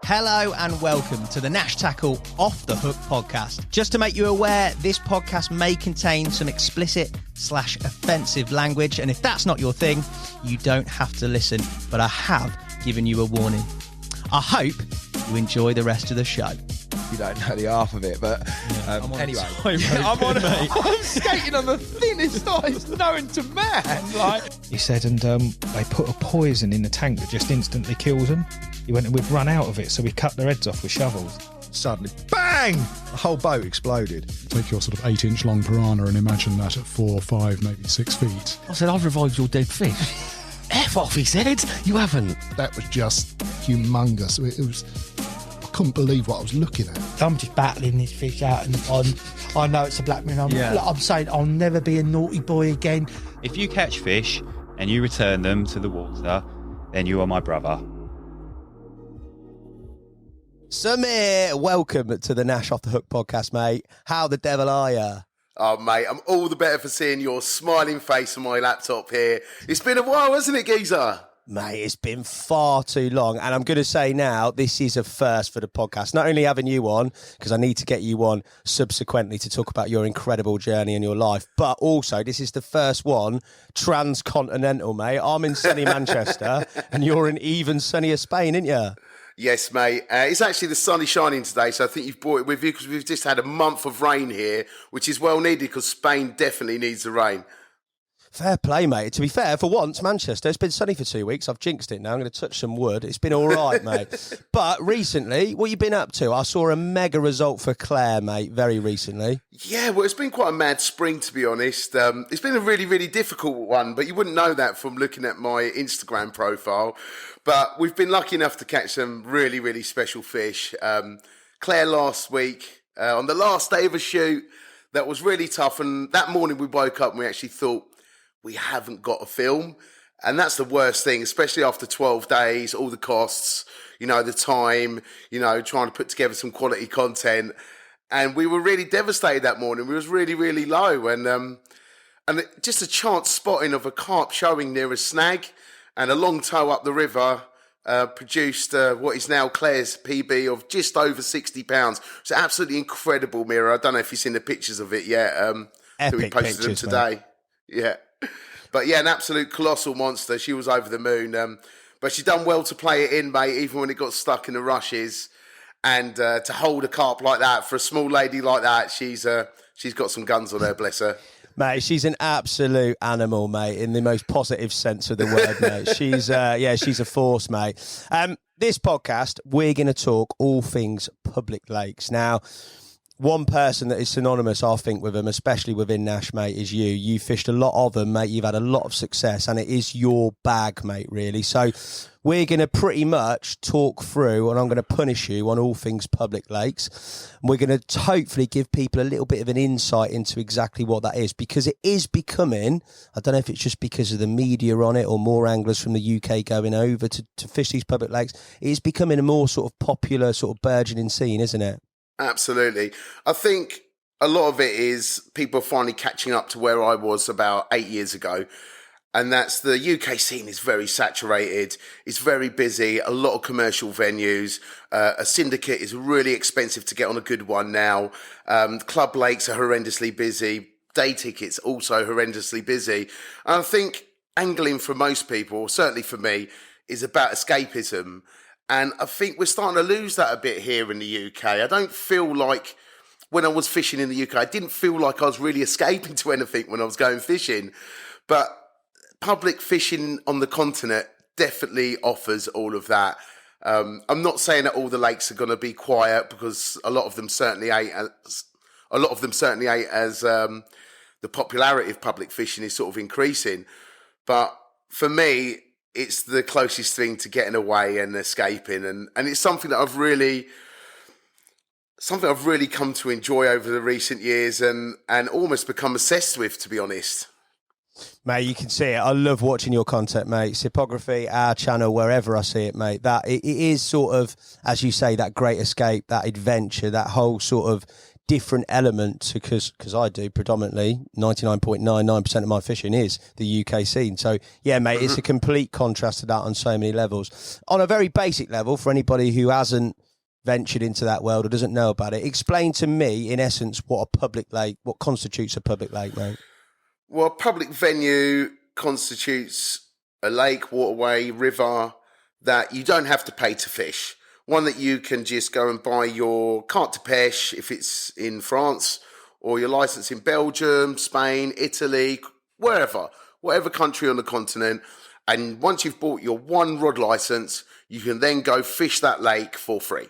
Hello and welcome to the Nash Tackle Off the Hook podcast. Just to make you aware, this podcast may contain some explicit/offensive language, and if that's not your thing, you don't have to listen, but I have given you a warning. I hope you enjoy the rest of the show. You don't know the half of it, but anyway. I'm skating on the thinnest ice known to man. He said, and they put a poison in the tank that just instantly kills them. He went and we'd run out of it, so we cut their heads off with shovels. Suddenly, bang! The whole boat exploded. Take your sort of 8-inch long piranha and imagine that at 4, 5, maybe 6 feet. I said, I've revived your dead fish. F off, he said. You haven't. That was just humongous. It was... I couldn't believe what I was looking at. I'm just battling this fish out in the pond. I know it's a black man. I'm saying I'll never be a naughty boy again. If you catch fish and you return them to the water, then you are my brother. Samir, welcome to the Nash Off the Hook podcast, mate. How the devil are you? Oh, mate, I'm all the better for seeing your smiling face on my laptop here. It's been a while, hasn't it, geezer? Mate, it's been far too long. And I'm going to say now, this is a first for the podcast. Not only having you on, because I need to get you on subsequently to talk about your incredible journey in your life, but also this is the first one, transcontinental, mate. I'm in sunny Manchester and you're in even sunnier Spain, aren't you? Yes, mate. It's actually the sun is shining today, so I think you've brought it with you because we've just had a month of rain here, which is well needed because Spain definitely needs the rain. Fair play, mate. To be fair, for once, Manchester, it's been sunny for 2 weeks. I've jinxed it now. I'm going to touch some wood. It's been all right, mate. But recently, what you been up to? I saw a mega result for Claire, mate, very recently. Yeah, well, it's been quite a mad spring, to be honest. It's been a really, really difficult one, but you wouldn't know that from looking at my Instagram profile. But we've been lucky enough to catch some really, really special fish. Claire last week, on the last day of a shoot, that was really tough. And that morning we woke up and we actually thought, we haven't got a film. And that's the worst thing, especially after 12 days, all the costs, the time, trying to put together some quality content. And we were really devastated that morning. We was really, really low. And just a chance spotting of a carp showing near a snag and a long tow up the river produced what is now Claire's PB of just over 60 pounds. It's absolutely incredible, Mira. I don't know if you've seen the pictures of it yet. Epic we posted pictures, them today. Mate. Yeah. But yeah, an absolute colossal monster. She was over the moon. But she done well to play it in, mate, even when it got stuck in the rushes. And to hold a carp like that, for a small lady like that, she's got some guns on her, bless her. Mate, she's an absolute animal, mate, in the most positive sense of the word, mate. She's a force, mate. This podcast, we're going to talk all things public lakes. Now, one person that is synonymous, I think, with them, especially within Nash, mate, is you. You fished a lot of them, mate. You've had a lot of success, and it is your bag, mate, really. So we're going to pretty much talk through, and I'm going to punish you on all things public lakes. And we're going to hopefully give people a little bit of an insight into exactly what that is, because it is becoming, I don't know if it's just because of the media on it or more anglers from the UK going over to fish these public lakes, it is becoming a more sort of popular, sort of burgeoning scene, isn't it? Absolutely. I think a lot of it is people finally catching up to where I was about 8 years ago. And that's the UK scene is very saturated. It's very busy. A lot of commercial venues. A syndicate is really expensive to get on a good one now. Club lakes are horrendously busy. Day tickets also horrendously busy. And I think angling for most people, certainly for me, is about escapism. And I think we're starting to lose that a bit here in the UK. I don't feel like when I was fishing in the UK, I didn't feel like I was really escaping to anything when I was going fishing. But public fishing on the continent definitely offers all of that. I'm not saying that all the lakes are going to be quiet, because a lot of them certainly ain't as the popularity of public fishing is sort of increasing. But for me, it's the closest thing to getting away and escaping, and it's something that I've really come to enjoy over the recent years and almost become obsessed with, to be honest. Mate, you can see it. I love watching your content, mate. Sipography, our channel, wherever I see it, mate. That it is sort of, as you say, that great escape, that adventure, that whole sort of different element because I do predominantly 99.99% of my fishing is the UK scene. So yeah, mate, it's a complete contrast to that on so many levels. On a very basic level, for anybody who hasn't ventured into that world or doesn't know about it, explain to me in essence what a public lake, what constitutes a public lake, mate. Well, a public venue constitutes a lake, waterway, river that you don't have to pay to fish. One that you can just go and buy your carte de pêche if it's in France, or your license in Belgium, Spain, Italy, whatever country on the continent. And once you've bought your one rod license, you can then go fish that lake for free.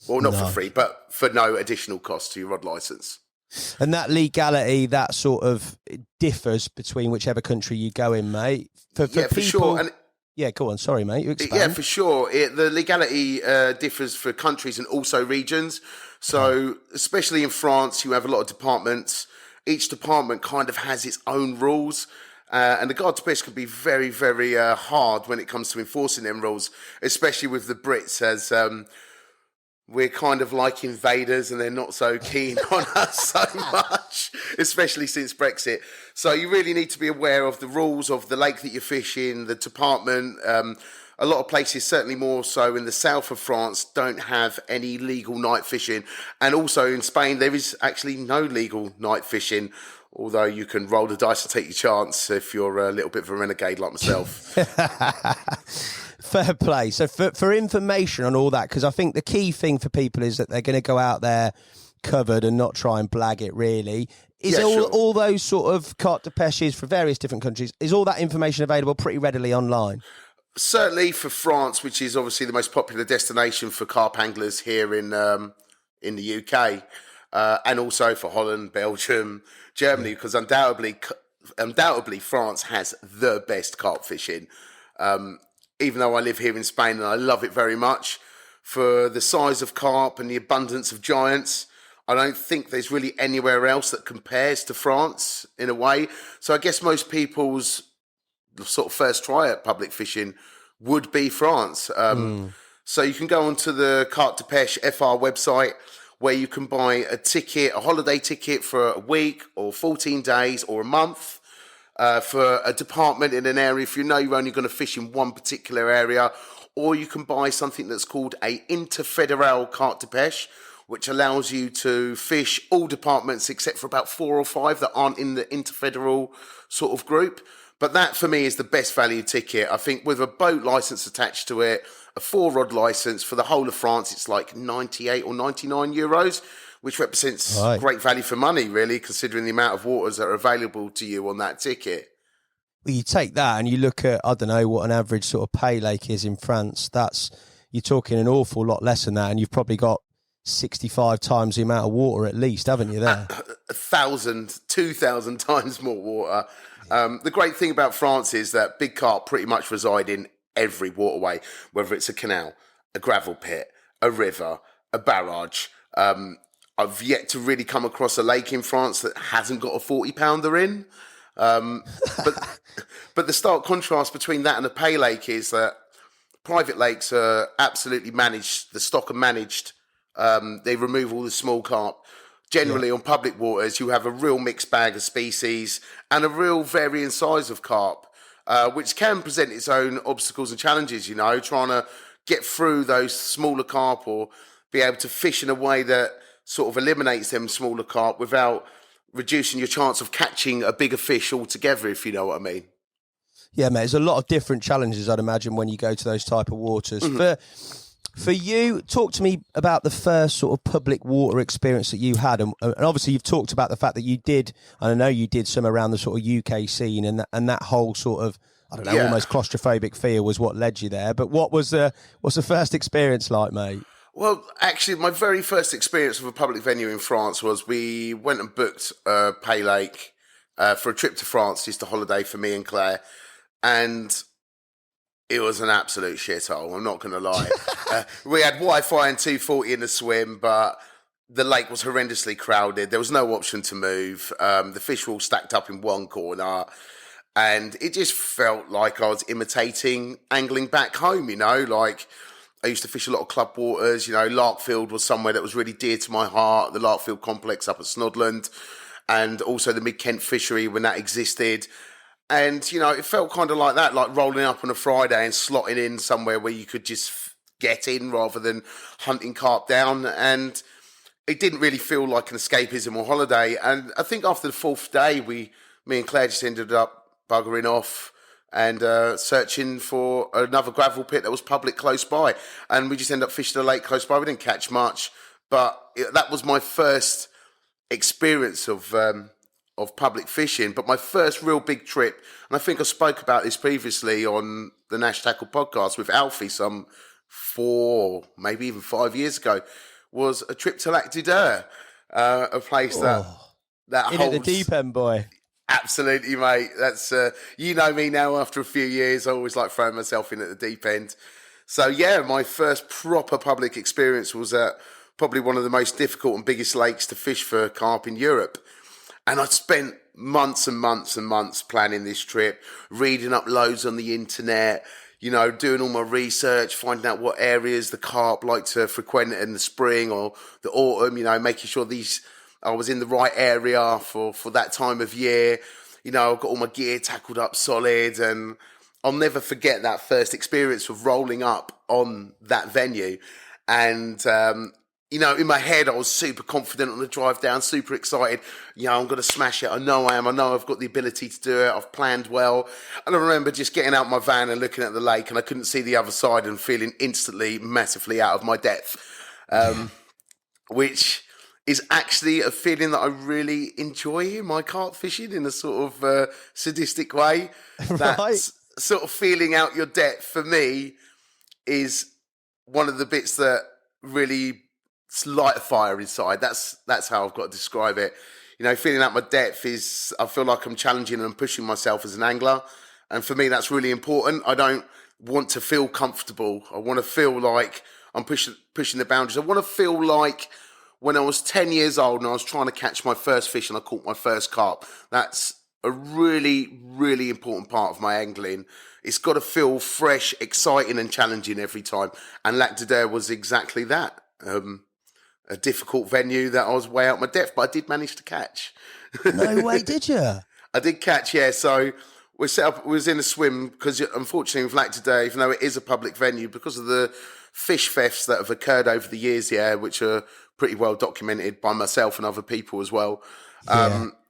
Well, not for free, but for no additional cost to your rod license. And that legality, that sort of differs between whichever country you go in, mate. For people, sure. And yeah, go on. Sorry, mate. You expand. Yeah, for sure. The legality differs for countries and also regions. So, especially in France, you have a lot of departments. Each department kind of has its own rules. And the carte de pêche can be very, very hard when it comes to enforcing them rules, especially with the Brits, as we're kind of like invaders and they're not so keen on us so much, especially since Brexit. So you really need to be aware of the rules of the lake that you're fishing, the department. A lot of places, certainly more so in the south of France, don't have any legal night fishing. And also in Spain, there is actually no legal night fishing, although you can roll the dice and take your chance if you're a little bit of a renegade like myself. Fair play. So for information on all that, because I think the key thing for people is that they're going to go out there covered and not try and blag it, really. Is all those sort of carte de pêches for various different countries, is all that information available pretty readily online? Certainly for France, which is obviously the most popular destination for carp anglers here in the UK, and also for Holland, Belgium, Germany, because undoubtedly France has the best carp fishing. Even though I live here in Spain and I love it very much, for the size of carp and the abundance of giants, I don't think there's really anywhere else that compares to France in a way. So I guess most people's sort of first try at public fishing would be France. So you can go onto the Carte de Pêche FR website where you can buy a holiday ticket for a week or 14 days or a month. For a department in an area, if you know you're only going to fish in one particular area, or you can buy something that's called a interfederal carte de pêche, which allows you to fish all departments except for about 4 or 5 that aren't in the interfederal sort of group. But that, for me, is the best value ticket. I think with a boat license attached to it, a 4-rod license for the whole of France, it's like 98 or 99 euros, which represents great value for money, really, considering the amount of waters that are available to you on that ticket. Well, you take that and you look at, I don't know, what an average sort of pay lake is in France. You're talking an awful lot less than that, and you've probably got 65 times the amount of water at least, haven't you, there? 1,000, 2,000 times more water. The great thing about France is that big carp pretty much reside in every waterway, whether it's a canal, a gravel pit, a river, a barrage. I've yet to really come across a lake in France that hasn't got a 40-pounder in. But the stark contrast between that and a pay lake is that private lakes are absolutely managed. The stock are managed. They remove all the small carp. Generally, on public waters, you have a real mixed bag of species and a real varying size of carp, which can present its own obstacles and challenges, trying to get through those smaller carp or be able to fish in a way that sort of eliminates them smaller carp without reducing your chance of catching a bigger fish altogether, if you know what I mean. Yeah, mate, there's a lot of different challenges, I'd imagine, when you go to those type of waters. For you, talk to me about the first sort of public water experience that you had. And obviously you've talked about the fact that you did, and I know you did some around the sort of UK scene and that whole sort of, I don't know, almost claustrophobic feel was what led you there. But what's the first experience like, mate? Well, actually, my very first experience with a public venue in France was we went and booked a pay lake for a trip to France, just a holiday for me and Claire. And it was an absolute shithole, I'm not going to lie. We had Wi-Fi and 240 in the swim, but the lake was horrendously crowded. There was no option to move. The fish were all stacked up in one corner. And it just felt like I was imitating angling back home, like I used to fish a lot of club waters. You know, Larkfield was somewhere that was really dear to my heart, the Larkfield complex up at Snodland, and also the Mid-Kent fishery when that existed. And, you know, it felt kind of like that, like rolling up on a Friday and slotting in somewhere where you could just get in rather than hunting carp down. And it didn't really feel like an escapism or holiday. And I think after the fourth day, me and Claire just ended up buggering off and searching for another gravel pit that was public close by. And we just ended up fishing a lake close by. We didn't catch much, but that was my first experience of public fishing, but my first real big trip, and I think I spoke about this previously on the Nash Tackle podcast with Alfie some 4, maybe even 5 years ago, was a trip to Lac du Dour, a place that in holds... at the deep end, boy. Absolutely, mate. That's you know me now. After a few years, I always like throwing myself in at the deep end. So yeah, my first proper public experience was at probably one of the most difficult and biggest lakes to fish for carp in Europe. And I spent months and months and months planning this trip, reading up loads on the internet, you know, doing all my research, finding out what areas the carp like to frequent in the spring or the autumn, you know, making sure I was in the right area for that time of year. You know, I've got all my gear tackled up solid, and I'll never forget that first experience of rolling up on that venue. And, you know, in my head, I was super confident on the drive down, super excited. You know, I'm going to smash it. I know I am. I know I've got the ability to do it. I've planned well. And I remember just getting out my van and looking at the lake, and I couldn't see the other side and feeling instantly massively out of my depth, which is actually a feeling that I really enjoy in my carp fishing in a sort of sadistic way. That Right. sort of feeling out your depth, for me, is one of the bits that really light a fire inside. That's how I've got to describe it. You know, feeling out my depth is, I feel like I'm challenging and pushing myself as an angler. And for me, that's really important. I don't want to feel comfortable. I want to feel like I'm pushing the boundaries. I want to feel like when I was 10 years old and I was trying to catch my first fish and I caught my first carp. That's a really, really important part of my angling. It's got to feel fresh, exciting and challenging every time. And Lac du Dour was exactly that. A difficult venue that I was way out my depth, but I did manage to catch. No way, did you? I did catch, yeah. So we was in a swim because unfortunately with Lac du Dour, even though it is a public venue, because of the fish thefts that have occurred over the years, yeah, which are pretty well documented by myself and other people as well.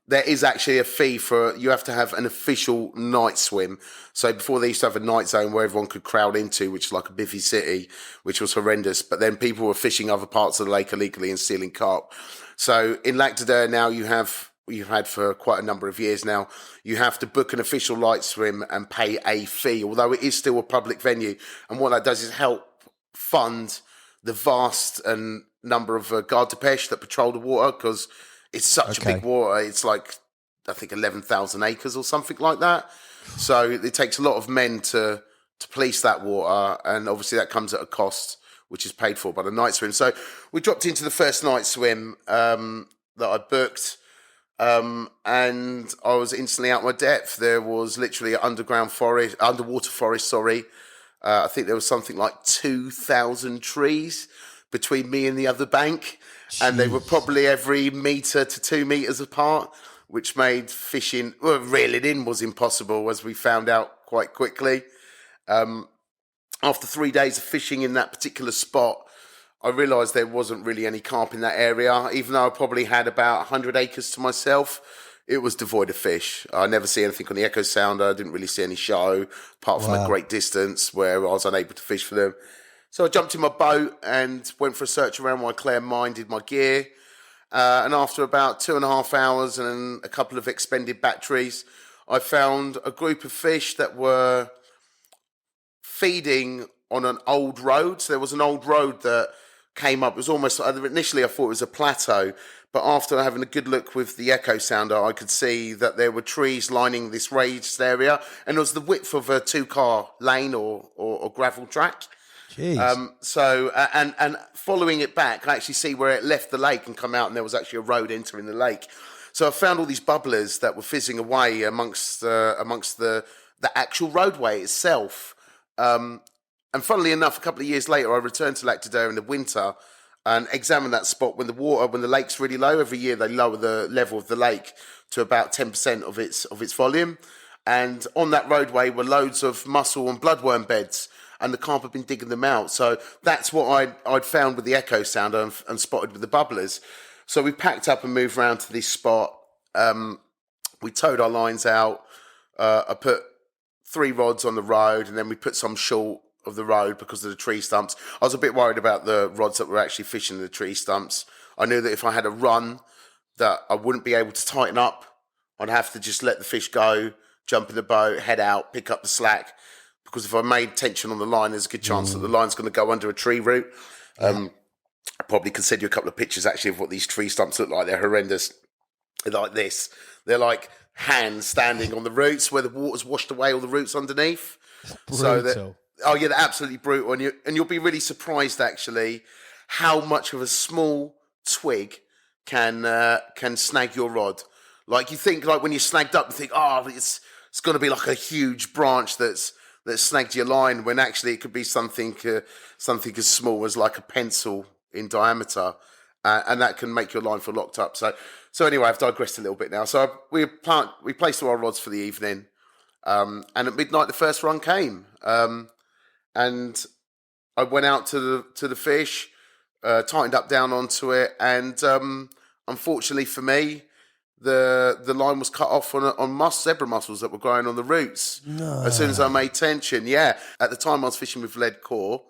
There is actually a fee you have to have an official night swim. So before they used to have a night zone where everyone could crowd into, which is like a bivvy city, which was horrendous. But then people were fishing other parts of the lake illegally and stealing carp. So in Lac du Dour now you've had for quite a number of years now, you have to book an official light swim and pay a fee, although it is still a public venue. And what that does is help fund the vast and number of garde de pêche that patrol the water, because it's such a big water. It's like, I think, 11,000 acres or something like that. So it takes a lot of men to police that water. And obviously that comes at a cost, which is paid for by the night swim. So we dropped into the first night swim that I booked. And I was instantly out my depth. There was literally an underwater forest. I think there was something like 2,000 trees between me and the other bank. And they were probably every metre to 2 metres apart, which made fishing, reeling in was impossible, as we found out quite quickly. After 3 days of fishing in that particular spot, I realised there wasn't really any carp in that area. Even though I probably had about 100 acres to myself, it was devoid of fish. I never see anything on the echo sounder. I didn't really see any show, apart from a great distance where I was unable to fish for them. So I jumped in my boat and went for a search around while Claire minded my gear. And after about 2.5 hours and a couple of expended batteries, I found a group of fish that were feeding on an old road. So there was an old road that came up. It was almost, initially I thought it was a plateau, but after having a good look with the echo sounder, I could see that there were trees lining this raised area, and it was the width of a 2-car lane or gravel track. So following it back, I actually see where it left the lake and come out, and there was actually a road entering the lake. So I found all these bubblers that were fizzing away amongst the actual roadway itself. funnily enough, a couple of years later, I returned to Lactadere in the winter and examined that spot when the lake's really low. Every year they lower the level of the lake to about 10% of its volume. And on that roadway were loads of mussel and bloodworm beds, and the carp had been digging them out. So that's what I'd found with the echo sound and spotted with the bubblers. So we packed up and moved around to this spot. We towed our lines out. I put 3 rods on the road, and then we put some short of the road because of the tree stumps. I was a bit worried about the rods that were actually fishing in the tree stumps. I knew that if I had a run, that I wouldn't be able to tighten up. I'd have to just let the fish go, jump in the boat, head out, pick up the slack. Because if I made tension on the line, there's a good chance that the line's going to go under a tree root. I probably could send you a couple of pictures actually of what these tree stumps look like. They're horrendous. They're like this. They're like hands standing on the roots where the water's washed away all the roots underneath. Brutal. They're absolutely brutal. And you'll be really surprised actually how much of a small twig can snag your rod. Like you think, like when you're snagged up, you think, it's going to be like a huge branch that snagged your line, when actually it could be something as small as like a pencil in diameter, and that can make your line feel locked up. So anyway, I've digressed a little bit now. So we placed all our rods for the evening, and at midnight the first run came, and I went out to the fish, tightened up down onto it, and unfortunately for me, the line was cut off on zebra mussels that were growing on the roots. No. As soon as I made tension, yeah. At the time, I was fishing with lead core,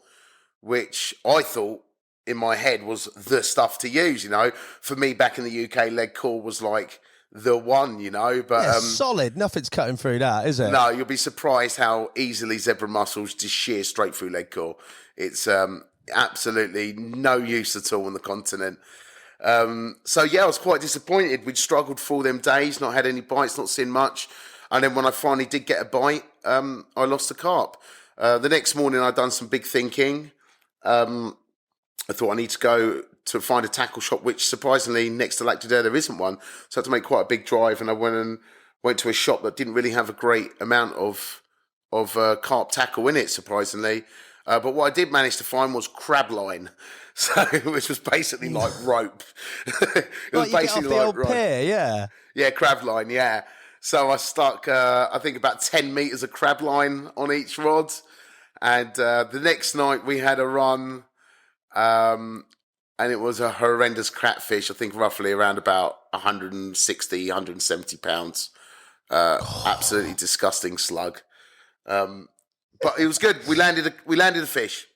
which I thought in my head was the stuff to use. For me back in the UK, lead core was like the one. But solid. Nothing's cutting through that, is it? No, you'll be surprised how easily zebra mussels just shear straight through lead core. It's absolutely no use at all on the continent. I was quite disappointed. We'd struggled for all them days, not had any bites, not seen much. And then when I finally did get a bite, I lost a carp. The next morning, I'd done some big thinking. I thought I need to go to find a tackle shop, which surprisingly, next to Lactadere, there isn't one. So I had to make quite a big drive, and I went to a shop that didn't really have a great amount of carp tackle in it, surprisingly. But what I did manage to find was crab line. So, which was basically like rope. It was basically like old rope. Pier, yeah. Yeah, crab line, yeah. So I stuck, I think, about 10 metres of crab line on each rod. And the next night we had a run, and it was a horrendous catfish, I think roughly around about 160, 170 pounds. Absolutely disgusting slug. But it was good. We landed a fish.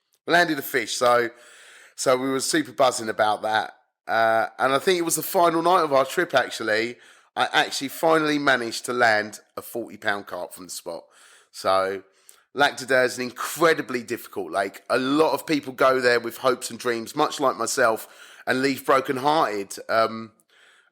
So we were super buzzing about that. And I think it was the final night of our trip, actually. I actually finally managed to land a 40-pound carp from the spot. So Lactadere is an incredibly difficult lake. A lot of people go there with hopes and dreams, much like myself, and leave broken-hearted.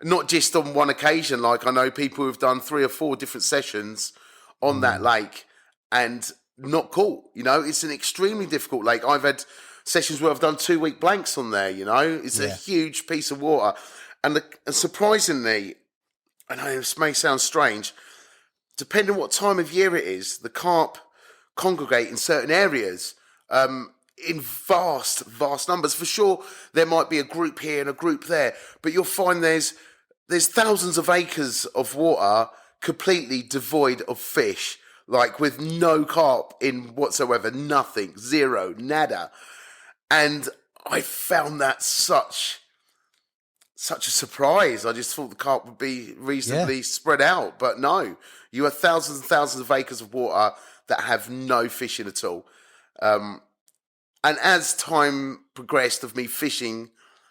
Not just on one occasion. Like, I know people who've done 3 or 4 different sessions on that lake and not caught. It's an extremely difficult lake. I've had sessions where I've done 2-week blanks on there. It's a huge piece of water, and surprisingly, I know this may sound strange, depending on what time of year it is, the carp congregate in certain areas in vast numbers. For sure, there might be a group here and a group there, but you'll find there's thousands of acres of water completely devoid of fish, like with no carp in whatsoever, nothing, zero, nada. And I found that such a surprise. I just thought the carp would be reasonably spread out, but no. You have thousands and thousands of acres of water that have no fishing at all. And as time progressed of me fishing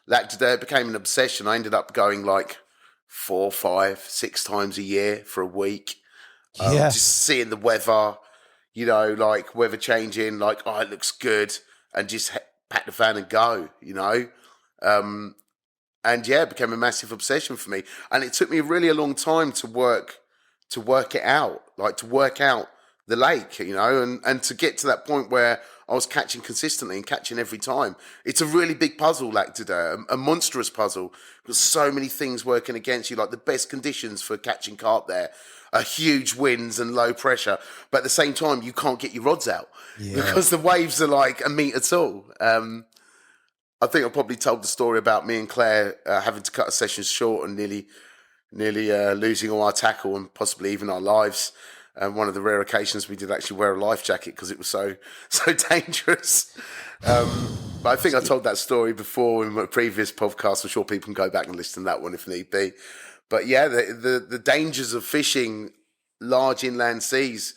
Lactadere, it became an obsession. I ended up going like 4, 5, 6 times a year for a week. Just seeing the weather, like weather changing, like, it looks good, and just pack the van and go, and it became a massive obsession for me. And it took me really a long time to work it out, like to work out the lake, and to get to that point where I was catching consistently and catching every time. It's a really big puzzle, Lac de Der, a monstrous puzzle. There's so many things working against you, like the best conditions for catching carp there are huge winds and low pressure. But at the same time, you can't get your rods out because the waves are like a metre tall. I think I probably told the story about me and Claire having to cut a session short and nearly losing all our tackle and possibly even our lives. One of the rare occasions we did actually wear a life jacket because it was so dangerous. But I think I told that story before in my previous podcast. I'm sure people can go back and listen to that one if need be. But yeah, the dangers of fishing large inland seas,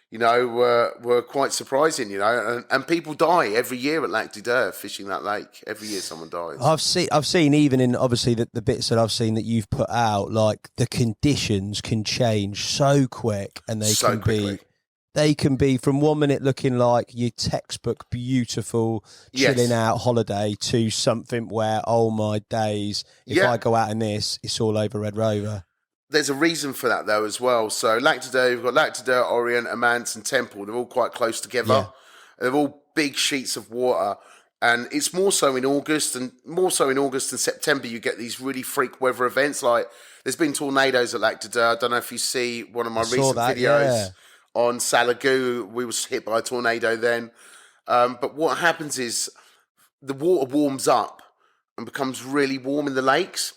were quite surprising, and people die every year at Lac de Der fishing that lake. Every year someone dies. I've seen even in obviously the bits that I've seen that you've put out, like the conditions can change so quick, and they can be from 1 minute looking like your textbook beautiful chilling out holiday to something where, oh my days, if I go out in this, it's all over Red Rover. There's a reason for that, though, as well. So Lac de Der, you've got Lac de Der, Orient, Amance, and Temple. They're all quite close together. Yeah. They're all big sheets of water. And it's more so in August and September, you get these really freak weather events. Like, there's been tornadoes at Lac de Der. I don't know if you see one of my recent videos on Salagoo. We was hit by a tornado then. But what happens is the water warms up and becomes really warm in the lakes.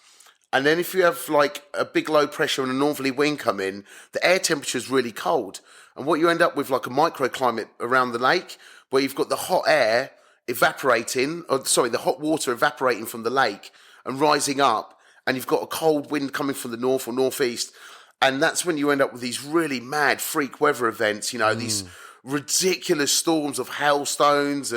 And then if you have like a big low pressure and a northerly wind come in, the air temperature is really cold. And what you end up with like a microclimate around the lake where you've got the hot air the hot water evaporating from the lake and rising up. And you've got a cold wind coming from the north or northeast. And that's when you end up with these really mad freak weather events, these ridiculous storms of hailstones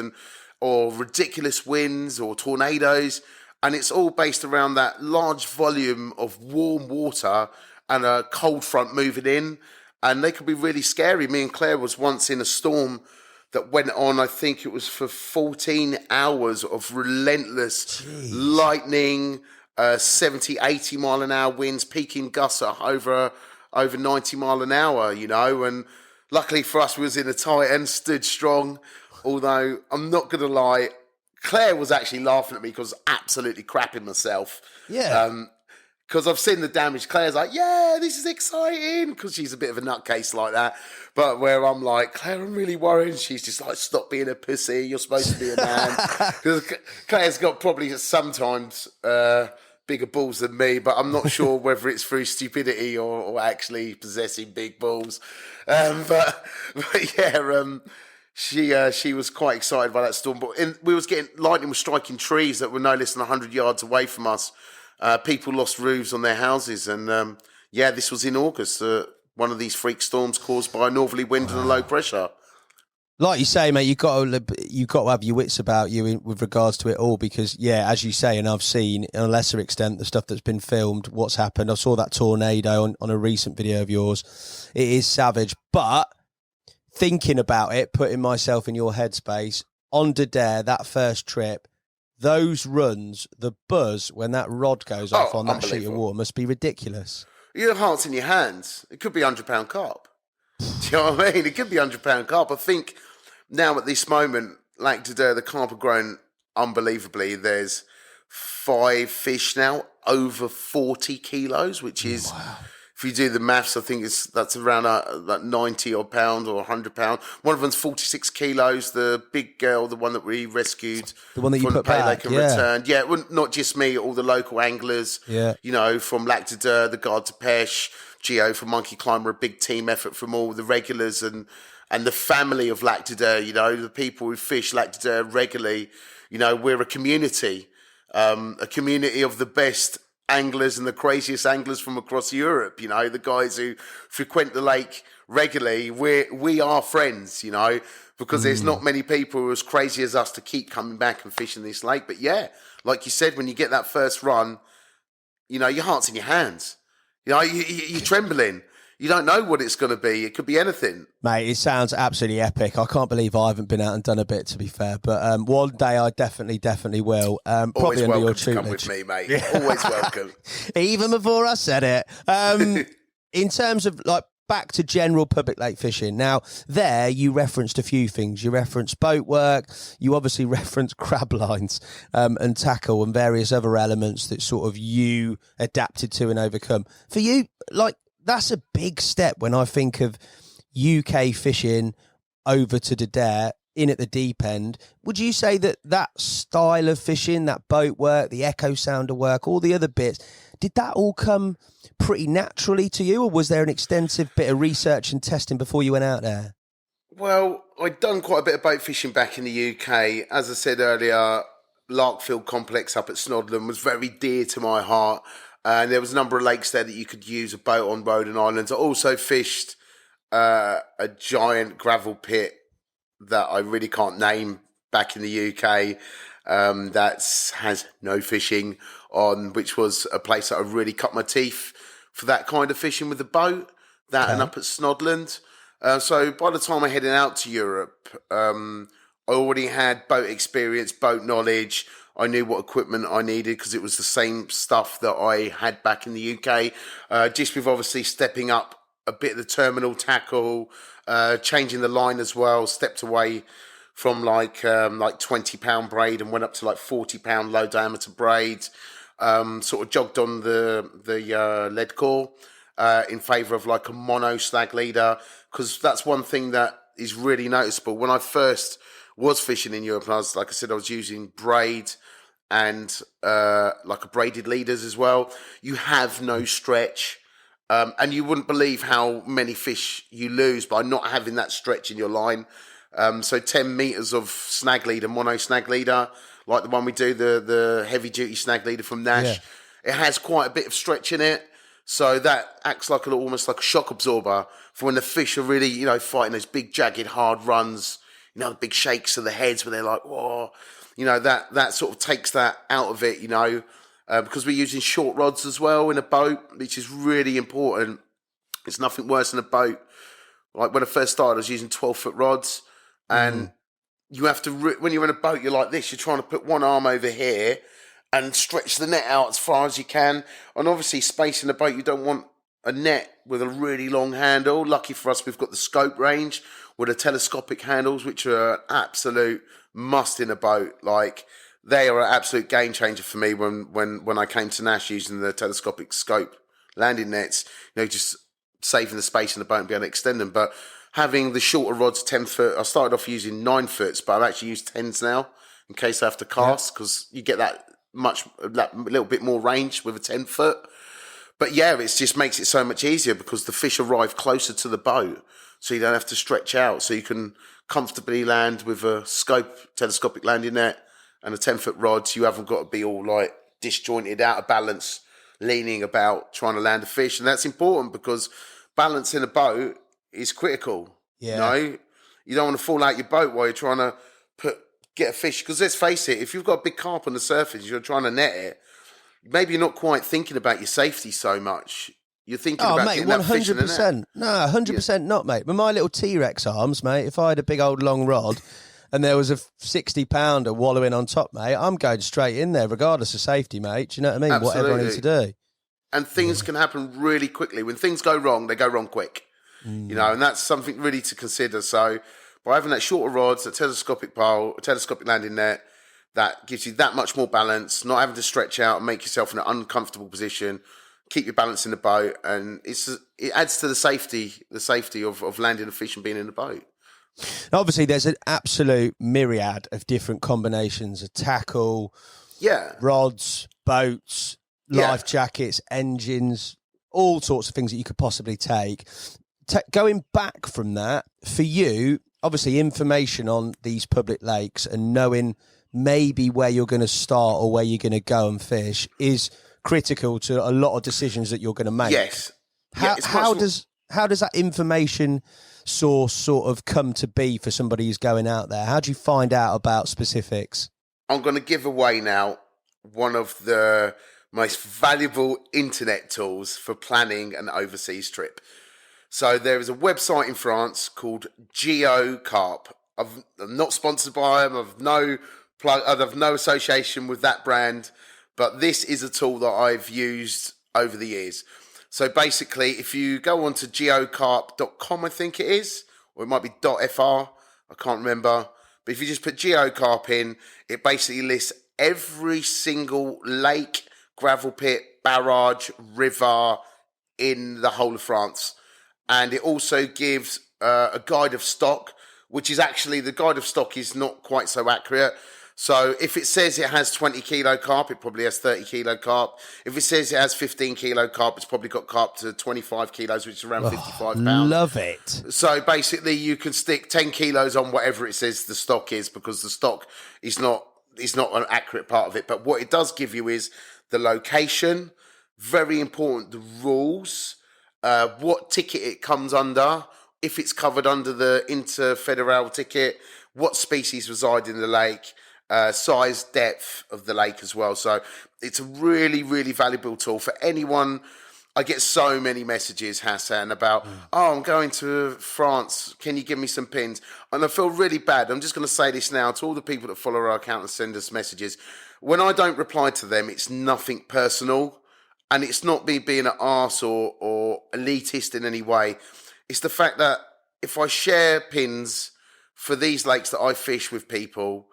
or ridiculous winds or tornadoes. And it's all based around that large volume of warm water and a cold front moving in. And they can be really scary. Me and Claire was once in a storm that went on, I think it was for 14 hours of relentless lightning, 70, 80 mile an hour winds, peaking gusts at over 90 mile an hour, And luckily for us, we was in a tight end, stood strong. Although I'm not going to lie, Claire was actually laughing at me because I was absolutely crapping myself. Yeah. Because I've seen the damage. Claire's like, yeah, this is exciting. Because she's a bit of a nutcase like that. But where I'm like, Claire, I'm really worried. She's just like, stop being a pussy. You're supposed to be a man. Because Claire's got probably sometimes bigger balls than me. But I'm not sure whether it's through stupidity or actually possessing big balls. But yeah, She was quite excited by that storm, but lightning was striking trees that were no less than 100 yards away from us. People lost roofs on their houses, and this was in August. One of these freak storms caused by a northerly wind and a low pressure. Like you say, mate, you got to have your wits about you with regards to it all, because as you say, and I've seen on a lesser extent the stuff that's been filmed, what's happened. I saw that tornado on a recent video of yours. It is savage, but thinking about it, putting myself in your headspace, on de Der, that first trip, those runs, the buzz when that rod goes off on that sheet of water must be ridiculous. Your heart's in your hands. It could be £100 carp. Do you know what I mean? It could be £100 carp. I think now at this moment, Lac de Der, the carp have grown unbelievably. There's 5 fish now, over 40 kilos, which is... Wow. If you do the maths, I think that's around like 90 odd pounds or 100 pounds. One of them's 46 kilos. The big girl, the one that we rescued, the one that you put back, returned. Yeah, well, not just me, all the local anglers. Yeah, from Lac de Der, the Guard to Pêche, Geo from Monkey Climber, a big team effort from all the regulars and the family of Lac de Der. The people who fish Lac de Der regularly. We're a community of the best anglers and the craziest anglers from across Europe, the guys who frequent the lake regularly. We are friends, because there's not many people who are as crazy as us to keep coming back and fishing this lake. But yeah, like you said, when you get that first run, your heart's in your hands. You're trembling. You don't know what it's going to be. It could be anything. Mate, it sounds absolutely epic. I can't believe I haven't been out and done a bit, to be fair. But one day I definitely will. Always probably welcome to come with me, mate. Yeah. Always welcome. Even before I said it. In terms of, like, back to general public lake fishing. Now, there you referenced a few things. You referenced boat work. You obviously referenced crab lines and tackle and various other elements that sort of you adapted to and overcome. For you, like, that's a big step when I think of UK fishing over to the Dare, in at the deep end. Would you say that that style of fishing, that boat work, the echo sounder work, all the other bits, did that all come pretty naturally to you, or was there an extensive bit of research and testing before you went out there? Well, I'd done quite a bit of boat fishing back in the UK. As I said earlier, Larkfield Complex up at Snodland was very dear to my heart. And there was a number of lakes there that you could use a boat on, Roden Islands. I also fished a giant gravel pit that I really can't name back in the UK that has no fishing on, which was a place that I really cut my teeth for that kind of fishing with the boat, that and up at Snodland. So by the time I headed out to Europe, I already had boat experience, boat knowledge. I knew what equipment I needed because it was the same stuff that I had back in the UK. Just with obviously stepping up a bit of the terminal tackle, changing the line as well, stepped away from like 20-pound braid and went up to like 40-pound low diameter braid. Sort of jogged on the lead core in favour of like a mono snag leader, because that's one thing that is really noticeable. When I first was fishing in Europe, and I was using braid and like a braided leaders as well. You have no stretch. And you wouldn't believe how many fish you lose by not having that stretch in your line. So 10 metres of snag leader, mono snag leader, like the one we do, the heavy duty snag leader from Nash. Yeah. It has quite a bit of stretch in it. So that acts like almost like a shock absorber for when the fish are really, fighting those big, jagged, hard runs, the big shakes of the heads where they're like, whoa, that sort of takes that out of it, because we're using short rods as well in a boat, which is really important. It's nothing worse than a boat. Like when I first started, I was using 12-foot rods, and you have to, when you're in a boat, you're like this, you're trying to put one arm over here and stretch the net out as far as you can. And obviously space in a boat, you don't want a net with a really long handle. Lucky for us, we've got the scope range with the telescopic handles, which are an absolute must in a boat. Like, they are an absolute game changer for me when I came to Nash using the telescopic scope landing nets, just saving the space in the boat and being able to extend them. But having the shorter rods, 10 foot, I started off using 9 foots, but I've actually used 10s now in case I have to cast, because you get that little bit more range with a 10 foot. But yeah, it just makes it so much easier because the fish arrive closer to the boat, so you don't have to stretch out. So you can comfortably land with a telescopic landing net and a 10-foot rod. So you haven't got to be all like disjointed, out of balance, leaning about trying to land a fish. And that's important because balance in a boat is critical. Yeah. You don't want to fall out your boat while you're trying to get a fish. Because let's face it, if you've got a big carp on the surface, you're trying to net it, maybe you're not quite thinking about your safety so much. You're thinking about getting that fish in the net. No, 100% not, mate. With my little T-Rex arms, mate, if I had a big old long rod and there was a 60-pounder wallowing on top, mate, I'm going straight in there regardless of safety, mate. Do you know what I mean? Absolutely. Whatever I need to do. And things can happen really quickly. When things go wrong, they go wrong quick. And that's something really to consider. So by having that shorter rods, a telescopic pole, a telescopic landing net, that gives you that much more balance, not having to stretch out and make yourself in an uncomfortable position, keep your balance in the boat, and it adds to the safety of landing a fish and being in the boat. Obviously, there's an absolute myriad of different combinations of tackle, rods, boats, life jackets, engines, all sorts of things that you could possibly take. Going back from that, for you, obviously information on these public lakes and knowing maybe where you're going to start or where you're going to go and fish is critical to a lot of decisions that you're going to make. Yes. How does that information source sort of come to be for somebody who's going out there? How do you find out about specifics? I'm going to give away now one of the most valuable internet tools for planning an overseas trip. So there is a website in France called GeoCarp. I'm not sponsored by them. I've no association with that brand, but this is a tool that I've used over the years. So basically, if you go on to geocarp.com, I think it is, or it might be .fr, I can't remember. But if you just put geocarp in, it basically lists every single lake, gravel pit, barrage, river in the whole of France. And it also gives a guide of stock, which is actually, the guide of stock is not quite so accurate. So if it says it has 20 kilo carp, it probably has 30 kilo carp. If it says it has 15 kilo carp, it's probably got carp to 25 kilos, which is around 55 pounds. Love it. So basically you can stick 10 kilos on whatever it says the stock is, because the stock is not an accurate part of it. But what it does give you is the location, very important, the rules, what ticket it comes under, if it's covered under the Interfederal ticket, what species reside in the lake, size, depth of the lake as well. So it's a really, really valuable tool for anyone. I get so many messages, Hassan, about, I'm going to France. Can you give me some pins? And I feel really bad. I'm just going to say this now to all the people that follow our account and send us messages. When I don't reply to them, it's nothing personal. And it's not me being an arse or elitist in any way. It's the fact that if I share pins for these lakes that I fish with people,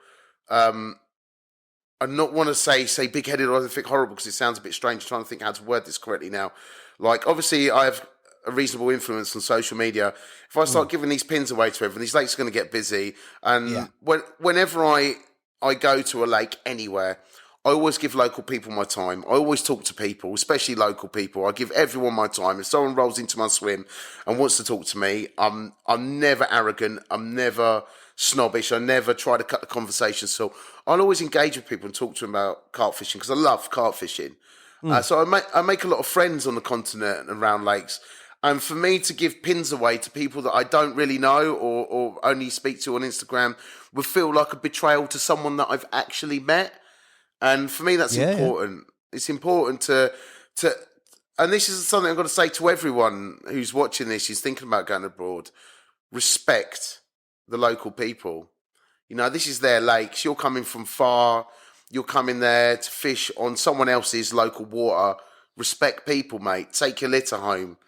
I not want to say big-headed or think horrible, because it sounds a bit strange trying to think how to word this correctly now. Like, obviously, I have a reasonable influence on social media. If I start giving these pins away to everyone, these lakes are going to get busy. And whenever I go to a lake anywhere, I always give local people my time. I always talk to people, especially local people. I give everyone my time. If someone rolls into my swim and wants to talk to me, I'm never arrogant. I'm never snobbish. I never try to cut the conversation. So I'll always engage with people and talk to them about carp fishing, because I love carp fishing. So I make a lot of friends on the continent and around lakes. And for me to give pins away to people that I don't really know or only speak to on Instagram would feel like a betrayal to someone that I've actually met. And for me, that's important. Yeah. It's important to, and this is something I've got to say to everyone who's watching this, who's thinking about going abroad. Respect the local people. You know, this is their lakes. You're coming from far. You're coming there to fish on someone else's local water. Respect people, mate. Take your litter home.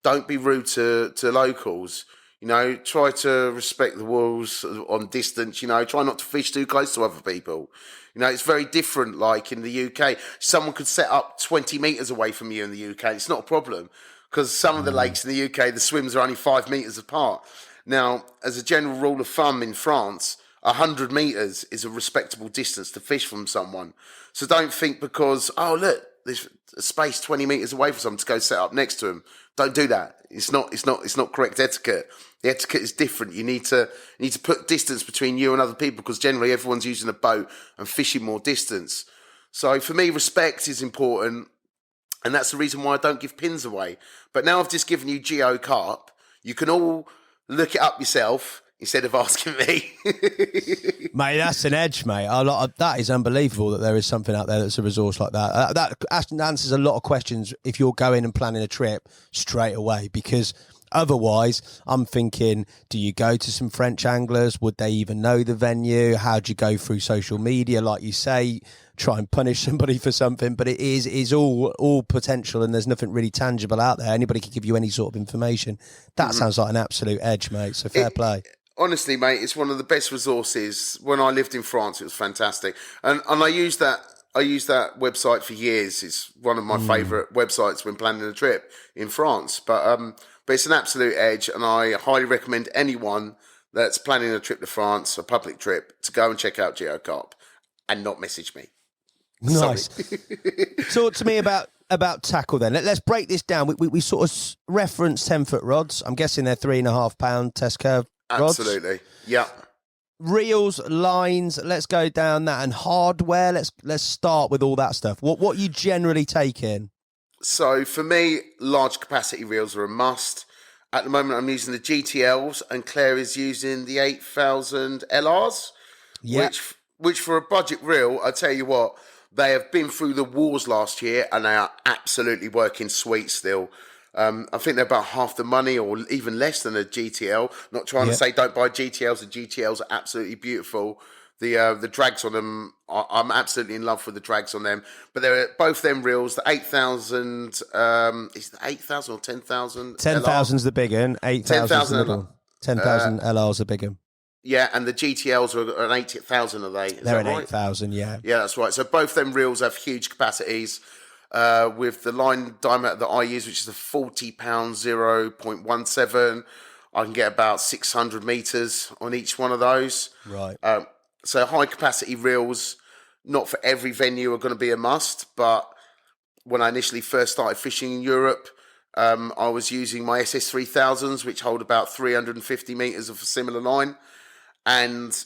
Don't be rude to locals. You know, try to respect the rules on distance. You know, try not to fish too close to other people. You know, it's very different, like in the UK. Someone could set up 20 metres away from you in the UK. It's not a problem, because some of the lakes in the UK, the swims are only 5 metres apart. Now, as a general rule of thumb in France, 100 metres is a respectable distance to fish from someone. So don't think because, oh, look, there's a space 20 metres away from someone to go set up next to them. Don't do that. It's not correct etiquette. The etiquette is different. You need to put distance between you and other people, because generally everyone's using a boat and fishing more distance. So for me, respect is important, and that's the reason why I don't give pins away. But now I've just given you geocarp. You can all look it up yourself instead of asking me. Mate, that's an edge, mate. That is unbelievable that there is something out there that's a resource like that. That answers a lot of questions if you're going and planning a trip straight away, because otherwise, I'm thinking, do you go to some French anglers? Would they even know the venue? How do you go through social media? Like you say, try and punish somebody for something, but it is all potential, and there's nothing really tangible out there. Anybody can give you any sort of information. That sounds like an absolute edge, mate. So fair play. Honestly, mate, it's one of the best resources. When I lived in France, it was fantastic, and I used that website for years. It's one of my favourite websites when planning a trip in France. But it's an absolute edge, and I highly recommend anyone that's planning a trip to France, a public trip, to go and check out Geocarp and not message me. Nice. Talk to me about tackle then. Let's break this down. We sort of reference 10-foot rods. I'm guessing they're 3.5 pound test curve rods. Absolutely. Yeah. Reels, lines, let's go down that, and hardware. Let's start with all that stuff. What you generally take in? So for me, large capacity reels are a must. At the moment, I'm using the GTLs, and Claire is using the 8000 LRs, which for a budget reel, I tell you what, they have been through the wars last year, and they are absolutely working sweet still. I think they're about half the money, or even less than a GTL. Not trying to say don't buy GTLs. The GTLs are absolutely beautiful. The drags on them, I'm absolutely in love with the drags on them. But they're both them reels, the 8,000, is it 8,000 or 10,000? 10,000's the big one, 8,000's the little one. 10,000 LR's the big one. Yeah, and the GTLs are an 8,000, are they? Is They're that an right? 8,000, yeah. Yeah, that's right. So both them reels have huge capacities. With the line diameter that I use, which is a 40 pound 0.17, I can get about 600 meters on each one of those. Right. So high capacity reels, not for every venue, are going to be a must. But when I initially first started fishing in Europe, I was using my SS3000s, which hold about 350 meters of a similar line. And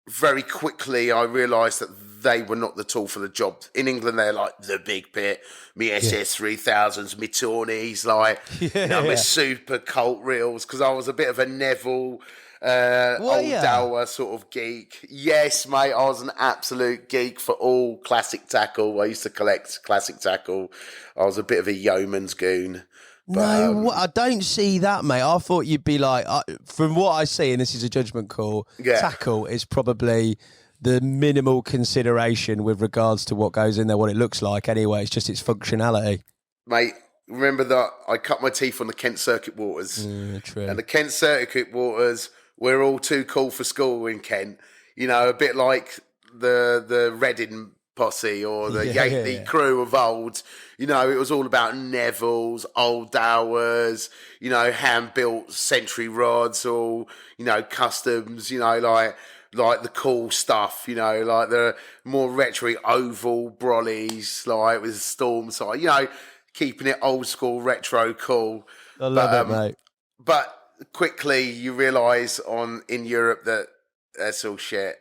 very quickly, I realised that they were not the tool for the job. In England, they're like the big pit, me SS3000s, me Tawneys, like, my super cult reels, because I was a bit of a Neville, old Dower sort of geek. Yes, mate, I was an absolute geek for all classic tackle. I used to collect classic tackle. I was a bit of a yeoman's goon. But, no, I don't see that, mate. I thought you'd be like, from what I see, and this is a judgment call, tackle is probably the minimal consideration with regards to what goes in there, what it looks like anyway. It's just its functionality. Mate, remember that I cut my teeth on the Kent Circuit Waters. True. And the Kent Circuit Waters, we're all too cool for school in Kent. You know, a bit like the Reading posse or the Yateley crew of old. You know, it was all about Nevilles, old Dowers, you know, hand-built century rods, all, you know, customs, you know, like the cool stuff, you know, like the more retro oval brollies, like with storm side, you know, keeping it old school, retro cool. I love it, mate. But quickly you realise in Europe that that's all shit.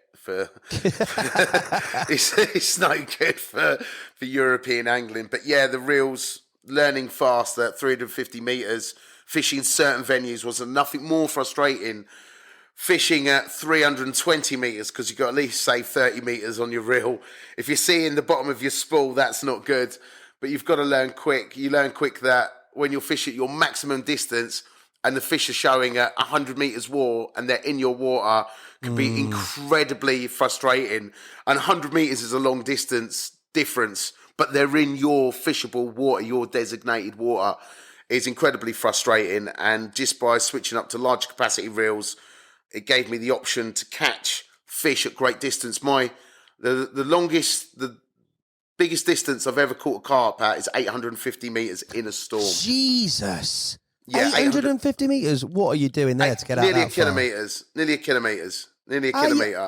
It's no good for European angling. But yeah, the reels, learning fast at 350 metres, fishing certain venues was nothing more frustrating. Fishing at 320 metres, because you've got at least, say, 30 metres on your reel. If you're seeing the bottom of your spool, that's not good. But you've got to learn quick. You learn quick that when you're fishing at your maximum distance and the fish are showing at 100 metres wall and they're in your water, can be incredibly frustrating. And 100 metres is a long distance difference, but they're in your fishable water, your designated water, is incredibly frustrating. And just by switching up to large capacity reels, it gave me the option to catch fish at great distance. The biggest distance I've ever caught a carp at is 850 metres in a storm. Jesus. Yeah, 850 metres? What are you doing there to get out that far? Nearly a kilometre.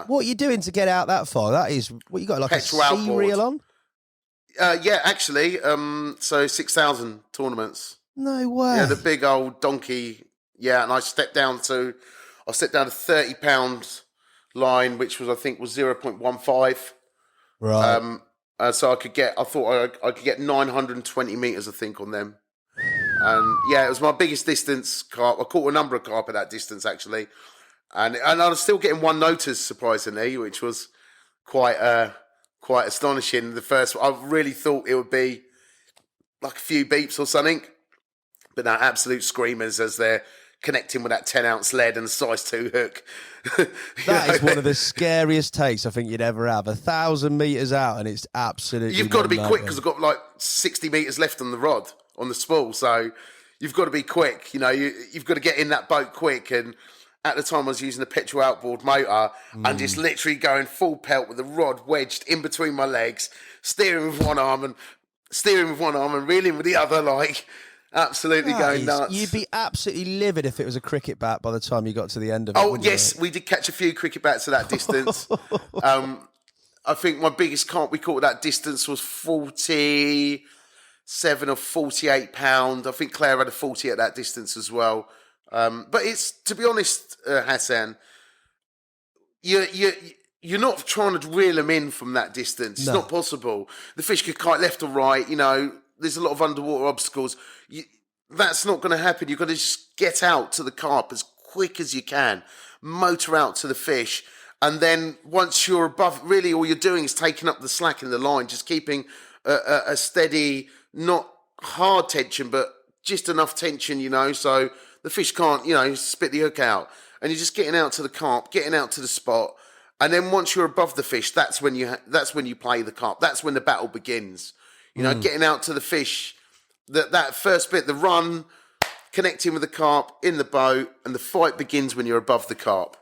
What are you doing to get out that far? That is, what you got, like Petrol a sea outboard. reel on? Yeah, actually, so 6,000 tournaments. No way. Yeah, the big old donkey. Yeah, and I stepped down to a 30-pound line, which was, I think, was 0.15. Right. So I thought I could get 920 metres, I think, on them. And yeah, it was my biggest distance carp. I caught a number of carp at that distance, actually. And I was still getting one notice, surprisingly, which was quite astonishing. The first, I really thought it would be like a few beeps or something, but no, absolute screamers as they're connecting with that 10-ounce lead and size 2 hook. That is one of the scariest takes I think you'd ever have. 1,000 metres out, and it's absolutely. You've got to be quick because I've got like 60 metres left on the rod, on the spool. So you've got to be quick. You know, you've got to get in that boat quick. And at the time, I was using a petrol outboard motor and just literally going full pelt with the rod wedged in between my legs, steering with one arm and reeling with the other, like. Absolutely going nuts. You'd be absolutely livid if it was a cricket bat by the time you got to the end of it. Oh, yes, we did catch a few cricket bats at that distance. I think my biggest carp we caught at that distance was 47 or 48 pound. I think Claire had a 40 at that distance as well. But it's, to be honest, Hassan, you're not trying to reel them in from that distance. It's not possible. The fish could kite left or right, you know. There's a lot of underwater obstacles. That's not going to happen. You've got to just get out to the carp as quick as you can, motor out to the fish, and then once you're above, really all you're doing is taking up the slack in the line, just keeping a steady, not hard tension, but just enough tension, you know, so the fish can't, you know, spit the hook out. And you're just getting out to the carp, getting out to the spot, And then once you're above the fish, that's when you play the carp. That's when the battle begins. You know, getting out to the fish, that first bit, the run, connecting with the carp in the boat, and the fight begins when you're above the carp.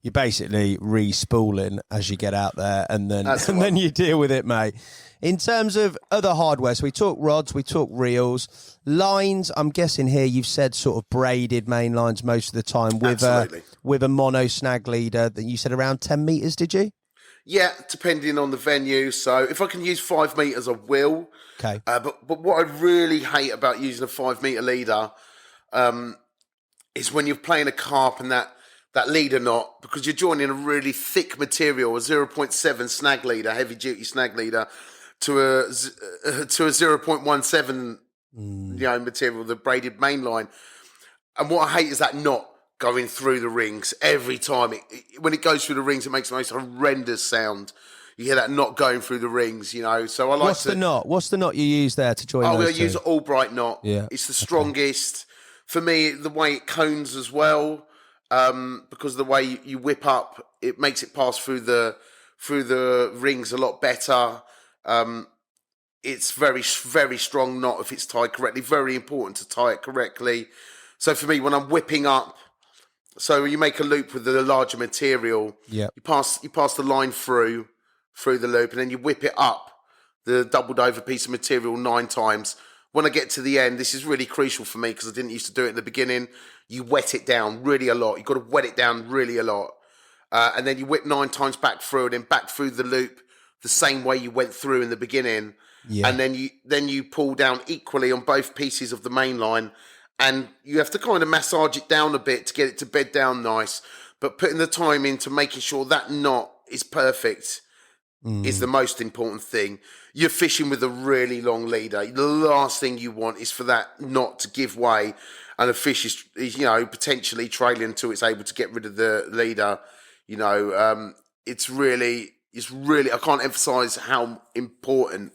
You're basically re-spooling as you get out there, and then you deal with it, mate. In terms of other hardware, so we talk rods, we talk reels, lines. I'm guessing here you've said sort of braided main lines most of the time with a mono snag leader that you said around 10 meters. Did you? Yeah, depending on the venue. So if I can use 5 meters, I will. Okay. But what I really hate about using a 5 meter leader is when you're playing a carp and that leader knot, because you're joining a really thick material, a 0.7 snag leader, heavy duty snag leader, to a 0.17 material, the braided main line. And what I hate is that knot going through the rings every time. When it goes through the rings, it makes the most horrendous sound. You hear that knot going through the rings, you know. So I like What's the knot? What's the knot you use there to join those two? I use an all-bright knot. Yeah. It's the strongest. For me, the way it cones as well, because the way you whip up, it makes it pass through the rings a lot better. It's very, very strong knot if it's tied correctly. Very important to tie it correctly. So for me, when I'm whipping up, so you make a loop with the larger material. Yeah. You pass the line through the loop, and then you whip it up, the doubled over piece of material 9 times. When I get to the end, this is really crucial for me because I didn't used to do it in the beginning. You wet it down really a lot. You've got to wet it down really a lot. And then you whip 9 times back through, and then back through the loop the same way you went through in the beginning. Yeah. And then you pull down equally on both pieces of the main line, and you have to kind of massage it down a bit to get it to bed down nice. But putting the time into making sure that knot is perfect is the most important thing. You're fishing with a really long leader. The last thing you want is for that knot to give way, and a fish is potentially trailing until it's able to get rid of the leader. It's really I can't emphasize how important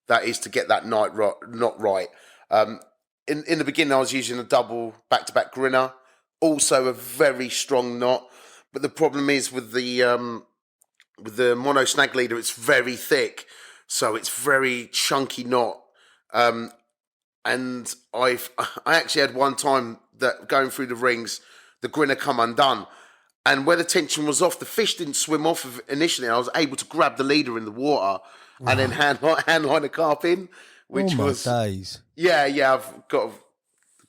that is to get that knot right. In the beginning, I was using a double back-to-back grinner, also a very strong knot. But the problem is with the mono snag leader, it's very thick, so it's very chunky knot. And I actually had one time that going through the rings, the grinner come undone. And where the tension was off, the fish didn't swim off initially. I was able to grab the leader in the water and then hand line a carp in, which was days. Yeah. I've got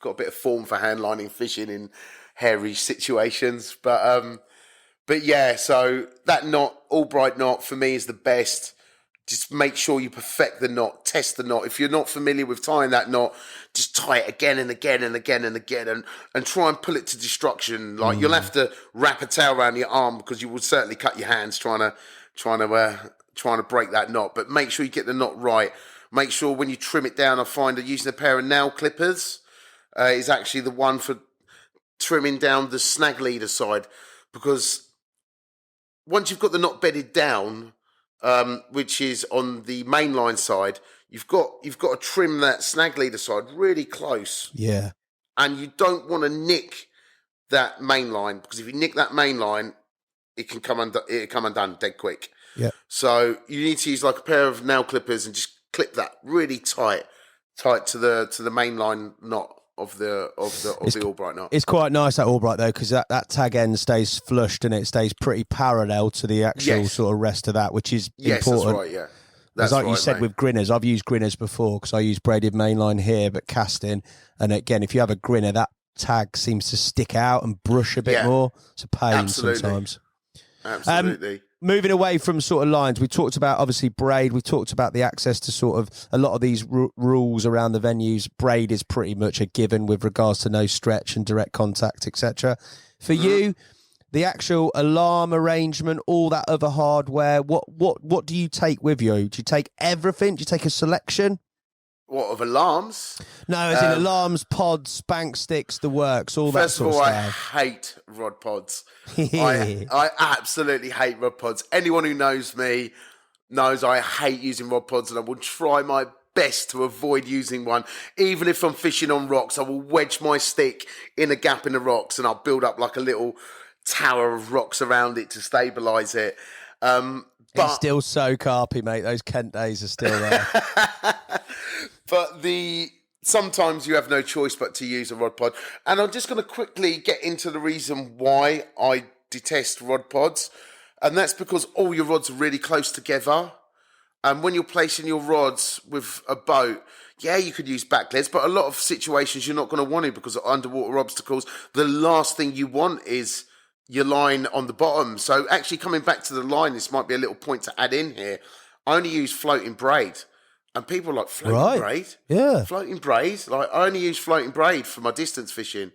a bit of form for hand lining fishing in hairy situations, but yeah. So that knot, all bright knot, for me is the best. Just make sure you perfect the knot, test the knot. If you're not familiar with tying that knot, just tie it again and again and again and again, and try and pull it to destruction. Like you'll have to wrap a towel around your arm because you will certainly cut your hands trying to break that knot. But make sure you get the knot right. Make sure when you trim it down, I find that using a pair of nail clippers is actually the one for trimming down the snag leader side, because once you've got the knot bedded down, which is on the mainline side, you've got to trim that snag leader side really close. Yeah. And you don't want to nick that main line, because if you nick that main line, it can come undone dead quick. Yeah. So you need to use like a pair of nail clippers and just clip that really tight to the main line knot of the Albright knot. It's quite nice, that Albright, though, because that tag end stays flushed and it stays pretty parallel to the actual sort of rest of that, which is important. That's right, yeah. That's like right, you said, mate. with grinners, I've used grinners before because I use braided mainline here, but casting. And again, if you have a grinner, that tag seems to stick out and brush a bit more. It's a pain sometimes. Absolutely. Moving away from sort of lines, we talked about obviously braid. We talked about the access to sort of a lot of these rules around the venues. Braid is pretty much a given with regards to no stretch and direct contact, etc. For you, the actual alarm arrangement, all that other hardware, what do you take with you? Do you take everything? Do you take a selection? What, of alarms? No, as in alarms, pods, spank sticks, the works, all that sort of stuff. First of all, I hate rod pods. I absolutely hate rod pods. Anyone who knows me knows I hate using rod pods, and I will try my best to avoid using one. Even if I'm fishing on rocks, I will wedge my stick in a gap in the rocks and I'll build up like a little tower of rocks around it to stabilise it. But it's still so carpy, mate. Those Kent days are still there. But sometimes you have no choice but to use a rod pod. And I'm just going to quickly get into the reason why I detest rod pods. And that's because all your rods are really close together. And when you're placing your rods with a boat, yeah, you could use backlegs, but a lot of situations you're not going to want to because of underwater obstacles. The last thing you want is your line on the bottom. So actually coming back to the line, this might be a little point to add in here. I only use floating braid. And people are like, floating braid? Yeah. Floating braid? Like, I only use floating braid for my distance fishing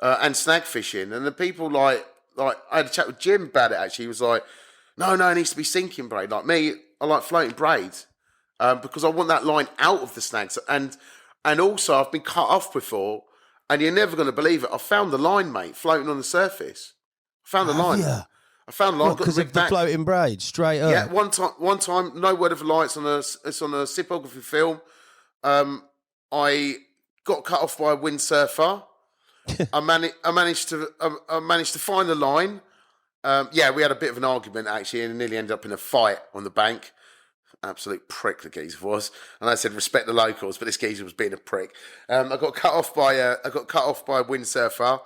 and snag fishing. And the people like I had a chat with Jim about it actually. He was like, no, it needs to be sinking braid. Like me, I like floating braid because I want that line out of the snags. And also, I've been cut off before, and you're never going to believe it. I found the line, mate, floating on the surface. I found the line. Yeah. I found the line. Because of the floating braid, straight up. Yeah, one time, no word of a lie. It's on a cinematography film. I got cut off by a windsurfer. I managed to find the line. Yeah, we had a bit of an argument actually, and nearly ended up in a fight on the bank. Absolute prick the geezer was, and I said respect the locals, but this geezer was being a prick. I got cut off by a windsurfer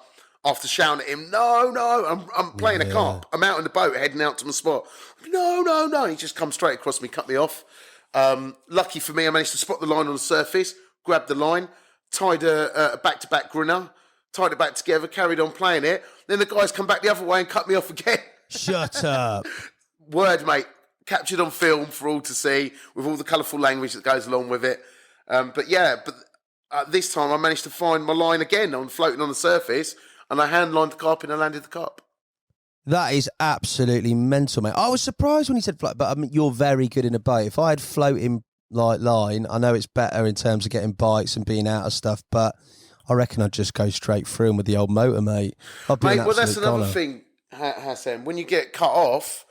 after shouting at him. No, I'm playing a carp. I'm out in the boat, heading out to my spot. No. He just come straight across me, cut me off. Lucky for me, I managed to spot the line on the surface, grabbed the line, tied a back-to-back grinner, tied it back together, carried on playing it. Then the guys come back the other way and cut me off again. Shut up. Word, mate. Captured on film for all to see with all the colourful language that goes along with it. But this time I managed to find my line again. I'm floating on the surface and I hand-lined the carp and I landed the carp. That is absolutely mental, mate. I was surprised when you said float, but I mean, you're very good in a boat. If I had floating like line, I know it's better in terms of getting bites and being out of stuff, but I reckon I'd just go straight through them with the old motor, mate. Well, that's another thing, Hassan. When you get cut off,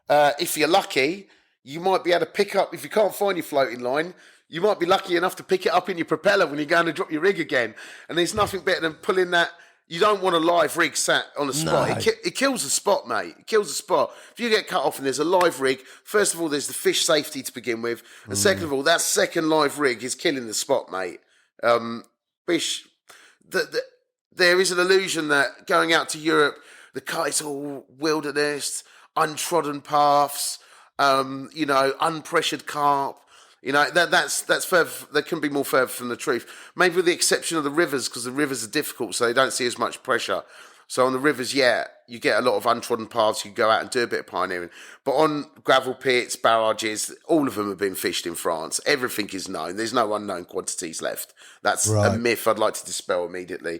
if you're lucky, you might be able to pick up, if you can't find your floating line, you might be lucky enough to pick it up in your propeller when you're going to drop your rig again. And there's nothing better than pulling that. You don't want a live rig sat on a spot. No. It kills the spot, mate. It kills the spot. If you get cut off and there's a live rig, first of all, there's the fish safety to begin with. And second of all, that second live rig is killing the spot, mate. Fish, there is an illusion that going out to Europe, it's all wilderness, untrodden paths, unpressured carp. That's further. That can be more further from the truth. Maybe with the exception of the rivers, because the rivers are difficult, so they don't see as much pressure. So on the rivers, yeah, you get a lot of untrodden paths. You can go out and do a bit of pioneering. But on gravel pits, barrages, all of them have been fished in France. Everything is known. There's no unknown quantities left. That's a myth I'd like to dispel immediately.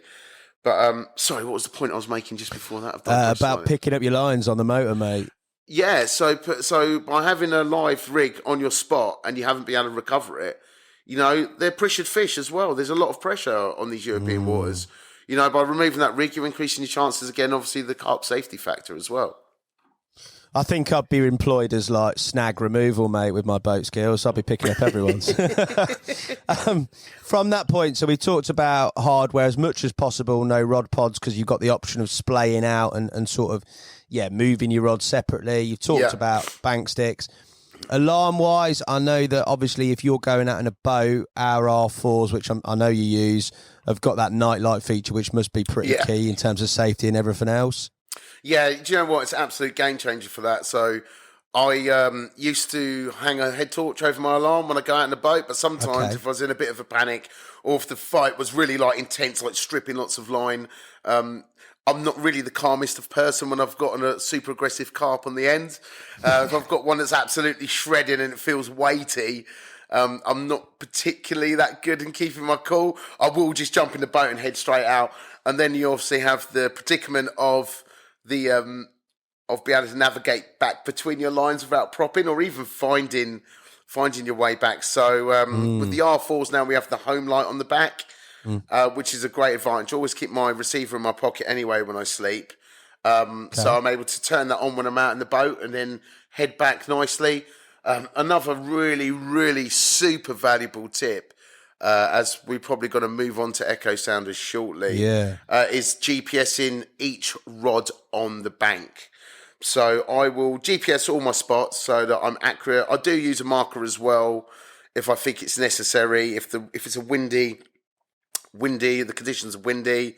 But sorry, what was the point I was making just before that? About picking up your lines on the motor, mate. Yeah, so by having a live rig on your spot and you haven't been able to recover it, they're pressured fish as well. There's a lot of pressure on these European waters. By removing that rig, you're increasing your chances again, obviously the carp safety factor as well. I think I'd be employed as like snag removal, mate, with my boat skills. I'd be picking up everyone's. From that point, so we talked about hardware as much as possible, no rod pods, because you've got the option of splaying out and sort of, moving your rods separately. You've talked about bank sticks. Alarm-wise, I know that obviously if you're going out in a boat, our R4s, which I know you use, have got that nightlight feature, which must be pretty key in terms of safety and everything else. Yeah, do you know what? It's an absolute game changer for that. So I used to hang a head torch over my alarm when I go out in the boat, but sometimes if I was in a bit of a panic or if the fight was really like intense, like stripping lots of line, I'm not really the calmest of person when I've got a super aggressive carp on the end. If I've got one that's absolutely shredding and it feels weighty, I'm not particularly that good in keeping my cool. I will just jump in the boat and head straight out. And then you obviously have the predicament of being able to navigate back between your lines without propping or even finding your way back. So with the R4s now, we have the home light on the back. Which is a great advantage. I always keep my receiver in my pocket anyway when I sleep. So I'm able to turn that on when I'm out in the boat and then head back nicely. Another really, really super valuable tip as we're probably going to move on to echo sounders shortly, is GPSing each rod on the bank. So I will GPS all my spots so that I'm accurate. I do use a marker as well if I think it's necessary. If it's a windy, the conditions are windy.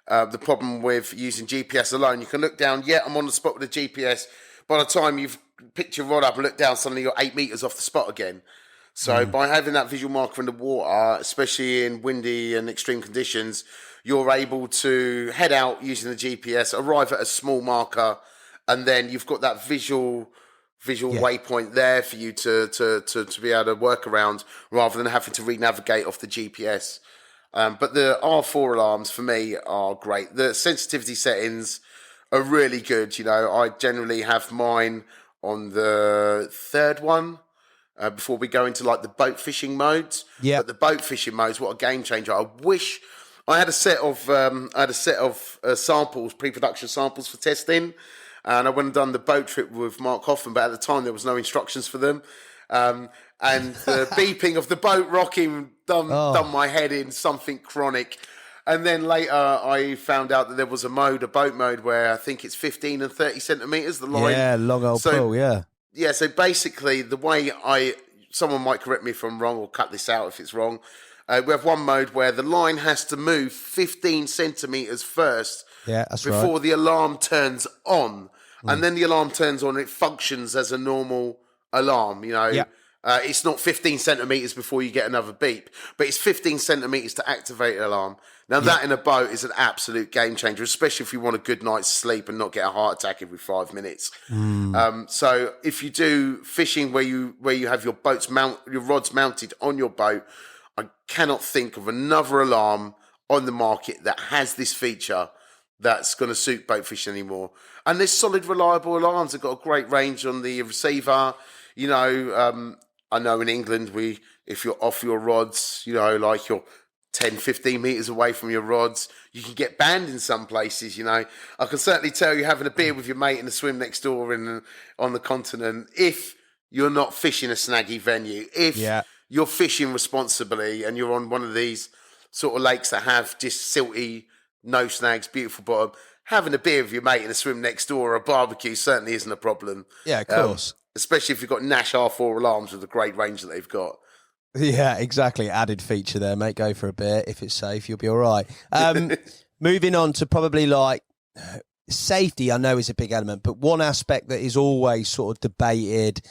The problem with using GPS alone, you can look down, I'm on the spot with the GPS. By the time you've picked your rod up and looked down, suddenly you're 8 meters off the spot again. So by having that visual marker in the water, especially in windy and extreme conditions, you're able to head out using the GPS, arrive at a small marker, and then you've got that visual waypoint there for you to be able to work around rather than having to re-navigate off the GPS. But the R4 alarms for me are great. The sensitivity settings are really good. I generally have mine on the third one before we go into like the boat fishing modes. Yeah. But the boat fishing modes, what a game changer! I wish I had a set of samples, pre-production samples for testing, and I went and done the boat trip with Mark Hoffman. But at the time, there was no instructions for them. And the beeping of the boat rocking done my head in something chronic. And then later I found out that there was a boat mode, where I think it's 15 and 30 centimetres, the line. Yeah, long old pull, yeah. Yeah, so basically the way someone might correct me if I'm wrong or cut this out if it's wrong. We have one mode where the line has to move 15 centimetres first before the alarm turns on. And then the alarm turns on, it functions as a normal alarm, It's not 15 centimetres before you get another beep, but it's 15 centimetres to activate an alarm. Now, that in a boat is an absolute game changer, especially if you want a good night's sleep and not get a heart attack every 5 minutes. So if you do fishing where you have your rods mounted on your boat, I cannot think of another alarm on the market that has this feature that's going to suit boat fishing anymore. And there's solid, reliable alarms. They've got a great range on the receiver. I know in England, if you're off your rods, like you're 10, 15 metres away from your rods, you can get banned in some places, I can certainly tell you having a beer with your mate in the swim next door on the continent, if you're not fishing a snaggy venue, if you're fishing responsibly and you're on one of these sort of lakes that have just silty, no snags, beautiful bottom, having a beer with your mate in a swim next door or a barbecue certainly isn't a problem. Yeah, of course. Especially if you've got Nash R4 alarms with the great range that they've got. Yeah, exactly. Added feature there, mate. Go for a beer. If it's safe, you'll be all right. Moving on to probably like safety, I know is a big element, but one aspect that is always sort of debated,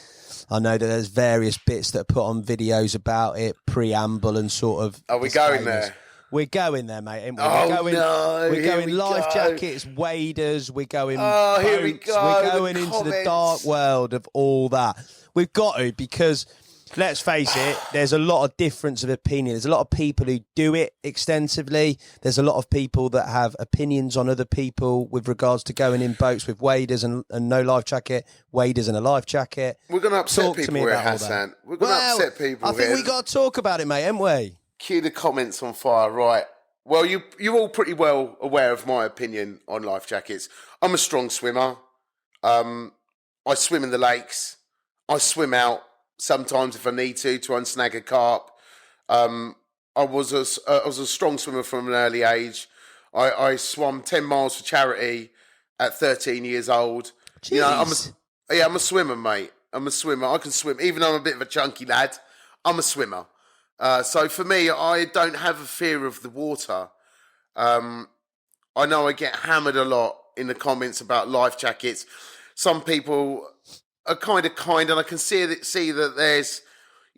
I know that there's various bits that are put on videos about it, preamble and sort of... Are we going there? We're going there, mate. Ain't we? We're going life jackets, waders. We're going boats. Here we go. We're going into the dark world of all that. We've got to, because let's face it, there's a lot of difference of opinion. There's a lot of people who do it extensively. There's a lot of people that have opinions on other people with regards to going in boats with waders and no life jacket, waders and a life jacket. We're going to upset people here, Hassan. We're going to upset people I think we got to talk about it, mate, haven't we? Cue the comments on fire, right? Well, you're all pretty well aware of my opinion on life jackets. I'm a strong swimmer. I swim in the lakes. I swim out sometimes if I need to unsnag a carp. I was a strong swimmer from an early age. I swam 10 miles for charity at 13 years old. Jeez. I'm a swimmer, mate. I'm a swimmer. I can swim, even though I'm a bit of a chunky lad. I'm a swimmer. So for me, I don't have a fear of the water. I know I get hammered a lot in the comments about life jackets. Some people are kind, and I can see that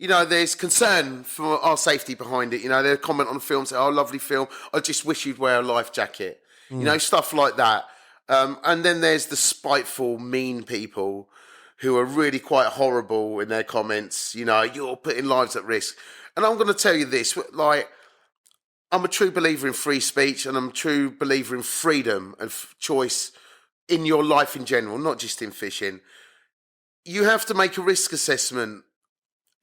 there's concern for our safety behind it. They'll comment on the film, say, "Oh, lovely film. I just wish you'd wear a life jacket." Stuff like that. And then there's the spiteful, mean people who are really quite horrible in their comments. You're putting lives at risk. And I'm going to tell you this, I'm a true believer in free speech, and I'm a true believer in freedom and choice in your life in general, not just in fishing. You have to make a risk assessment.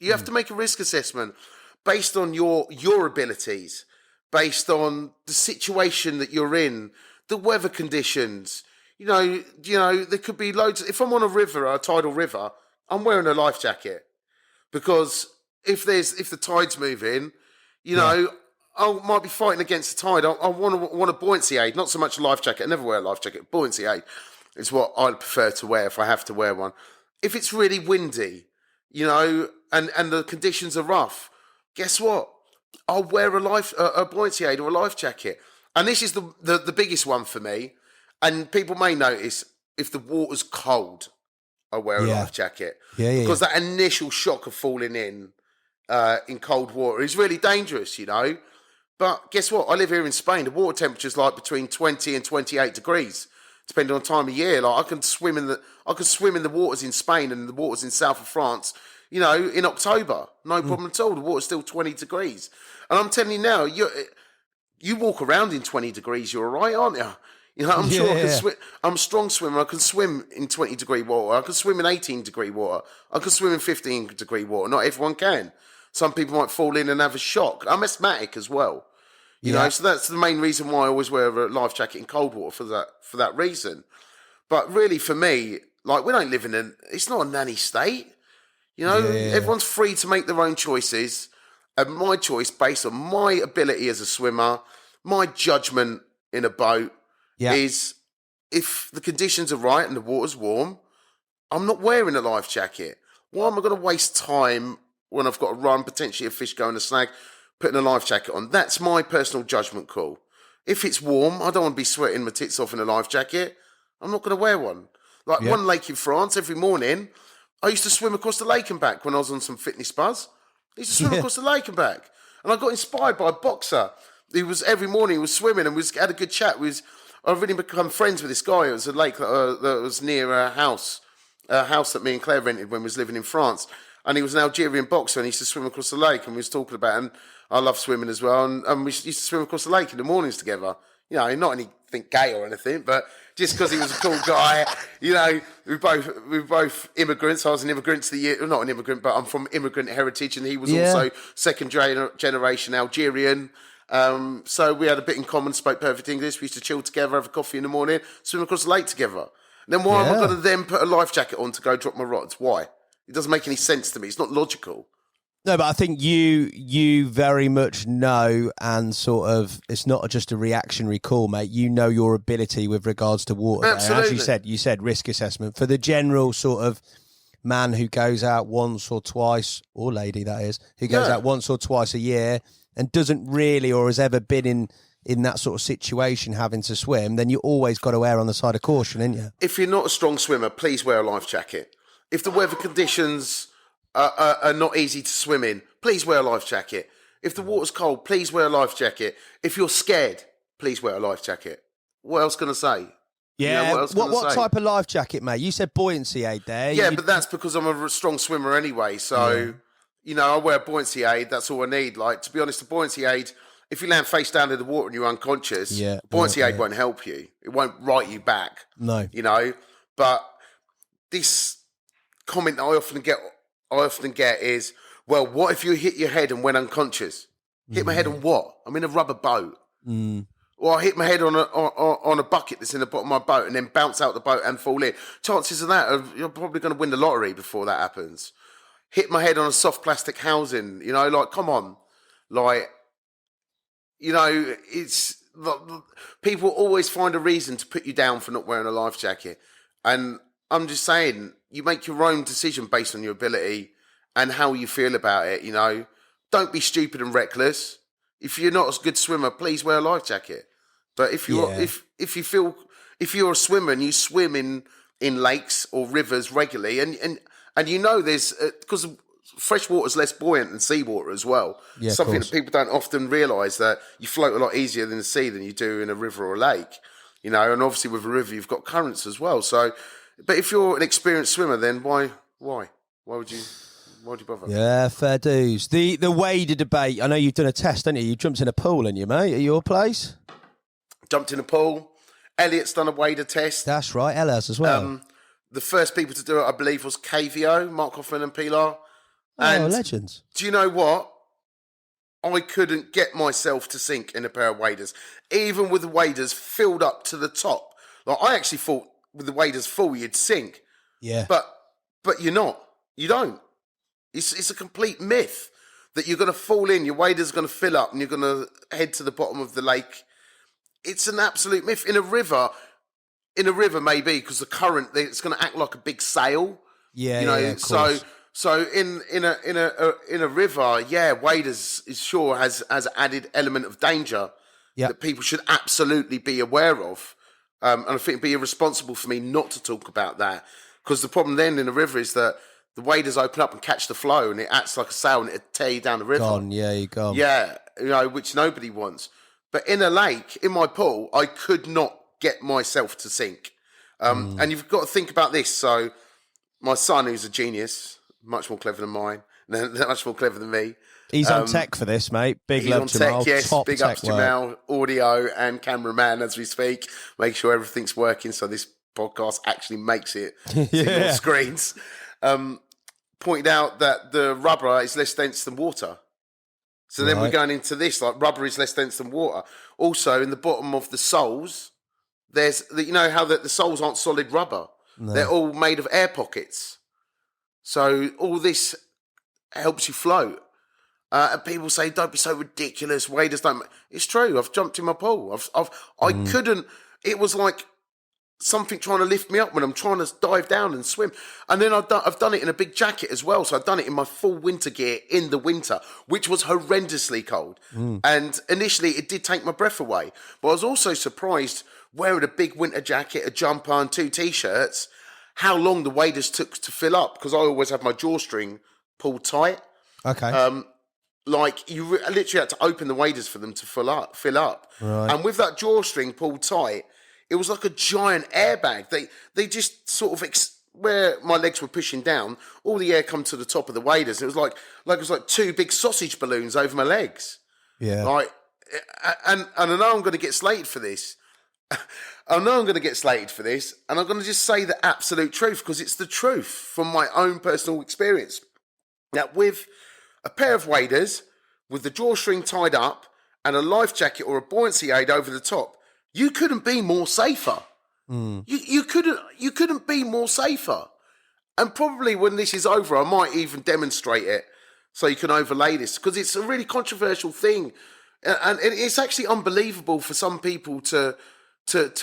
You have to make a risk assessment based on your abilities, based on the situation that you're in, the weather conditions. There could be loads. If I'm on a tidal river, I'm wearing a life jacket because if the tide's moving, You know, I might be fighting against the tide. I want a buoyancy aid, not so much a life jacket. I never wear a life jacket. Buoyancy aid is what I prefer to wear if I have to wear one. If it's really windy, you know, and the conditions are rough, guess what? I'll wear a buoyancy aid or a life jacket. And this is the biggest one for me. And people may notice if the water's cold, I wear a life jacket. Because that initial shock of falling in cold water is really dangerous, you know. But guess what? I live here in Spain. The water temperature's like between 20 and 28 degrees, depending on time of year. Like I can swim in the waters in Spain and the waters in south of France, you know, in October. No problem at all. The water's still 20 degrees. And I'm telling you now, you walk around in 20 degrees, you're all right, aren't you? You know, I'm sure I can swim. I'm a strong swimmer. I can swim in 20-degree water. I can swim in 18-degree water. I can swim in 15-degree water. Not everyone can. Some people might fall in and have a shock. I'm asthmatic as well. You know, so that's the main reason why I always wear a life jacket in cold water for that reason. But really, for me, like, we don't live it's not a nanny state. You know, everyone's free to make their own choices. And my choice, based on my ability as a swimmer, my judgment in a boat, is if the conditions are right and the water's warm, I'm not wearing a life jacket. Why am I going to waste time when I've got to run, potentially a fish going to snag, putting a life jacket on? That's my personal judgment call. If it's warm, I don't want to be sweating my tits off in a life jacket. I'm not going to wear one. Like one lake in France, every morning, I used to swim across the lake and back when I was on some fitness buzz. I used to swim across the lake and back. And I got inspired by a boxer. Every morning he was swimming and we had a good chat. I've really become friends with this guy. It was a lake that was near a house that me and Claire rented when we was living in France. And he was an Algerian boxer and he used to swim across the lake and we was talking about it. And I love swimming as well. And we used to swim across the lake in the mornings together. You know, not anything gay or anything, but just because he was a cool guy. You know, we were both immigrants. I was an immigrant to not an immigrant, but I'm from immigrant heritage, and he was also second generation Algerian. So we had a bit in common, spoke perfect English. We used to chill together, have a coffee in the morning, swim across the lake together. And then why am I going to then put a life jacket on to go drop my rods? Why? It doesn't make any sense to me. It's not logical. No, but I think you very much know, and sort of, it's not just a reactionary call, mate. You know your ability with regards to water. Absolutely. As you said risk assessment. For the general sort of man who goes out once or twice, or lady that is, who goes out once or twice a year and doesn't really or has ever been in that sort of situation having to swim, then you always got to err on the side of caution, ain't you? If you're not a strong swimmer, please wear a life jacket. If the weather conditions are not easy to swim in, please wear a life jacket. If the water's cold, please wear a life jacket. If you're scared, please wear a life jacket. What else can I say? Yeah, you know, what type of life jacket, mate? You said buoyancy aid there. Yeah, but that's because I'm a strong swimmer anyway. So, you know, I wear a buoyancy aid. That's all I need. Like, to be honest, the buoyancy aid, if you land face down in the water and you're unconscious, buoyancy aid won't help you. It won't right you back. No. You know, but this comment that I often get is, well, what if you hit your head and went unconscious? Hit my head on what? I'm in a rubber boat. Or I hit my head on a bucket that's in the bottom of my boat and then bounce out the boat and fall in. Chances of that, you're probably going to win the lottery before that happens. Hit my head on a soft plastic housing, you know, like, come on. Like, you know, it's... People always find a reason to put you down for not wearing a life jacket. And I'm just saying, you make your own decision based on your ability and how you feel about it, you know. Don't be stupid and reckless. If you're not a good swimmer, please wear a life jacket. But if you're if you're a swimmer and you swim in lakes or rivers regularly, and you know there's because fresh water is less buoyant than seawater as well. Yeah, something that people don't often realise, that you float a lot easier in the sea than you do in a river or a lake. You know, and obviously with a river you've got currents as well. So, but if you're an experienced swimmer, then why would you bother? Yeah, fair dues. The wader debate. I know you've done a test, haven't you? You jumped in a pool, haven't you, mate, at your place? Jumped in a pool. Elliot's done a wader test. That's right, Ella's as well. The first people to do it, I believe, was KVO, Mark Hoffman and Pilar. And legends. Do you know what? I couldn't get myself to sink in a pair of waders, even with the waders filled up to the top. Like, I actually thought with the waders full, you'd sink. Yeah. But you're not. You don't. It's a complete myth. that you're going to fall in, your wader's going to fill up, and you're going to head to the bottom of the lake. It's an absolute myth. In a river maybe, because the current, it's going to act like a big sail. Yeah, you know. of course. So in a river, waders is sure has added element of danger that people should absolutely be aware of. And I think it'd be irresponsible for me not to talk about that, because the problem then in a river is that the waders open up and catch the flow, and it acts like a sail, and it'll tear you down the river. You're gone. Yeah, which nobody wants. But in a lake, in my pool, I could not get myself to sink. And you've got to think about this. So my son, who's a genius, much more clever than mine, much more clever than me. He's on tech for this, mate. Big love to Mal. Yes, Top big tech ups to Mal, audio and cameraman as we speak. Make sure everything's working so this podcast actually makes it on screens. Pointed out that the rubber is less dense than water. So then we're going into this, like rubber is less dense than water. Also, in the bottom of the soles, there's, you know how the soles aren't solid rubber. No. They're all made of air pockets. So all this helps you float. And people say, don't be so ridiculous. Waders don't. It's true. I've jumped in my pool. I couldn't. It was like something trying to lift me up when I'm trying to dive down and swim. And then I've done it in a big jacket as well. So I've done it in my full winter gear in the winter, which was horrendously cold. And initially it did take my breath away. But I was also surprised, wearing a big winter jacket, a jumper and 2 T-shirts, how long the waders took to fill up, because I always have my drawstring pulled tight. Okay. Like, you literally had to open the waders for them to fill up. Right. And with that drawstring pulled tight, it was like a giant airbag. They just sort of, where my legs were pushing down, all the air come to the top of the waders. It was like 2 big sausage balloons over my legs. Yeah. Like, and I know I'm going to get slated for this. And I'm going to just say the absolute truth, because it's the truth from my own personal experience. Now, with a pair of waders, with the drawstring tied up, and a life jacket or a buoyancy aid over the top, you couldn't be more safer. You couldn't be more safer. And probably when this is over, I might even demonstrate it so you can overlay this, because it's a really controversial thing. And it's actually unbelievable for some people to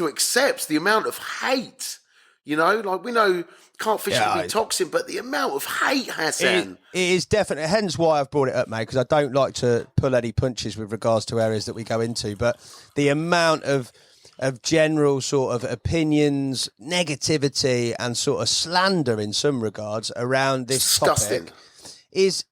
accept the amount of hate. You know, like, we know carp fishing can be toxic, but the amount of hate, Hassan. It is definitely, hence why I've brought it up, mate, because I don't like to pull any punches with regards to areas that we go into, but the amount of general sort of opinions, negativity and sort of slander in some regards around this Disgusting. topic it's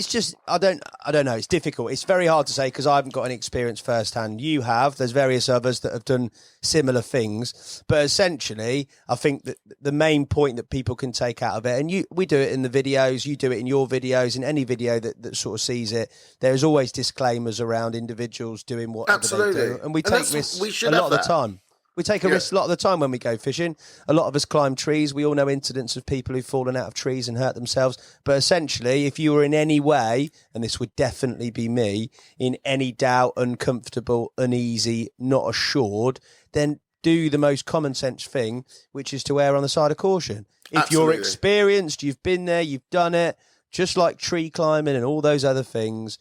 just, I don't know. It's difficult. It's very hard to say because I haven't got any experience firsthand. You have. There's various others that have done similar things. But essentially, I think that the main point that people can take out of it, and we do it in the videos, you do it in your videos, in any video that sort of sees it, there's always disclaimers around individuals doing whatever they do. And we take risks a lot of the time. We take a risk a lot of the time when we go fishing. A lot of us climb trees. We all know incidents of people who've fallen out of trees and hurt themselves. But essentially, if you were in any way, and this would definitely be me, in any doubt, uncomfortable, uneasy, not assured, then do the most common sense thing, which is to err on the side of caution. If you're experienced, you've been there, you've done it, just like tree climbing and all those other things,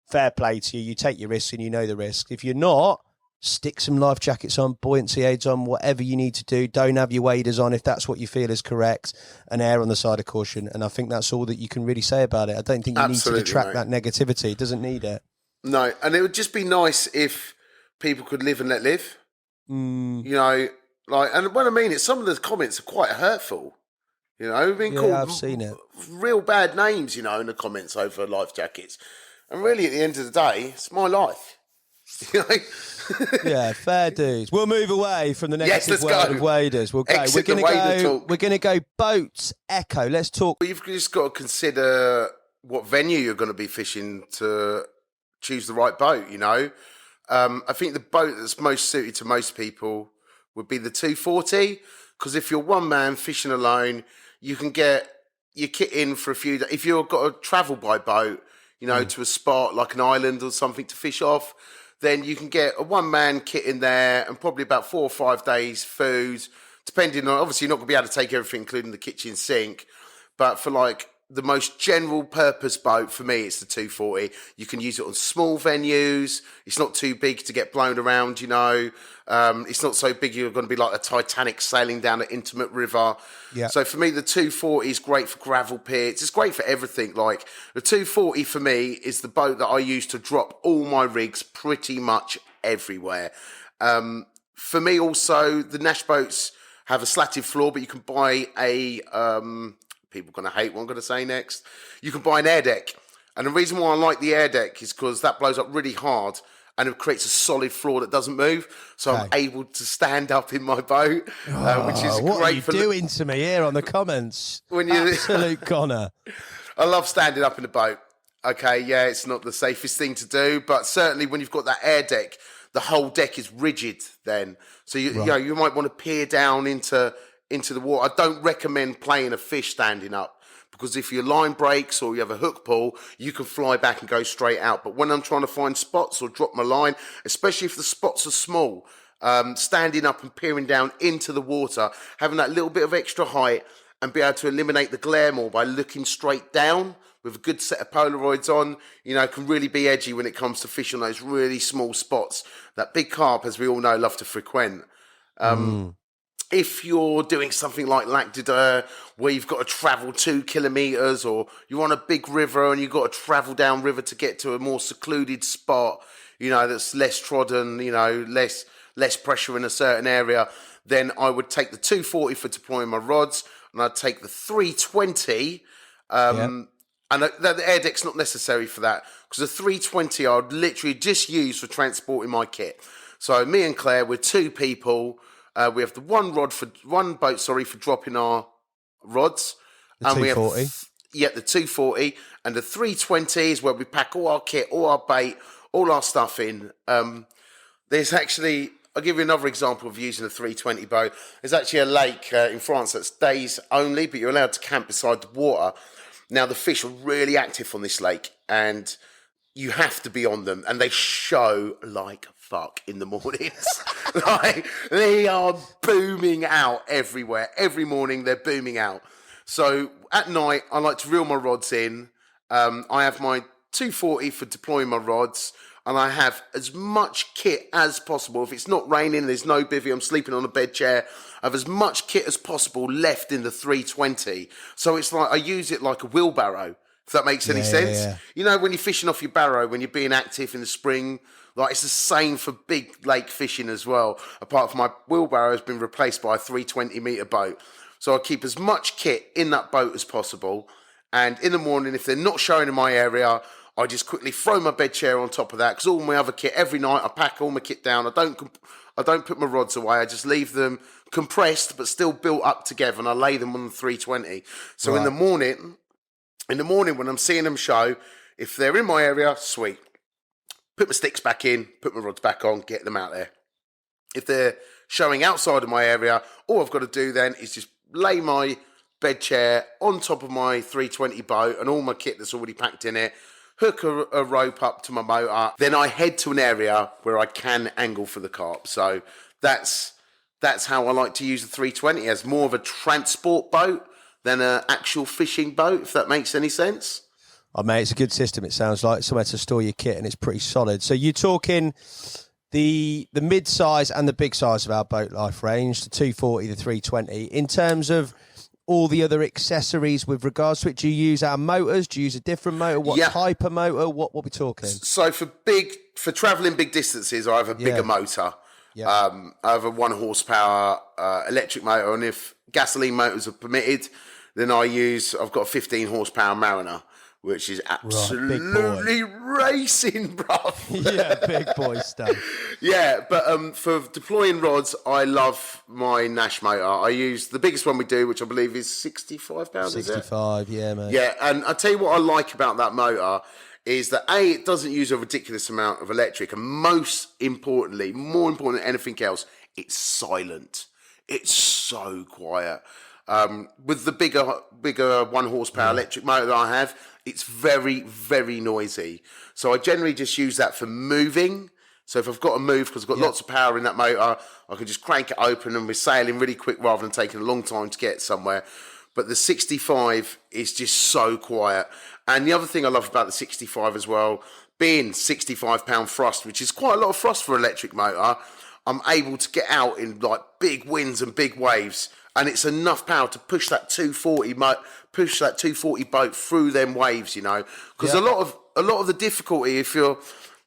fair play to you. You take your risks and you know the risk. If you're not, stick some life jackets on, buoyancy aids on, whatever you need to do. Don't have your waders on if that's what you feel is correct, and err on the side of caution. And I think that's all that you can really say about it. I don't think you need to detract that negativity. It doesn't need it. No, and it would just be nice if people could live and let live. You know, like, and what I mean is some of the comments are quite hurtful. You know, we've been called I've seen it. Real bad names, you know, in the comments over life jackets. And really, at the end of the day, it's my life. You know? Yeah, fair dues. We'll move away from the negative world of waders. We'll go. Exit We're going to go boats. Echo. Let's talk. Well, you've just got to consider what venue you're going to be fishing to choose the right boat. You know, I think the boat that's most suited to most people would be the 240, because if you're one man fishing alone, you can get your kit in for a few days. If you've got to travel by boat, you know, to a spot like an island or something to fish off, then you can get a one-man kit in there and probably about 4 or 5 days food, depending on, obviously you're not going to be able to take everything, including the kitchen sink, but for like the most general purpose boat for me, it's the 240. You can use it on small venues. It's not too big to get blown around, you know. It's not so big you're going to be like a Titanic sailing down an intimate river. Yeah. So for me, the 240 is great for gravel pits. It's great for everything. Like the 240 for me is the boat that I use to drop all my rigs pretty much everywhere. For me also, the Nash boats have a slatted floor, but you can buy a... people are going to hate what I'm going to say next. You can buy an air deck. And the reason why I like the air deck is because that blows up really hard and it creates a solid floor that doesn't move. So I'm able to stand up in my boat, which is what great. What are you doing to me here on the comments? When you Absolute goner. I love standing up in the boat. Okay, yeah, it's not the safest thing to do, but certainly when you've got that air deck, the whole deck is rigid then. So you know, you might want to peer down into the water. I don't recommend playing a fish standing up because if your line breaks or you have a hook pull, you can fly back and go straight out. But when I'm trying to find spots or drop my line, especially if the spots are small, standing up and peering down into the water, having that little bit of extra height and be able to eliminate the glare more by looking straight down with a good set of Polaroids on, you know, can really be edgy when it comes to fishing those really small spots that big carp, as we all know, love to frequent. If you're doing something like Lac de Deux, where you've got to travel 2 kilometres, or you're on a big river and you've got to travel down river to get to a more secluded spot, you know, that's less trodden, you know, less pressure in a certain area, then I would take the 240 for deploying my rods, and I'd take the 320, and the air deck's not necessary for that, because the 320 I would literally just use for transporting my kit. So me and Claire, we're 2 people. We have the one boat for dropping our rods. The and 240. We have the 240, and the 320 is where we pack all our kit, all our bait, all our stuff in. There's actually, I'll give you another example of using a 320 boat. There's actually a lake in France that's days only, but you're allowed to camp beside the water. Now the fish are really active on this lake, and you have to be on them, and they show like fuck in the mornings. Like, they are booming out everywhere. Every morning they're booming out. So at night, I like to reel my rods in. I have my 240 for deploying my rods, and I have as much kit as possible. If it's not raining, there's no bivvy, I'm sleeping on a bed chair, I have as much kit as possible left in the 320. So it's like I use it like a wheelbarrow, if that makes any sense. Yeah. You know, when you're fishing off your barrow, when you're being active in the spring, like it's the same for big lake fishing as well. Apart from my wheelbarrow has been replaced by a 320 metre boat. So I keep as much kit in that boat as possible. And in the morning, if they're not showing in my area, I just quickly throw my bed chair on top of that, because all my other kit, every night I pack all my kit down. I don't put my rods away. I just leave them compressed but still built up together, and I lay them on the 320. So in the morning when I'm seeing them show, if they're in my area, sweet. Put my sticks back in, put my rods back on, get them out there. If they're showing outside of my area, all I've got to do then is just lay my bed chair on top of my 320 boat and all my kit that's already packed in it, hook a rope up to my motor, then I head to an area where I can angle for the carp. So that's how I like to use the 320, as more of a transport boat than an actual fishing boat, if that makes any sense. Oh, mate, it's a good system. It sounds like somewhere to store your kit, and it's pretty solid. So you're talking the mid-size and the big size of our boat life range, the 240, the 320. In terms of all the other accessories with regards to it, do you use our motors? Do you use a different motor? What type of motor? What we talking? So for travelling big distances, I have a bigger motor. Yeah. I have a 1 horsepower electric motor, and if gasoline motors are permitted, then I've got a 15 horsepower Mariner, which is absolutely racing, bruv. Yeah, big boy stuff. Yeah, but for deploying rods, I love my Nash motor. I use the biggest one we do, which I believe is 65 pounds. 65, yeah, mate. Yeah, and I tell you what I like about that motor is that it doesn't use a ridiculous amount of electric, and most importantly, more important than anything else, it's silent. It's so quiet. With the bigger 1 horsepower electric motor that I have, it's very, very noisy. So I generally just use that for moving. So if I've got to move, because I've got lots of power in that motor, I can just crank it open and we're sailing really quick rather than taking a long time to get somewhere. but the 65 is just so quiet. And the other thing I love about the 65 as well, being 65-pound thrust, which is quite a lot of thrust for an electric motor, I'm able to get out in like big winds and big waves, and it's enough power to push that 240 boat through them waves, you know. Because a lot of the difficulty, if you're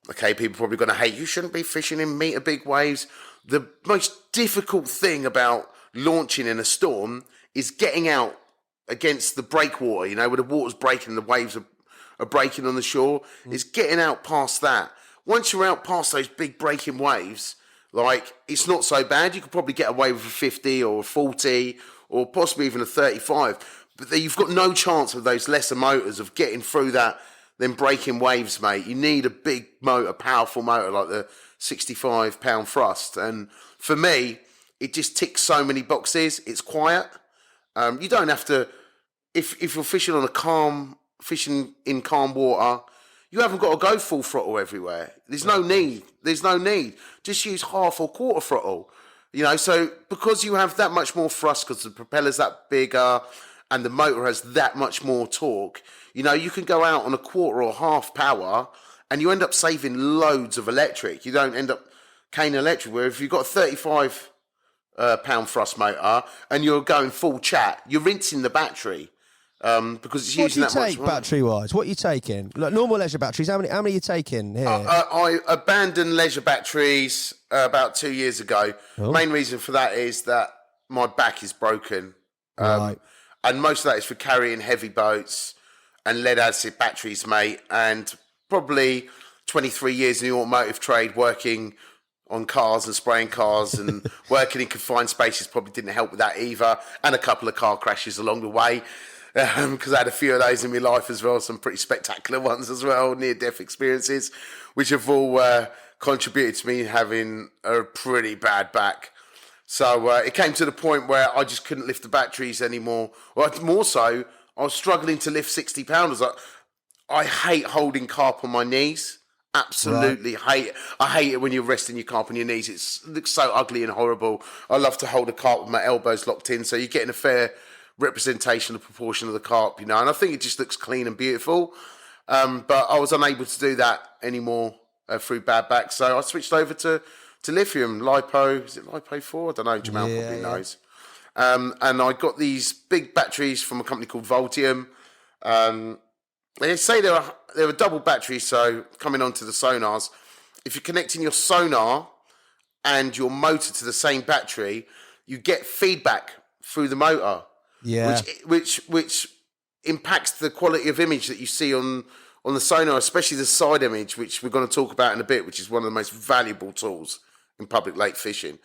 okay, people are probably going to hate you shouldn't be fishing in meter big waves. The most difficult thing about launching in a storm is getting out against the breakwater, you know, where the water's breaking and the waves are breaking on the shore. It's getting out past that. Once you're out past those big breaking waves, like, it's not so bad. You could probably get away with a 50 or a 40 or possibly even a 35. But then you've got no chance with those lesser motors of getting through that, then breaking waves, mate. You need a big motor, powerful motor like the 65-pound thrust. And for me, it just ticks so many boxes. It's quiet. You don't have to, if you're fishing in calm water, you haven't got to go full throttle everywhere. There's no need. Just use half or quarter throttle. You know, so because you have that much more thrust, because the propeller's that bigger and the motor has that much more torque, you know, you can go out on a quarter or half power and you end up saving loads of electric. You don't end up cane electric, where if you've got a 35 pound thrust motor and you're going full chat, you're rinsing the battery. Because it's using that much. What do you take battery-wise? What are you taking? Like normal leisure batteries, how many are you taking here? I abandoned leisure batteries about 2 years ago. Oh. Main reason for that is that my back is broken. Right. And most of that is for carrying heavy boats and lead-acid batteries, mate. And probably 23 years in the automotive trade, working on cars and spraying cars and working in confined spaces probably didn't help with that either. And a couple of car crashes along the way. Because I had a few of those in my life as well, some pretty spectacular ones as well, near-death experiences, which have all contributed to me having a pretty bad back. So it came to the point where I just couldn't lift the batteries anymore. Well, more so, I was struggling to lift 60-pounders. I hate holding carp on my knees. Absolutely hate it. I hate it when you're resting your carp on your knees. It looks so ugly and horrible. I love to hold a carp with my elbows locked in, so you're getting a fair representation of proportion of the carp, you know, and I think it just looks clean and beautiful. But I was unable to do that anymore through bad back, so I switched over to lithium lipo. Is it lipo 4? I don't know. Jamal probably knows. And I got these big batteries from a company called Voltium. They say they're a double battery, so coming onto the sonars, if you're connecting your sonar and your motor to the same battery, you get feedback through the motor. Yeah. Which impacts the quality of image that you see on the sonar, especially the side image, which we're going to talk about in a bit, which is one of the most valuable tools in public lake fishing.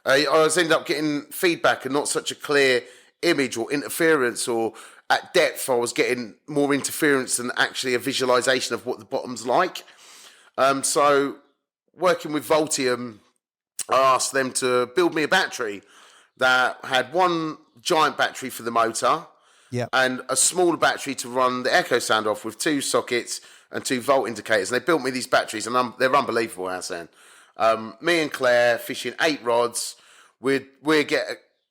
I was ended up getting feedback and not such a clear image or interference, or at depth I was getting more interference than actually a visualization of what the bottom's like. So working with Voltium, I asked them to build me a battery that had one giant battery for the motor, and a smaller battery to run the echo sound off, with 2 sockets and 2 volt indicators. And they built me these batteries, and they're unbelievable, Hassan. Me and Claire fishing 8 rods. We get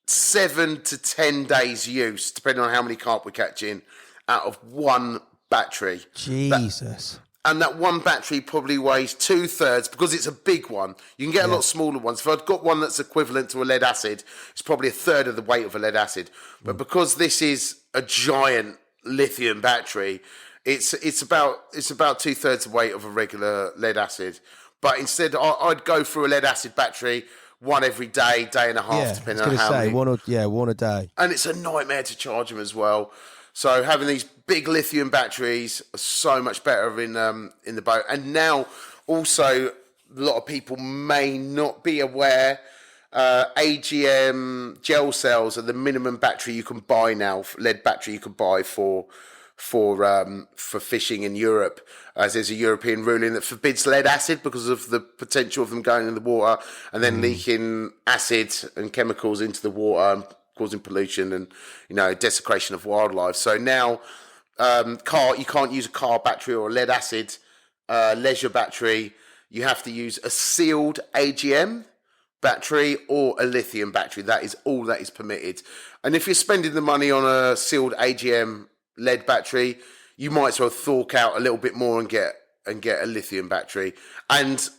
7 to 10 days use, depending on how many carp we're catching, out of one battery. Jesus. And that one battery probably weighs 2/3, because it's a big one. You can get a lot smaller ones. If I'd got one that's equivalent to a lead acid, it's probably 1/3 of the weight of a lead acid. But because this is a giant lithium battery, it's about 2/3 the weight of a regular lead acid. But instead, I'd go through a lead acid battery, one every day and a half, depending on how many. One a day. And it's a nightmare to charge them as well. So having these big lithium batteries are so much better in the boat. And now also, a lot of people may not be aware, AGM gel cells are the minimum battery you can buy now, lead battery you can buy for fishing in Europe, as there's a European ruling that forbids lead acid because of the potential of them going in the water and then leaking acid and chemicals into the water and causing pollution and, you know, desecration of wildlife. So now you can't use a car battery or a lead acid leisure battery. You have to use a sealed AGM battery or a lithium battery. That is all that is permitted. And if you're spending the money on a sealed AGM lead battery, you might as well fork out a little bit more and get a lithium battery. And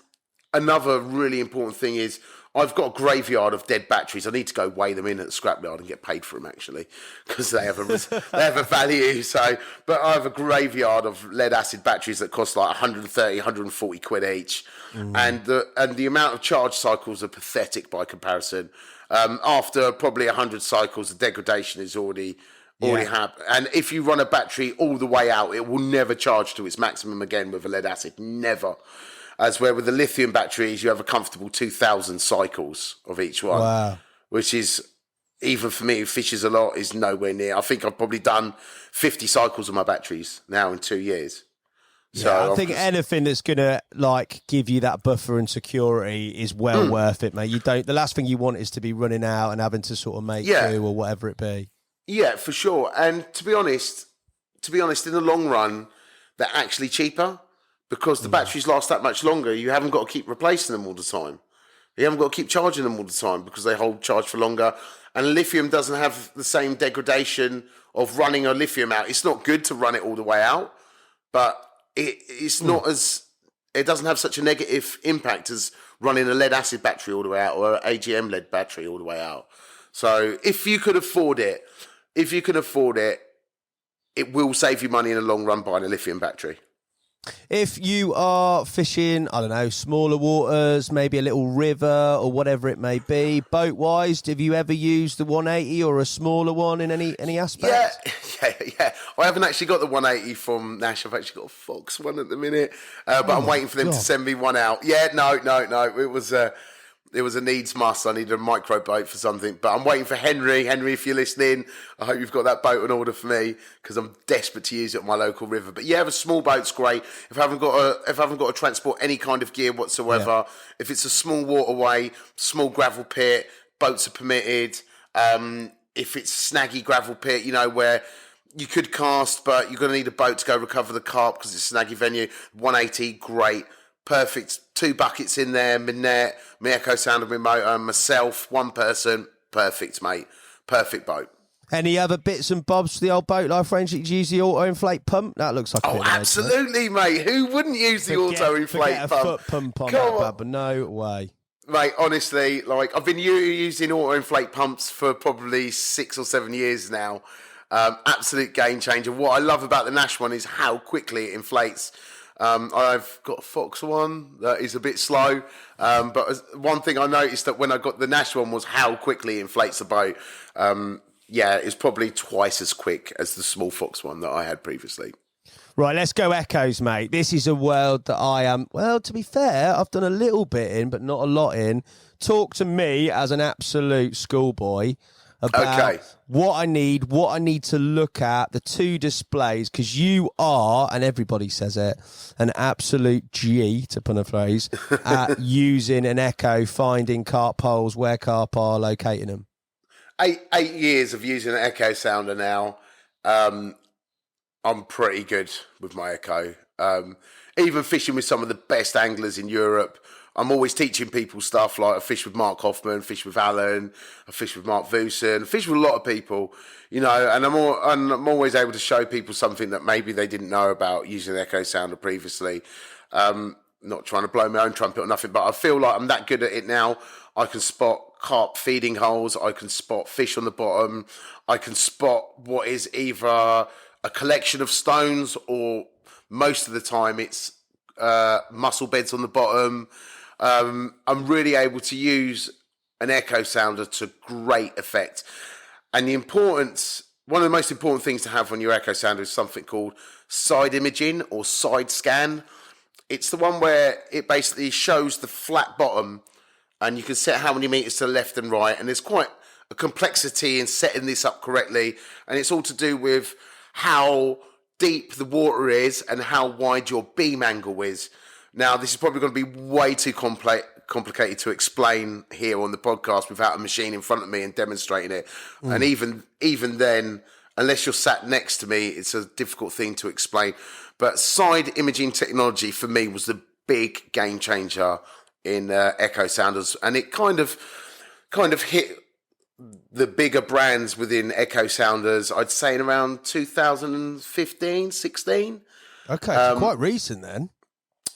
another really important thing is I've got a graveyard of dead batteries. I need to go weigh them in at the scrapyard and get paid for them, actually, because they have a value. So, but I have a graveyard of lead acid batteries that cost like 130, 140 quid each, and the amount of charge cycles are pathetic by comparison. After probably 100 cycles, the degradation is already happened. And if you run a battery all the way out, it will never charge to its maximum again with a lead acid. Never. As where with the lithium batteries, you have a comfortable 2,000 cycles of each one, which is, even for me who fishes a lot, is nowhere near. I think I've probably done 50 cycles of my batteries now in 2 years. So I think anything that's going to like give you that buffer and security is well worth it, mate. The last thing you want is to be running out and having to sort of make do or whatever it be. Yeah, for sure. And to be honest, in the long run, they're actually cheaper. Because the batteries last that much longer, you haven't got to keep replacing them all the time. You haven't got to keep charging them all the time because they hold charge for longer. And lithium doesn't have the same degradation of running a lithium out. It's not good to run it all the way out, but it's not as... It doesn't have such a negative impact as running a lead acid battery all the way out or an AGM lead battery all the way out. So if you could afford it, it will save you money in the long run buying a lithium battery. If you are fishing, I don't know, smaller waters, maybe a little river or whatever it may be, boat-wise, have you ever used the 180 or a smaller one in any aspect? Yeah. I haven't actually got the 180 from Nash. I've actually got a Fox one at the minute, but I'm waiting for them to send me one out. Yeah, no. It was a needs must. I needed a micro boat for something, but I'm waiting for Henry. Henry, if you're listening, I hope you've got that boat on order for me because I'm desperate to use it on my local river. But yeah, a small boat's great. If I haven't got to transport any kind of gear whatsoever, if it's a small waterway, small gravel pit, boats are permitted. If it's a snaggy gravel pit, where you could cast, but you're going to need a boat to go recover the carp because it's a snaggy venue. 180, great. Perfect. 2 buckets in there, my net, my echo sounder, my motor, myself, one person. Perfect, mate. Perfect boat. Any other bits and bobs for the old boat life range? Did you use the auto-inflate pump? That looks like a bit of absolutely, mate. Who wouldn't use the auto-inflate pump? Foot pump on that bad, but no way. Mate, honestly, I've been using auto-inflate pumps for probably 6 or 7 years now. Absolute game changer. What I love about the Nash one is how quickly it inflates. I've got a Fox one that is a bit slow, but one thing I noticed that when I got the Nash one was how quickly it inflates the boat. It's probably twice as quick as the small Fox one that I had previously. Right, let's go echoes, mate. This is a world that I am, well, to be fair, I've done a little bit in, but not a lot in. Talk to me as an absolute schoolboy about what I need to look at, the 2 displays, because you are, and everybody says it, an absolute G, to put a phrase, at using an echo, finding carp holes, where carp are, locating them. 8 years of using an echo sounder now. I'm pretty good with my echo. Even fishing with some of the best anglers in Europe, I'm always teaching people stuff. Like I fish with Mark Hoffman, fish with Alan, I fish with Mark Vusen, I fish with a lot of people, and I'm always able to show people something that maybe they didn't know about using an echo sounder previously. Not trying to blow my own trumpet or nothing, but I feel like I'm that good at it now. I can spot carp feeding holes, I can spot fish on the bottom, I can spot what is either a collection of stones or most of the time it's mussel beds on the bottom. I'm really able to use an echo sounder to great effect. And one of the most important things to have on your echo sounder is something called side imaging or side scan. It's the one where it basically shows the flat bottom and you can set how many meters to the left and right. And there's quite a complexity in setting this up correctly. And it's all to do with how deep the water is and how wide your beam angle is. Now, this is probably going to be way too complicated to explain here on the podcast without a machine in front of me and demonstrating it. And even then, unless you're sat next to me, it's a difficult thing to explain. But side imaging technology for me was the big game changer in echo sounders, and it kind of hit the bigger brands within echo sounders, I'd say in around 2015, 16. Okay, so quite recent then.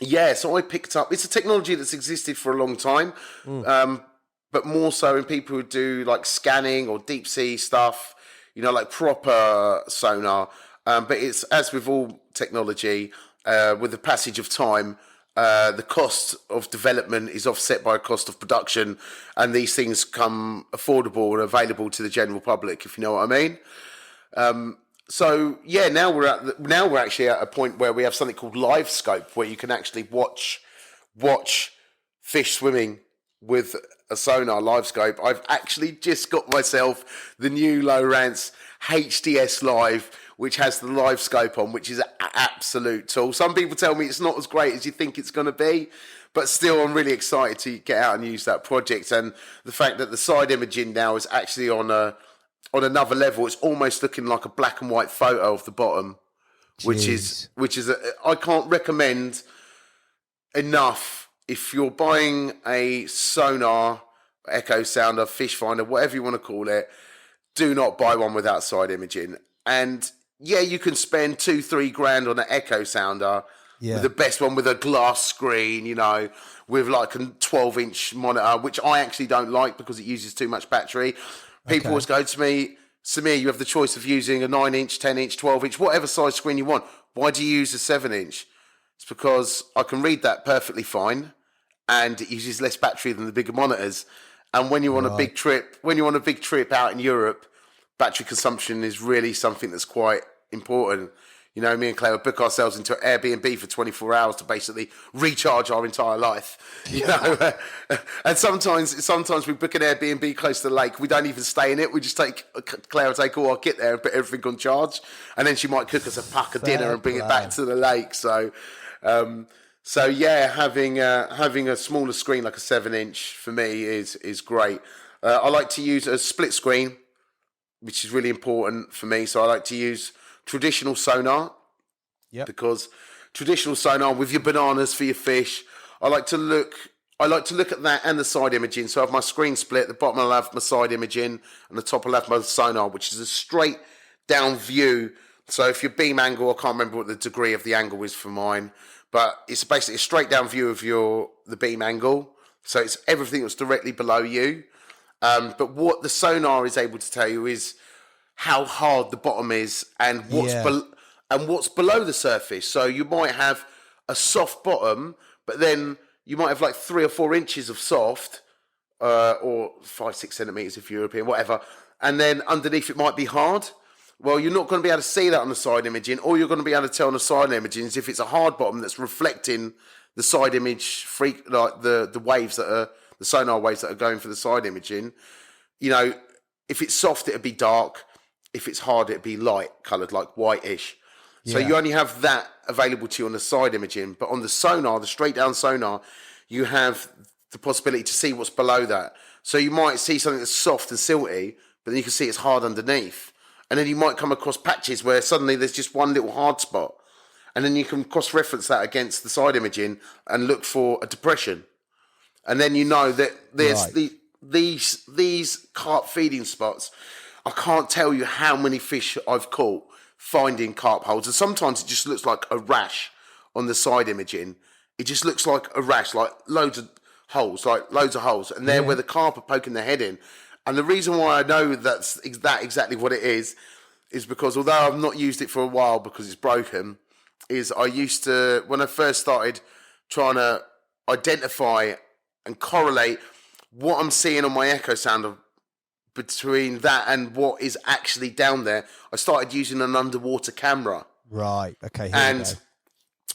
Yeah, so I picked up, it's a technology that's existed for a long time, but more so in people who do like scanning or deep sea stuff, you know, like proper sonar. But it's, as with all technology, with the passage of time, the cost of development is offset by a cost of production, and these things come affordable and available to the general public, if you know what I mean. So yeah, now we're actually at a point where we have something called live scope, where you can actually watch fish swimming with a sonar live scope. I've actually just got myself the new Lowrance HDS Live, which has the live scope on, which is an absolute tool. Some people tell me it's not as great as you think it's going to be, but still I'm really excited to get out and use that project. And the fact that the side imaging now is actually on another level, it's almost looking like a black and white photo of the bottom, which is I can't recommend enough. If you're buying a sonar, echo sounder, fish finder, whatever you want to call it, do not buy one without side imaging. And yeah, you can spend $2-3 on an echo sounder, with the best one with a glass screen, you know, with like a 12-inch monitor, which I actually don't like because it uses too much battery. People always go to me, Samir, you have the choice of using a 9-inch, 10-inch, 12-inch, whatever size screen you want. Why do you use a 7-inch? It's because I can read that perfectly fine, and it uses less battery than the bigger monitors. And when you're on a big trip, out in Europe, battery consumption is really something that's quite important. You know, me and Claire would book ourselves into an Airbnb for 24 hours to basically recharge our entire life. You know, and sometimes we book an Airbnb close to the lake. We don't even stay in it. We just Claire will take all our kit there and put everything on charge, and then she might cook us a pack of dinner and bring it back to the lake. So yeah, having a smaller screen like a 7-inch for me is great. I like to use a split screen, which is really important for me. So I like to use traditional sonar, because traditional sonar with your bananas for your fish, I like to look at that and the side imaging. So I have my screen split. The bottom I'll have my side imaging, and the top I'll have my sonar, which is a straight down view. So if your beam angle, I can't remember what the degree of the angle is for mine, but it's basically a straight down view of the beam angle. So it's everything that's directly below you. But what the sonar is able to tell you is how hard the bottom is and what's below the surface. So you might have a soft bottom, but then you might have like 3 or 4 inches of soft, or 5-6 centimeters if you're European, whatever. And then underneath it might be hard. Well, you're not going to be able to see that on the side imaging. All you're going to be able to tell on the side imaging is if it's a hard bottom that's reflecting the side image, like the waves that are the sonar waves that are going for the side imaging. You know, if it's soft, it'll be dark. If it's hard, it'd be light coloured, like whitish. So you only have that available to you on the side imaging. But on the sonar, the straight down sonar, you have the possibility to see what's below that. So you might see something that's soft and silty, but then you can see it's hard underneath. And then you might come across patches where suddenly there's just one little hard spot. And then you can cross-reference that against the side imaging and look for a depression. And then you know that there's these carp feeding spots. I can't tell you how many fish I've caught finding carp holes. And sometimes it just looks like a rash on the side imaging. It just looks like a rash, like loads of holes. And there where the carp are poking their head in. And the reason why I know that's exactly what it is because although I've not used it for a while because it's broken, is I used to, when I first started trying to identify and correlate what I'm seeing on my echo sounder between that and what is actually down there, I started using an underwater camera. Right, okay. And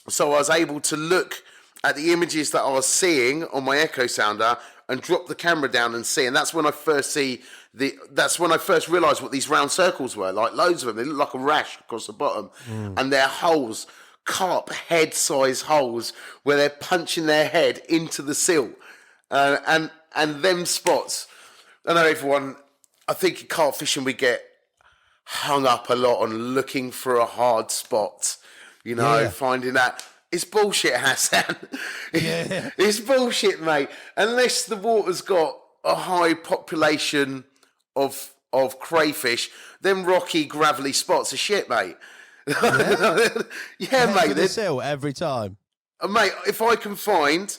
so I was able to look at the images that I was seeing on my echo sounder and drop the camera down and see. And that's when I first realised what these round circles were, like loads of them. They look like a rash across the bottom. And they're holes, carp head-size holes, where they're punching their head into the silt. And them spots, I know everyone, I think in carp fishing we get hung up a lot on looking for a hard spot, finding that. It's bullshit, Hassan. Yeah. It's bullshit, mate. Unless the water's got a high population of crayfish, them rocky, gravelly spots are shit, mate. Yeah, mate. The sill every time. Mate, if I can find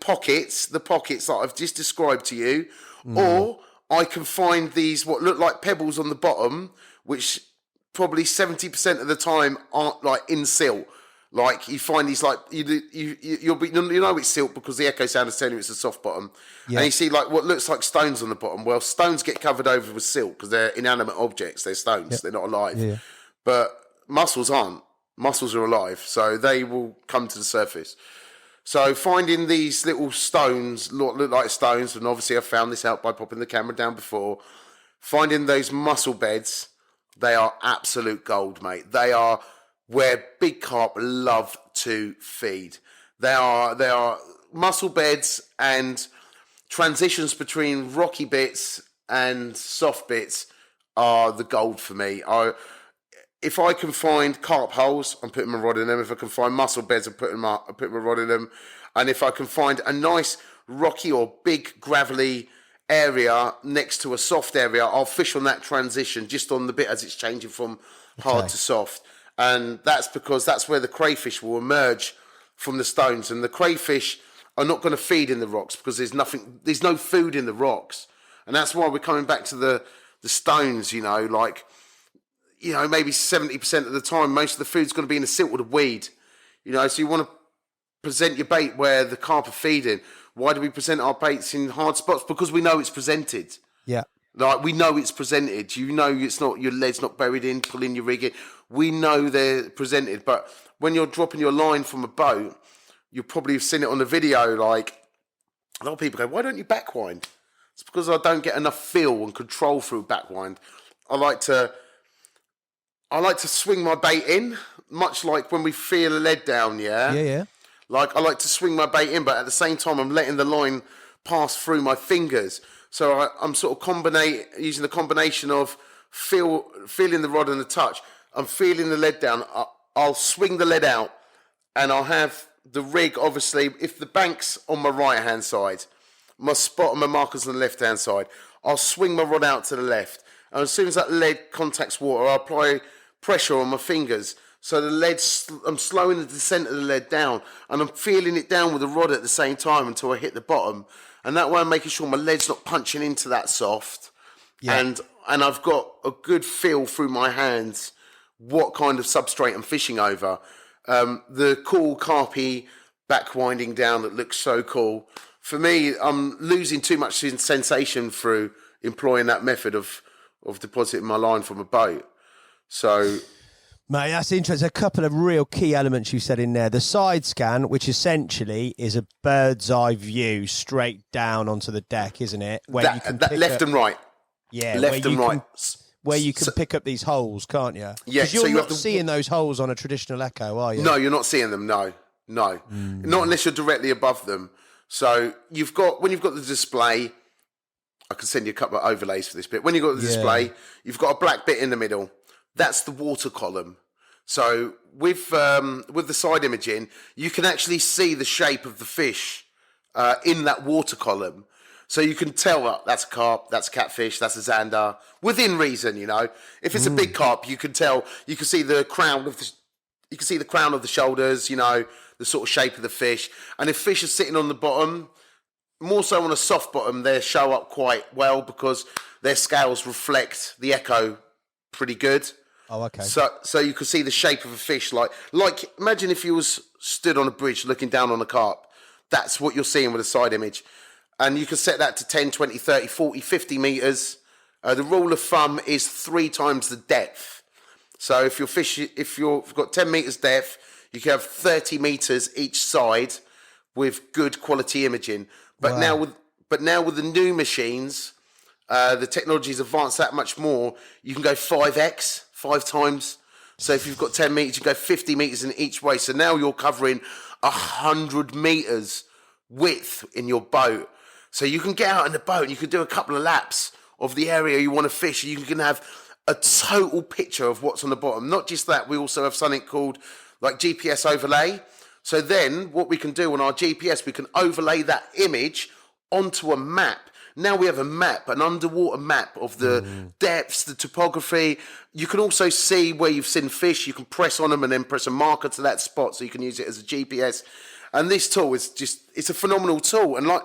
pockets, the pockets that I've just described to you, or I can find these what look like pebbles on the bottom, which probably 70% of the time aren't like in silt. Like you find these like you know it's silt because the echo sound is telling you it's a soft bottom, and you see like what looks like stones on the bottom. Well, stones get covered over with silt because they're inanimate objects. They're stones. They're not alive. Yeah. But mussels aren't. Mussels are alive, so they will come to the surface. So finding these little stones look like stones, and obviously I found this out by popping the camera down before. Finding those mussel beds, they are absolute gold, mate. They are where big carp love to feed. They are mussel beds and transitions between rocky bits and soft bits are the gold for me. If I can find carp holes, I'm putting my rod in them. If I can find mussel beds, I'm putting my rod in them. And if I can find a nice rocky or big gravelly area next to a soft area, I'll fish on that transition, just on the bit as it's changing from hard to soft. And that's because that's where the crayfish will emerge from the stones. And the crayfish are not going to feed in the rocks because there's no food in the rocks. And that's why we're coming back to the stones, maybe 70% of the time, most of the food's going to be in the silt or the weed. So you want to present your bait where the carp are feeding. Why do we present our baits in hard spots? Because we know it's presented. Yeah. Like, we know it's presented. It's not, your lead's not buried in, pulling your rig in. We know they're presented. But when you're dropping your line from a boat, you probably have seen it on the video, like, a lot of people go, why don't you backwind? It's because I don't get enough feel and control through backwind. I like to swing my bait in, much like when we feel a lead down, yeah? Like, I like to swing my bait in, but at the same time, I'm letting the line pass through my fingers. So I'm sort of using the combination of feeling the rod and the touch. I'm feeling the lead down. I'll swing the lead out, and I'll have the rig, obviously, if the bank's on my right-hand side, my spot and my marker's on the left-hand side, I'll swing my rod out to the left. And as soon as that lead contacts water, I'll apply pressure on my fingers. So I'm slowing the descent of the lead down, and I'm feeling it down with the rod at the same time until I hit the bottom. And that way I'm making sure my lead's not punching into that soft. Yeah. And I've got a good feel through my hands what kind of substrate I'm fishing over. The cool carpy backwinding down that looks so cool. For me, I'm losing too much sensation through employing that method of depositing my line from a boat. So... Mate, that's interesting. A couple of real key elements you said in there. The side scan, which essentially is a bird's eye view straight down onto the deck, isn't it? Where you can left and right. Yeah, left and right. Where you can pick up these holes, can't you? Yeah, because you're not seeing those holes on a traditional echo, are you? No, you're not seeing them. No. Not unless you're directly above them. So when you've got the display, I can send you a couple of overlays for this bit. When you've got the display, you've got a black bit in the middle. That's the water column. So with the side imaging, you can actually see the shape of the fish in that water column. So you can tell that's a carp, that's a catfish, that's a zander, within reason. If it's a big carp, you can tell. You can see the crown of the shoulders. The sort of shape of the fish. And if fish are sitting on the bottom, more so on a soft bottom, they show up quite well because their scales reflect the echo pretty good. Oh, okay. So you could see the shape of a fish, like imagine if you was stood on a bridge looking down on a carp. That's what you're seeing with a side image. And you can set that to 10, 20, 30, 40, 50 metres. The rule of thumb is 3 times the depth. So if you've got 10 metres depth, you can have 30 metres each side with good quality imaging. But now with the new machines, the technology's advanced that much more. You can go 5x. 5 times. So if you've got 10 metres, you go 50 metres in each way. So now you're covering 100 metres width in your boat. So you can get out in the boat and you can do a couple of laps of the area you want to fish. You can have a total picture of what's on the bottom. Not just that, we also have something called like GPS overlay. So then what we can do on our GPS, we can overlay that image onto a map. Now we have a map, an underwater map of the depths, the topography. You can also see where you've seen fish. You can press on them and then press a marker to that spot so you can use it as a GPS. And this tool is it's a phenomenal tool. And like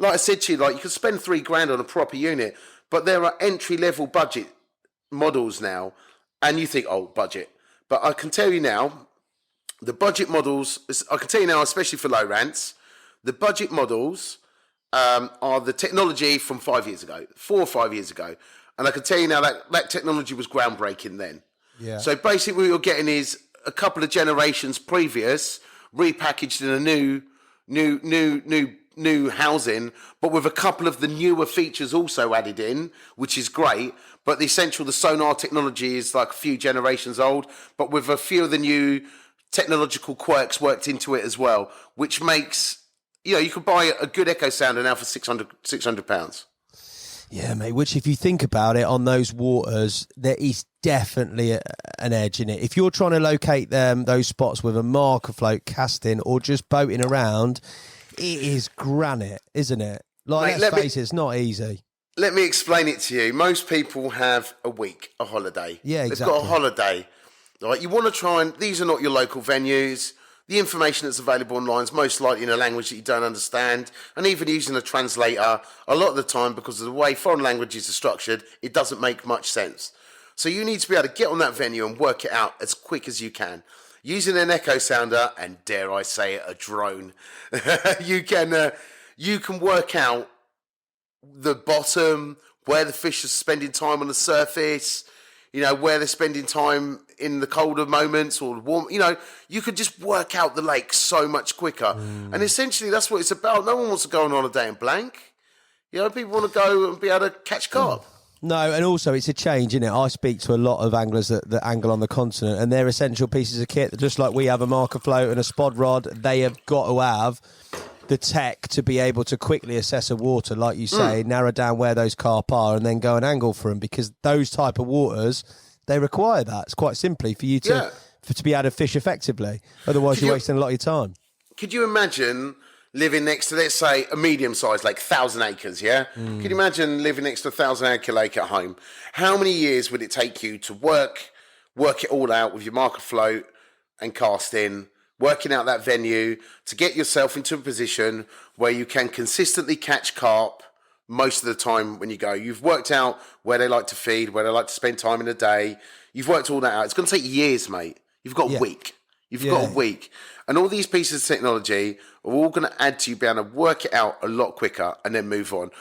I said to you, like you can spend $3,000 on a proper unit, but there are entry-level budget models now. And you think, oh, budget. But I can tell you now, the budget models, I can tell you now, especially for low rants, the budget models are the technology from 5 years ago, 4 or 5 years ago. And I can tell you now that technology was groundbreaking then. Yeah. So basically what you're getting is a couple of generations previous, repackaged in a new housing, but with a couple of the newer features also added in, which is great. But the sonar technology is like a few generations old, but with a few of the new technological quirks worked into it as well, which makes, you could buy a good echo sounder now for £600. Yeah, mate, which if you think about it, on those waters, there is definitely an edge in it. If you're trying to locate those spots with a marker float, casting, or just boating around, it is granite, isn't it? Like, let's face it, it's not easy. Let me explain it to you. Most people have a week, a holiday. Yeah, exactly. They've got a holiday. Right? You want to try and... These are not your local venues. The information that's available online is most likely in a language that you don't understand. And even using a translator, a lot of the time, because of the way foreign languages are structured, it doesn't make much sense. So you need to be able to get on that venue and work it out as quick as you can. Using an echo sounder, and dare I say it, a drone, you can work out the bottom, where the fish are spending time on the surface, where they're spending time in the colder moments or the warm, you could just work out the lake so much quicker. And essentially that's what it's about. No one wants to go on holiday in blank. People want to go and be able to catch carp. No, and also it's a change, isn't it? I speak to a lot of anglers that angle on the continent, and they're essential pieces of kit. Just like we have a marker float and a spod rod, they have got to have the tech to be able to quickly assess a water, like you say, narrow down where those carp are, and then go and angle for them, because those type of waters, they require that. It's quite simply for you to be able to fish effectively. Otherwise, you're wasting a lot of your time. Could you imagine living next to, let's say, a medium-sized lake, 1,000 acres, yeah? Could you imagine living next to a 1,000-acre lake at home? How many years would it take you to work it all out with your marker float and casting, working out that venue to get yourself into a position where you can consistently catch carp most of the time when you go? You've worked out where they like to feed, where they like to spend time in the day. You've worked all that out. It's going to take years, mate. You've got a week. You've got a week. And all these pieces of technology are all going to add to you being able to work it out a lot quicker and then move on.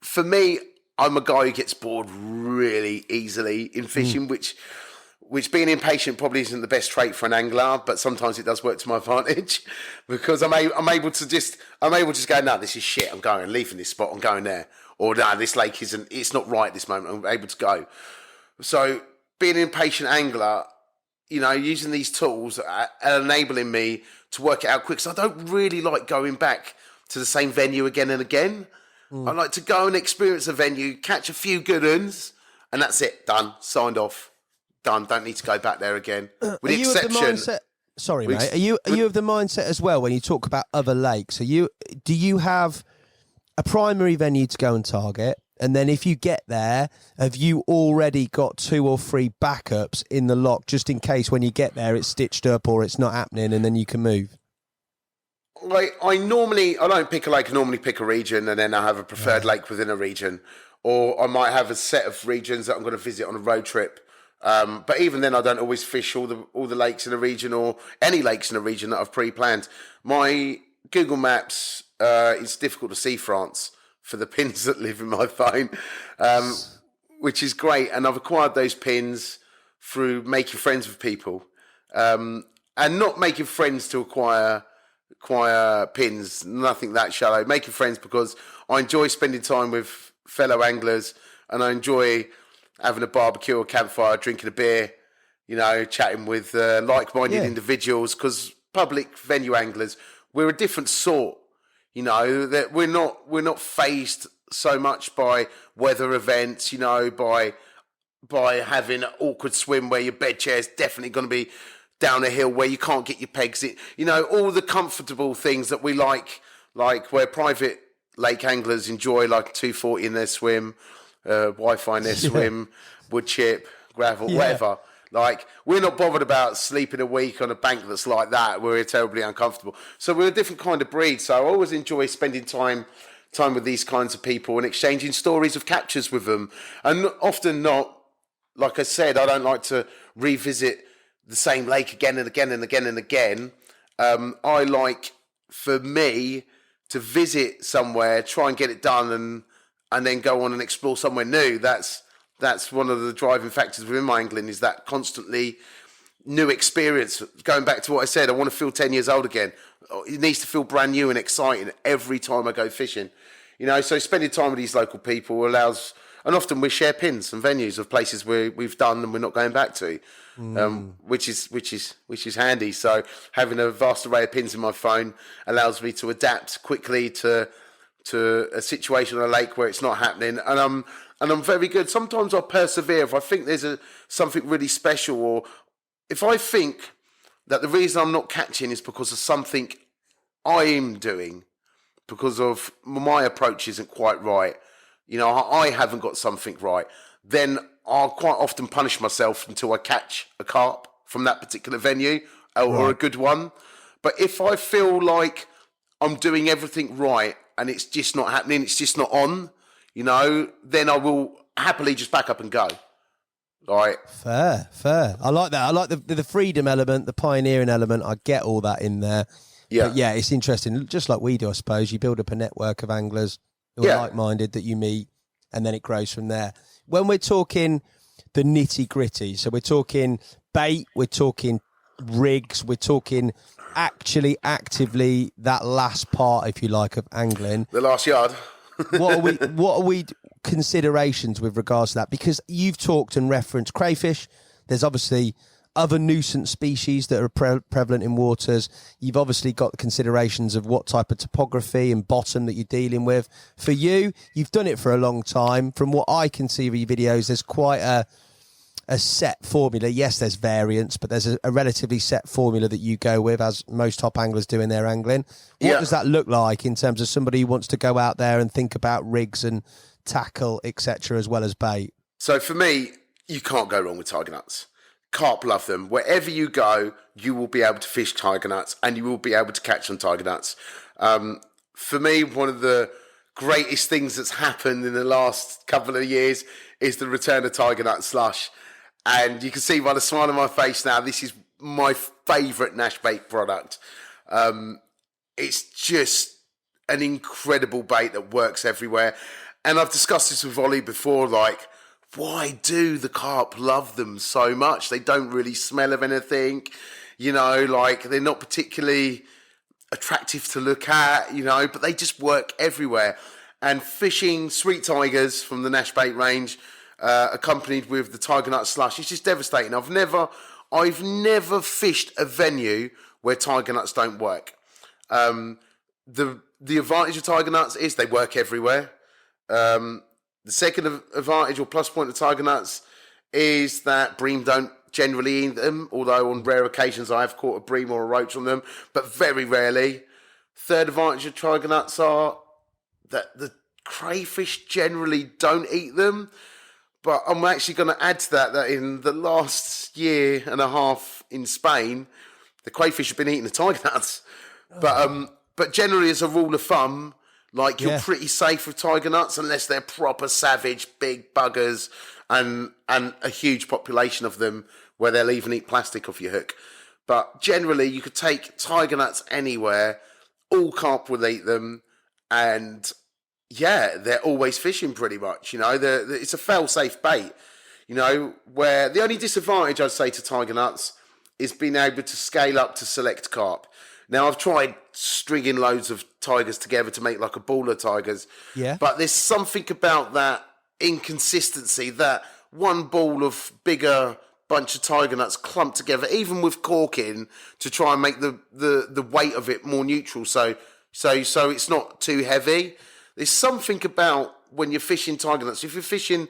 For me, I'm a guy who gets bored really easily in fishing, which being impatient probably isn't the best trait for an angler, but sometimes it does work to my advantage, because I'm able to just go, no, this is shit, I'm leaving this spot, I'm going there. Or no, this lake it's not right at this moment, I'm able to go. So being an impatient angler, using these tools are enabling me to work it out quick. So I don't really like going back to the same venue again and again. I like to go and experience a venue, catch a few good ones, and that's it, done, signed off. Done. Don't need to go back there again. With the exception. Sorry, mate. Are you of the mindset as well when you talk about other lakes? Do you have a primary venue to go and target, and then if you get there, have you already got 2 or 3 backups in the lock just in case when you get there it's stitched up or it's not happening, and then you can move? Like I don't pick a lake. I normally pick a region, and then I have a preferred lake within a region, or I might have a set of regions that I'm going to visit on a road trip. But even then, I don't always fish all the lakes in a region, or any lakes in a region that I've pre-planned. My Google Maps, it's difficult to see France for the pins that live in my phone, which is great. And I've acquired those pins through making friends with people, and not making friends to acquire pins, nothing that shallow. Making friends because I enjoy spending time with fellow anglers, and I enjoy having a barbecue or campfire, drinking a beer, chatting with like-minded individuals, because public venue anglers, we're a different sort, that we're not fazed so much by weather events, by having an awkward swim where your bed chair's definitely going to be down a hill where you can't get your pegs in. All the comfortable things that we like where private lake anglers enjoy, like 240 in their swim, Wi-Fi in their swim, wood chip, gravel, whatever. Like, we're not bothered about sleeping a week on a bank that's like that. We're terribly uncomfortable. So we're a different kind of breed. So I always enjoy spending time with these kinds of people and exchanging stories of captures with them. And often not, like I said, I don't like to revisit the same lake again and again and again and again. I like, for me, to visit somewhere, try and get it done, and then go on and explore somewhere new. That's one of the driving factors within my angling, is that constantly new experience. Going back to what I said, I want to feel 10 years old again. It needs to feel brand new and exciting every time I go fishing. So spending time with these local people allows, and often we share pins and venues of places where we've done and we're not going back to, which is handy. So having a vast array of pins in my phone allows me to adapt quickly to a situation on a lake where it's not happening, and I'm very good. Sometimes I'll persevere if I think there's something really special, or if I think that the reason I'm not catching is because of something I'm doing, because of my approach isn't quite right. I haven't got something right. Then I'll quite often punish myself until I catch a carp from that particular venue, or a good one. But if I feel like I'm doing everything right and it's just not happening, it's just not on, then I will happily just back up and go. All right. Fair. I like that. I like the freedom element, the pioneering element. I get all that in there. Yeah. But yeah, it's interesting. Just like we do, I suppose. You build up a network of anglers who are like-minded that you meet, and then it grows from there. When we're talking the nitty-gritty, so we're talking bait, we're talking rigs, we're talking actually actively that last part, if you like, of angling. The last yard. What are we considerations with regards to that? Because you've talked and referenced crayfish. There's obviously other nuisance species that are prevalent in waters. You've obviously got the considerations of what type of topography and bottom that you're dealing with. For you, you've done it for a long time. From what I can see of your videos, there's quite a set formula. Yes, there's variants, but there's a relatively set formula that you go with, as most top anglers do in their angling. What does that look like in terms of somebody who wants to go out there and think about rigs and tackle, etc., as well as bait? So for me, you can't go wrong with tiger nuts. Carp love them. Wherever you go, you will be able to fish tiger nuts, and you will be able to catch on tiger nuts. For me, one of the greatest things that's happened in the last couple of years is the return of tiger nut slush. And you can see by the smile on my face now, this is my favourite Nash bait product. It's just an incredible bait that works everywhere. And I've discussed this with Ollie before, like, why do the carp love them so much? They don't really smell of anything, like they're not particularly attractive to look at, but they just work everywhere. And fishing sweet tigers from the Nash bait range, accompanied with the tiger nut slush, it's just devastating. I've never fished a venue where tiger nuts don't work. The advantage of tiger nuts is they work everywhere. The second advantage or plus point of tiger nuts is that bream don't generally eat them, although on rare occasions I have caught a bream or a roach on them, but very rarely. Third advantage of tiger nuts are that the crayfish generally don't eat them, but I'm actually going to add to that in the last year and a half in Spain, the crayfish have been eating the tiger nuts. But generally, as a rule of thumb, like, you're pretty safe with tiger nuts unless they're proper savage, big buggers, and a huge population of them where they'll even eat plastic off your hook. But generally, you could take tiger nuts anywhere, all carp will eat them, and they're always fishing pretty much. It's a fail-safe bait. Where the only disadvantage I'd say to tiger nuts is being able to scale up to select carp. Now, I've tried stringing loads of tigers together to make like a ball of tigers. Yeah. But there's something about that inconsistency, that one ball of bigger bunch of tiger nuts clumped together, even with corking, to try and make the weight of it more neutral. So it's not too heavy. There's something about when you're fishing tiger nuts, if you're fishing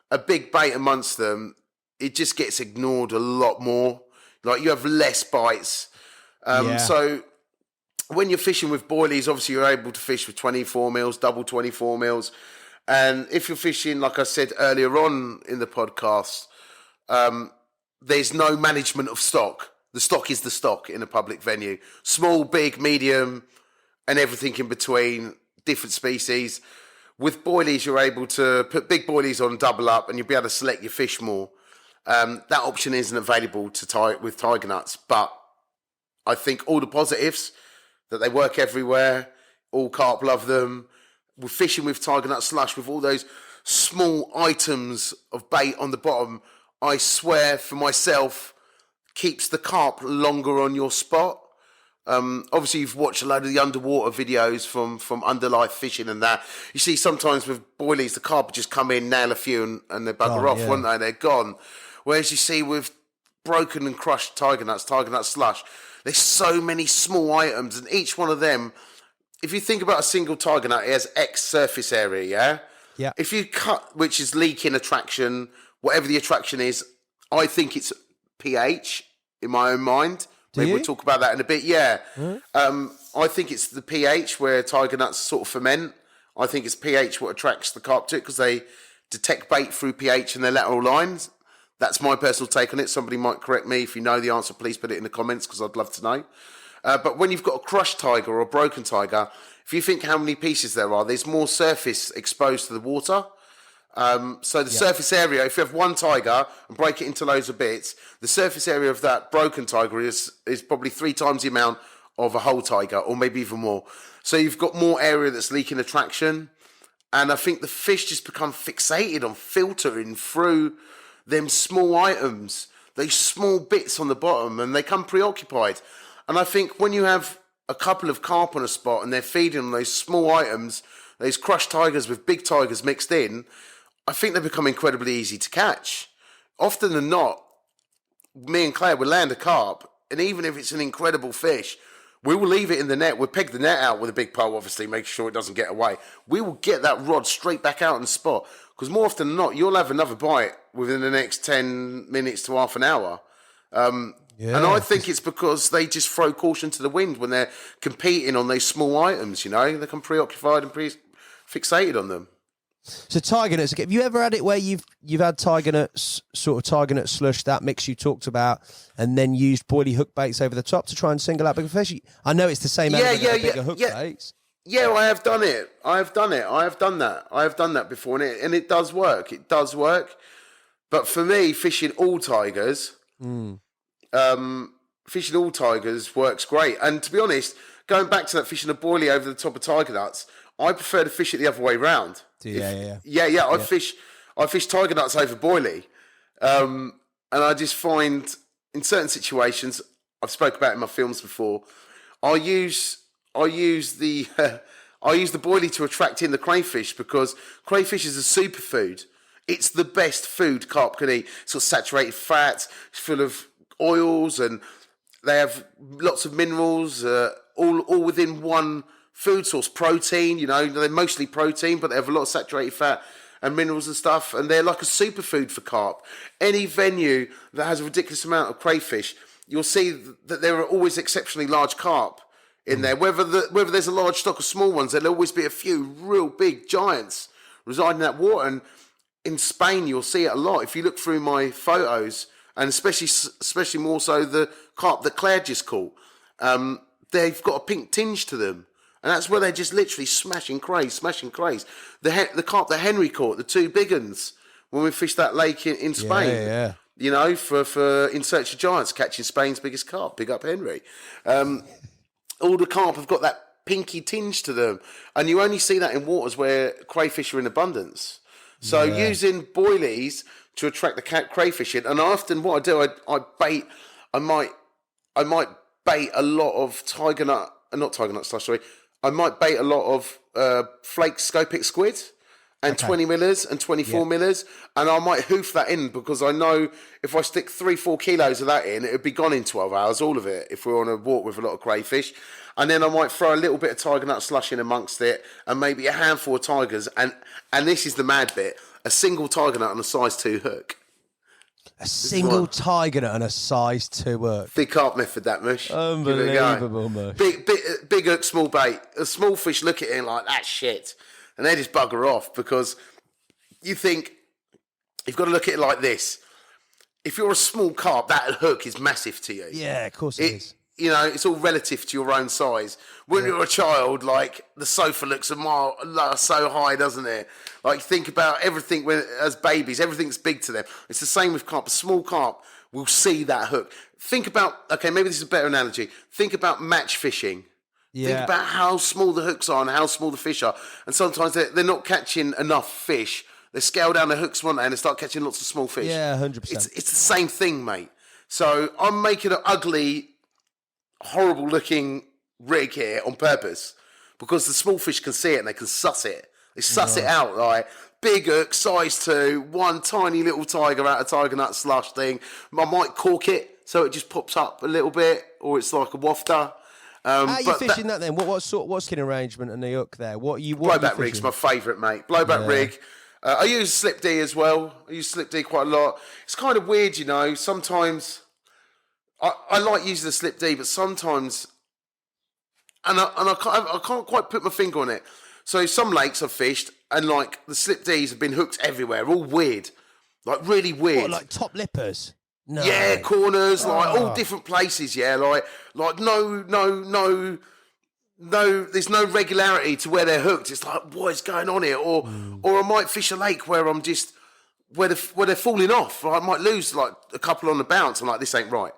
a big bait amongst them, it just gets ignored a lot more. Like you have less bites. So when you're fishing with boilies, obviously you're able to fish with 24 mils, double 24 mils. And if you're fishing, like I said earlier on in the podcast, there's no management of stock. The stock is the stock in a public venue. Small, big, medium, and everything in between, different species. With boilies, you're able to put big boilies on, double up, and you'll be able to select your fish more. That option isn't available with tiger nuts, but I think all the positives, that they work everywhere, all carp love them. We're fishing with tiger nut slush with all those small items of bait on the bottom. I swear for myself, keeps the carp longer on your spot. Obviously, you've watched a load of the underwater videos from underlife fishing and that. You see sometimes with boilies, the carp just come in, nail a few, and they bugger off, won't they? They're gone. Whereas you see with broken and crushed tiger nut slush, there's so many small items, and each one of them, if you think about a single tiger nut, it has X surface area, yeah? Yeah. If you cut, which is leaking attraction, whatever the attraction is, I think it's pH in my own mind. Maybe we'll talk about that in a bit, yeah. I think it's the pH where tiger nuts sort of ferment. I think it's pH what attracts the carp to it because they detect bait through pH in their lateral lines. That's my personal take on it. Somebody might correct me. If you know the answer, please put it in the comments because I'd love to know. But when you've got a crushed tiger or a broken tiger, if you think how many pieces there are, there's more surface exposed to the water. So the surface area, if you have one tiger and break it into loads of bits, the surface area of that broken tiger is probably 3 times the amount of a whole tiger, or maybe even more. So you've got more area that's leaking attraction. And I think the fish just become fixated on filtering through them small items, those small bits on the bottom, and they come preoccupied. And I think when you have a couple of carp on a spot and they're feeding on those small items, those crushed tigers with big tigers mixed in, I think they become incredibly easy to catch. Often than not, me and Claire will land a carp, and even if it's an incredible fish, we will leave it in the net. We'll peg the net out with a big pole, obviously, making sure it doesn't get away. We will get that rod straight back out in the spot, because more often than not, you'll have another bite within the next 10 minutes to half an hour. And I think it's because they just throw caution to the wind when they're competing on those small items, you know? They become preoccupied and fixated on them. So tiger nuts, have you ever had it where you've had tiger nuts, sort of tiger nut slush, that mix you talked about, and then used boilie hook baits over the top to try and single out bigger fish? I know it's the same bigger hook baits. Yeah, I have done it. I have done that before, and it does work. It does work. But for me, fishing all tigers works great. And to be honest, going back to that fishing a boilie over the top of tiger nuts, I prefer to fish it the other way round. I fish tiger nuts over boilie, and I just find in certain situations, I've spoken about it in my films before, I use the boilie to attract in the crayfish, because crayfish is a superfood. It's the best food carp can eat. It's got saturated fat, it's full of oils, and they have lots of minerals, all within one food source. Protein, you know, they're mostly protein, but they have a lot of saturated fat and minerals and stuff, and they're like a superfood for carp. Any venue that has a ridiculous amount of crayfish, you'll see that there are always exceptionally large carp in there. Whether there's a large stock of small ones, there'll always be a few real big giants residing in that water. And in Spain, you'll see it a lot. If you look through my photos, and especially more so the carp that Claire just caught, they've got a pink tinge to them. And that's where they're just literally smashing crays. The carp that Henry caught, the 2 big uns, when we fished that lake in Spain. Yeah. You know, for In Search of Giants, catching Spain's biggest carp. Big up Henry. All the carp have got that pinky tinge to them. And you only see that in waters where crayfish are in abundance. So using boilies to attract the crayfish in. And often what I do, I might bait a lot of I might bait a lot of flake scopic squid and 20 millers and 24 millers, and I might hoof that in, because I know if I stick 3-4 kilos of that in, it would be gone in 12 hours, all of it, if we're on a walk with a lot of crayfish. And then I might throw a little bit of tiger nut slush in amongst it, and maybe a handful of tigers, and this is the mad bit, a single tiger nut on a size 2 hook. A single tiger nut and a size 2 hook. Big carp method, that, Mush. Unbelievable, Mush. Big hook, small bait. A small fish look at it and like, that's shit. And they just bugger off because you think, you've got to look at it like this. If you're a small carp, that hook is massive to you. Yeah, of course it is. You know, it's all relative to your own size. When you're a child, like, the sofa looks a mile so high, doesn't it? Like, think about everything as babies, everything's big to them. It's the same with carp. A small carp will see that hook. Think about, okay, maybe this is a better analogy. Think about match fishing. Yeah. Think about how small the hooks are and how small the fish are. And sometimes they're not catching enough fish. They scale down the hooks one day and they start catching lots of small fish. Yeah, 100%. It's the same thing, mate. So I'm making an ugly, horrible looking rig here on purpose because the small fish can see it and they can suss it. They suss it out, like big hook, size 2, one tiny little tiger out of tiger nut slush thing. I might cork it so it just pops up a little bit, or it's like a wafter. How are you fishing that then? What's skin arrangement and the hook there? Blowback rig's my favourite, mate. Blowback rig. I use slip D as well. I use slip D quite a lot. It's kind of weird, you know. Sometimes I like using the slip D, but sometimes, and I can't quite put my finger on it. So some lakes I've fished, and like the slip Ds have been hooked everywhere, all weird, like really weird. What, like top lippers? No. Yeah, corners, like all different places. Yeah, like no. There's no regularity to where they're hooked. It's like, what is going on here? Or I might fish a lake where I'm just where they're falling off. I might lose like a couple on the bounce. I'm like, this ain't right,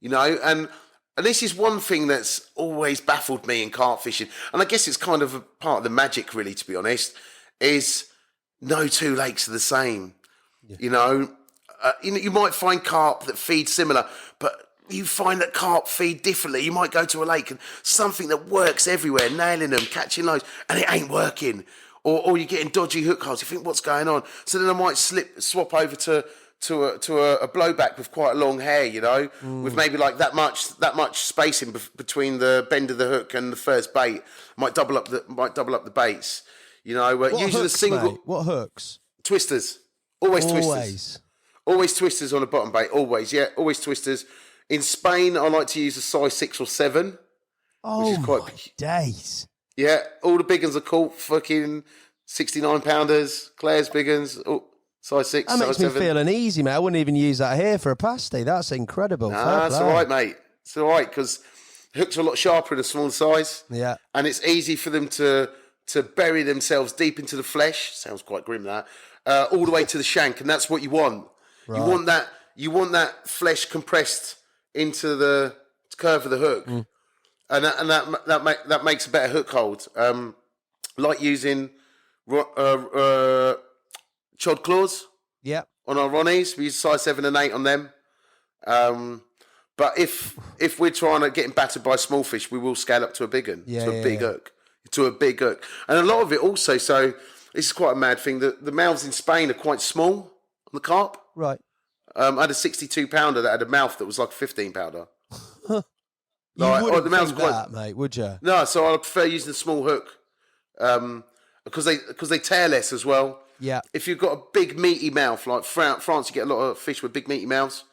you know. And this is one thing that's always baffled me in carp fishing. And I guess it's kind of a part of the magic, really, to be honest. Is no two lakes are the same. Yeah. You know, you might find carp that feed similar, but you find that carp feed differently. You might go to a lake and something that works everywhere, nailing them, catching loads, and it ain't working. Or you're getting dodgy hook holes. You think, what's going on? So then I might swap over to a blowback with quite a long hair, you know, with maybe like that much spacing between the bend of the hook and the first bait. Might double up the baits, you know. Using a single. Mate? What hooks? Twisters. Always twisters. Always twisters on a bottom bait. Always twisters. In Spain, I like to use a size 6 or 7. Oh, which is quite days. Yeah, all the big ones are caught fucking 69-pounders, Claire's big ones, size 6, that size 7. That makes me feel uneasy, mate. I wouldn't even use that here for a pasty. That's incredible. Nah, it's all right, mate. It's all right, because hooks are a lot sharper in a smaller size. Yeah. And it's easy for them to bury themselves deep into the flesh. Sounds quite grim, that. All the way to the shank, and that's what you want. Right. You want that flesh compressed into the curve of the hook, and that makes a better hook hold. Like using chod claws. Yeah. On our Ronnies, we use size 7 and 8 on them. But if we're trying to get battered by small fish, we will scale up to a big one, hook, to a big hook, and a lot of it also. So this is quite a mad thing. The mouths in Spain are quite small on the carp. Right. I had a 62-pounder that had a mouth that was like a 15-pounder. You wouldn't think that, mate, would you? No, so I prefer using a small hook because they tear less as well. Yeah. If you've got a big meaty mouth, like France, you get a lot of fish with big meaty mouths.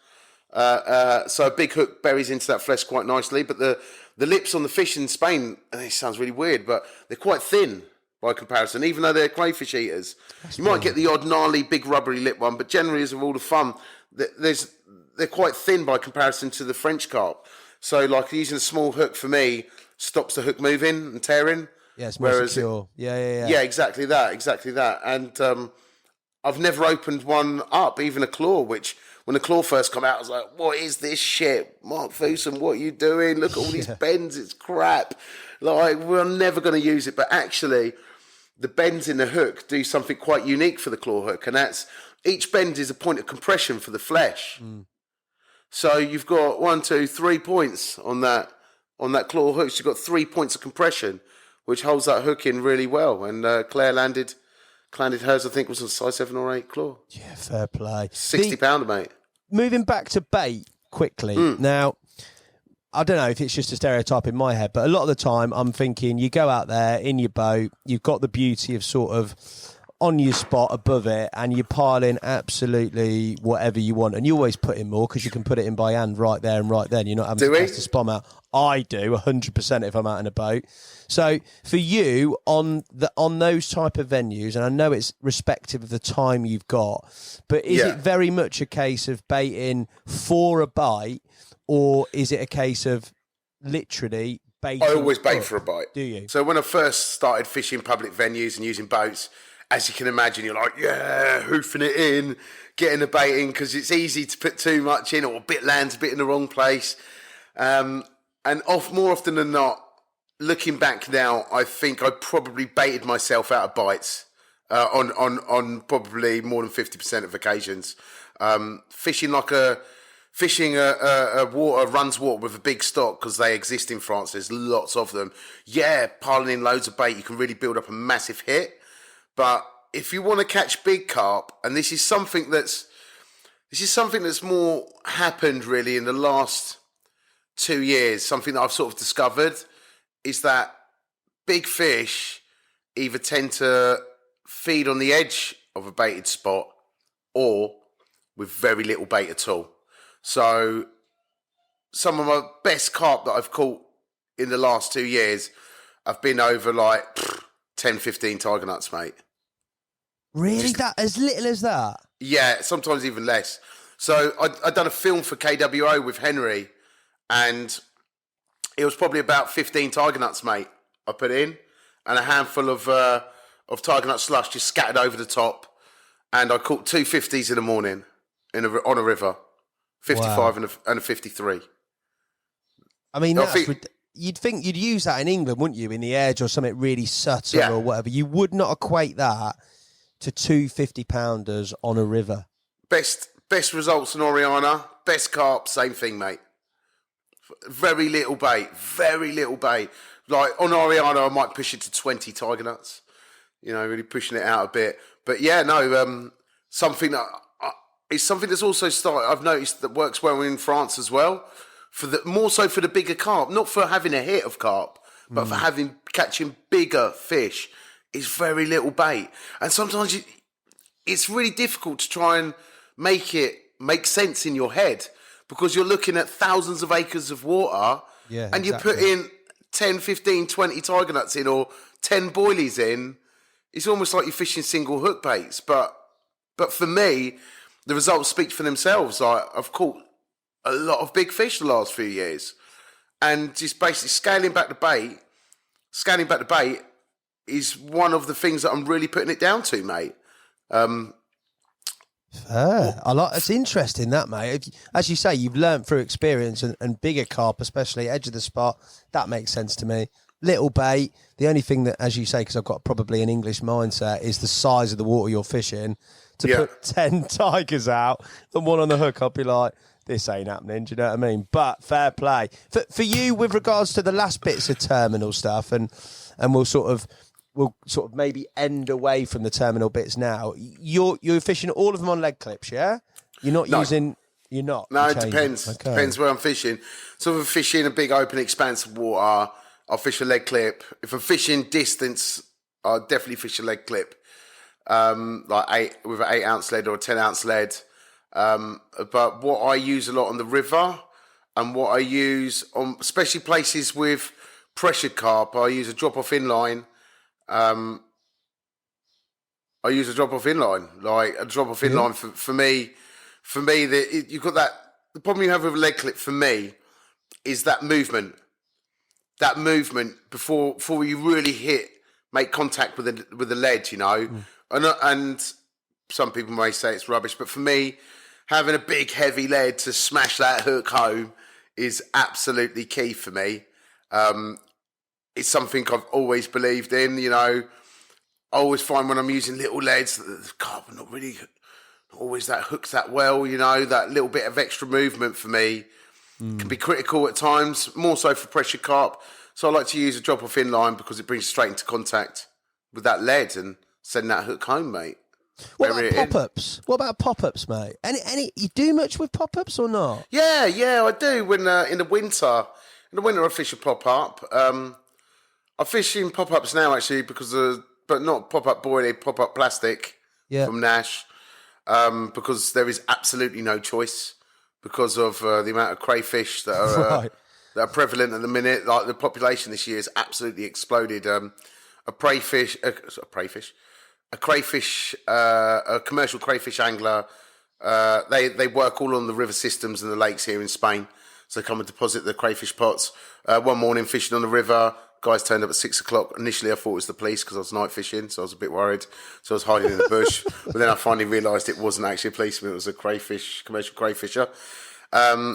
So a big hook buries into that flesh quite nicely. But the lips on the fish in Spain, and it sounds really weird, but they're quite thin by comparison, even though they're crayfish eaters. You might get the odd gnarly, big rubbery lip one, but generally as a rule of thumb, they're quite thin by comparison to the French carp. So like using a small hook for me stops the hook moving and tearing. Yeah, it's more secure. Yeah, exactly that. And I've never opened one up, even a claw, which when the claw first come out, I was like, what is this shit? Mark Fuson, what are you doing? Look at all these bends, it's crap. Like, we're never going to use it. But actually, the bends in the hook do something quite unique for the claw hook, and that's each bend is a point of compression for the flesh. So you've got 1, 2, 3 points on that claw hook. So you've got 3 points of compression, which holds that hook in really well. And Claire landed hers, I think, was a size 7 or 8 claw. Yeah, fair play. 60-pounder, mate. Moving back to bait quickly. Now, I don't know if it's just a stereotype in my head, but a lot of the time I'm thinking you go out there in your boat, you've got the beauty of sort of on your spot above it, and you pile in absolutely whatever you want, and you always put in more because you can put it in by hand right there and right then. You're not having to test the spot out. I do 100% if I'm out in a boat. So for you on those type of venues, and I know it's respective of the time you've got, but is it very much a case of baiting for a bite, or is it a case of literally baiting? I always bait for a bite. Do you? So when I first started fishing public venues and using boats, as you can imagine, you're like, hoofing it in, getting the bait in, because it's easy to put too much in, or a bit lands a bit in the wrong place. And more often than not, looking back now, I think I probably baited myself out of bites on probably more than 50% of occasions. Fishing a water runs water with a big stock, because they exist in France. There's lots of them. Yeah, piling in loads of bait, you can really build up a massive hit. But if you want to catch big carp, and this is something that's more happened really in the last 2 years, something that I've sort of discovered, is that big fish either tend to feed on the edge of a baited spot or with very little bait at all. So some of my best carp that I've caught in the last 2 years have been over like 10, 15 tiger nuts, mate. Really? That as little as that? Yeah, sometimes even less. So I'd done a film for KWO with Henry, and it was probably about 15 tiger nuts, mate, I put in, and a handful of tiger nut slush just scattered over the top. And I caught 2 50s in the morning on a river, 55 and a 53. I mean, you'd think you'd use that in England, wouldn't you? In the edge or something really subtle or whatever. You would not equate that to 2 50-pounders on a river. Best results in Oriana, best carp, same thing, mate. Very little bait. Like on Oriana, I might push it to 20 tiger nuts. You know, really pushing it out a bit. But yeah, no, something that it's something that's also started. I've noticed that works well in France as well. More so for the bigger carp, not for having a hit of carp, but for catching bigger fish. It's very little bait, and sometimes it's really difficult to try and make sense in your head, because you're looking at thousands of acres of water, and you put in 10, 15, 20 tiger nuts in, or 10 boilies in. It's almost like you're fishing single hook baits. But for me, the results speak for themselves. I've caught a lot of big fish the last few years, and just basically scaling back the bait is one of the things that I'm really putting it down to, mate. It's interesting that, mate. As you say, you've learnt through experience, and bigger carp, especially edge of the spot, that makes sense to me. Little bait. The only thing that, as you say, because I've got probably an English mindset, is the size of the water you're fishing. To put 10 tigers out and one on the hook, I'll be like, this ain't happening. Do you know what I mean? But fair play. For you, with regards to the last bits of terminal stuff, and we'll sort of maybe end away from the terminal bits now. You're fishing all of them on leg clips, yeah? You're not using... You're not? No, it depends. Okay. Depends where I'm fishing. So if I'm fishing a big open expanse of water, I'll fish a leg clip. If I'm fishing distance, I'll definitely fish a leg clip. With an 8-ounce lead or a 10-ounce lead. But what I use a lot on the river, and what I use on, especially places with pressured carp, I use a drop-off inline. I use a drop-off inline. Like a drop-off inline for me, you've got that. The problem you have with a leg clip for me is that movement. That movement before you really make contact with the lead, you know. And some people may say it's rubbish, but for me, having a big heavy lead to smash that hook home is absolutely key for me. It's something I've always believed in, you know. I always find when I'm using little leads, the carp are not always that hooks that well, you know. That little bit of extra movement for me can be critical at times, more so for pressure carp. So I like to use a drop-off inline because it brings straight into contact with that lead and send that hook home, mate. What about pop-ups? What about pop-ups, mate? Any you do much with pop-ups or not? Yeah, I do. When in the winter I fish a pop-up. I fish in pop-ups now actually because but not pop-up boilie, pop-up plastic from Nash, because there is absolutely no choice because of the amount of crayfish that are that are prevalent at the minute. Like the population this year has absolutely exploded. A commercial crayfish angler. They work all on the river systems and the lakes here in Spain. So they come and deposit the crayfish pots. One morning fishing on the river, guys turned up at 6 o'clock. Initially I thought it was the police because I was night fishing, so I was a bit worried. So I was hiding in the bush. But then I finally realised it wasn't actually a policeman, it was a commercial crayfisher.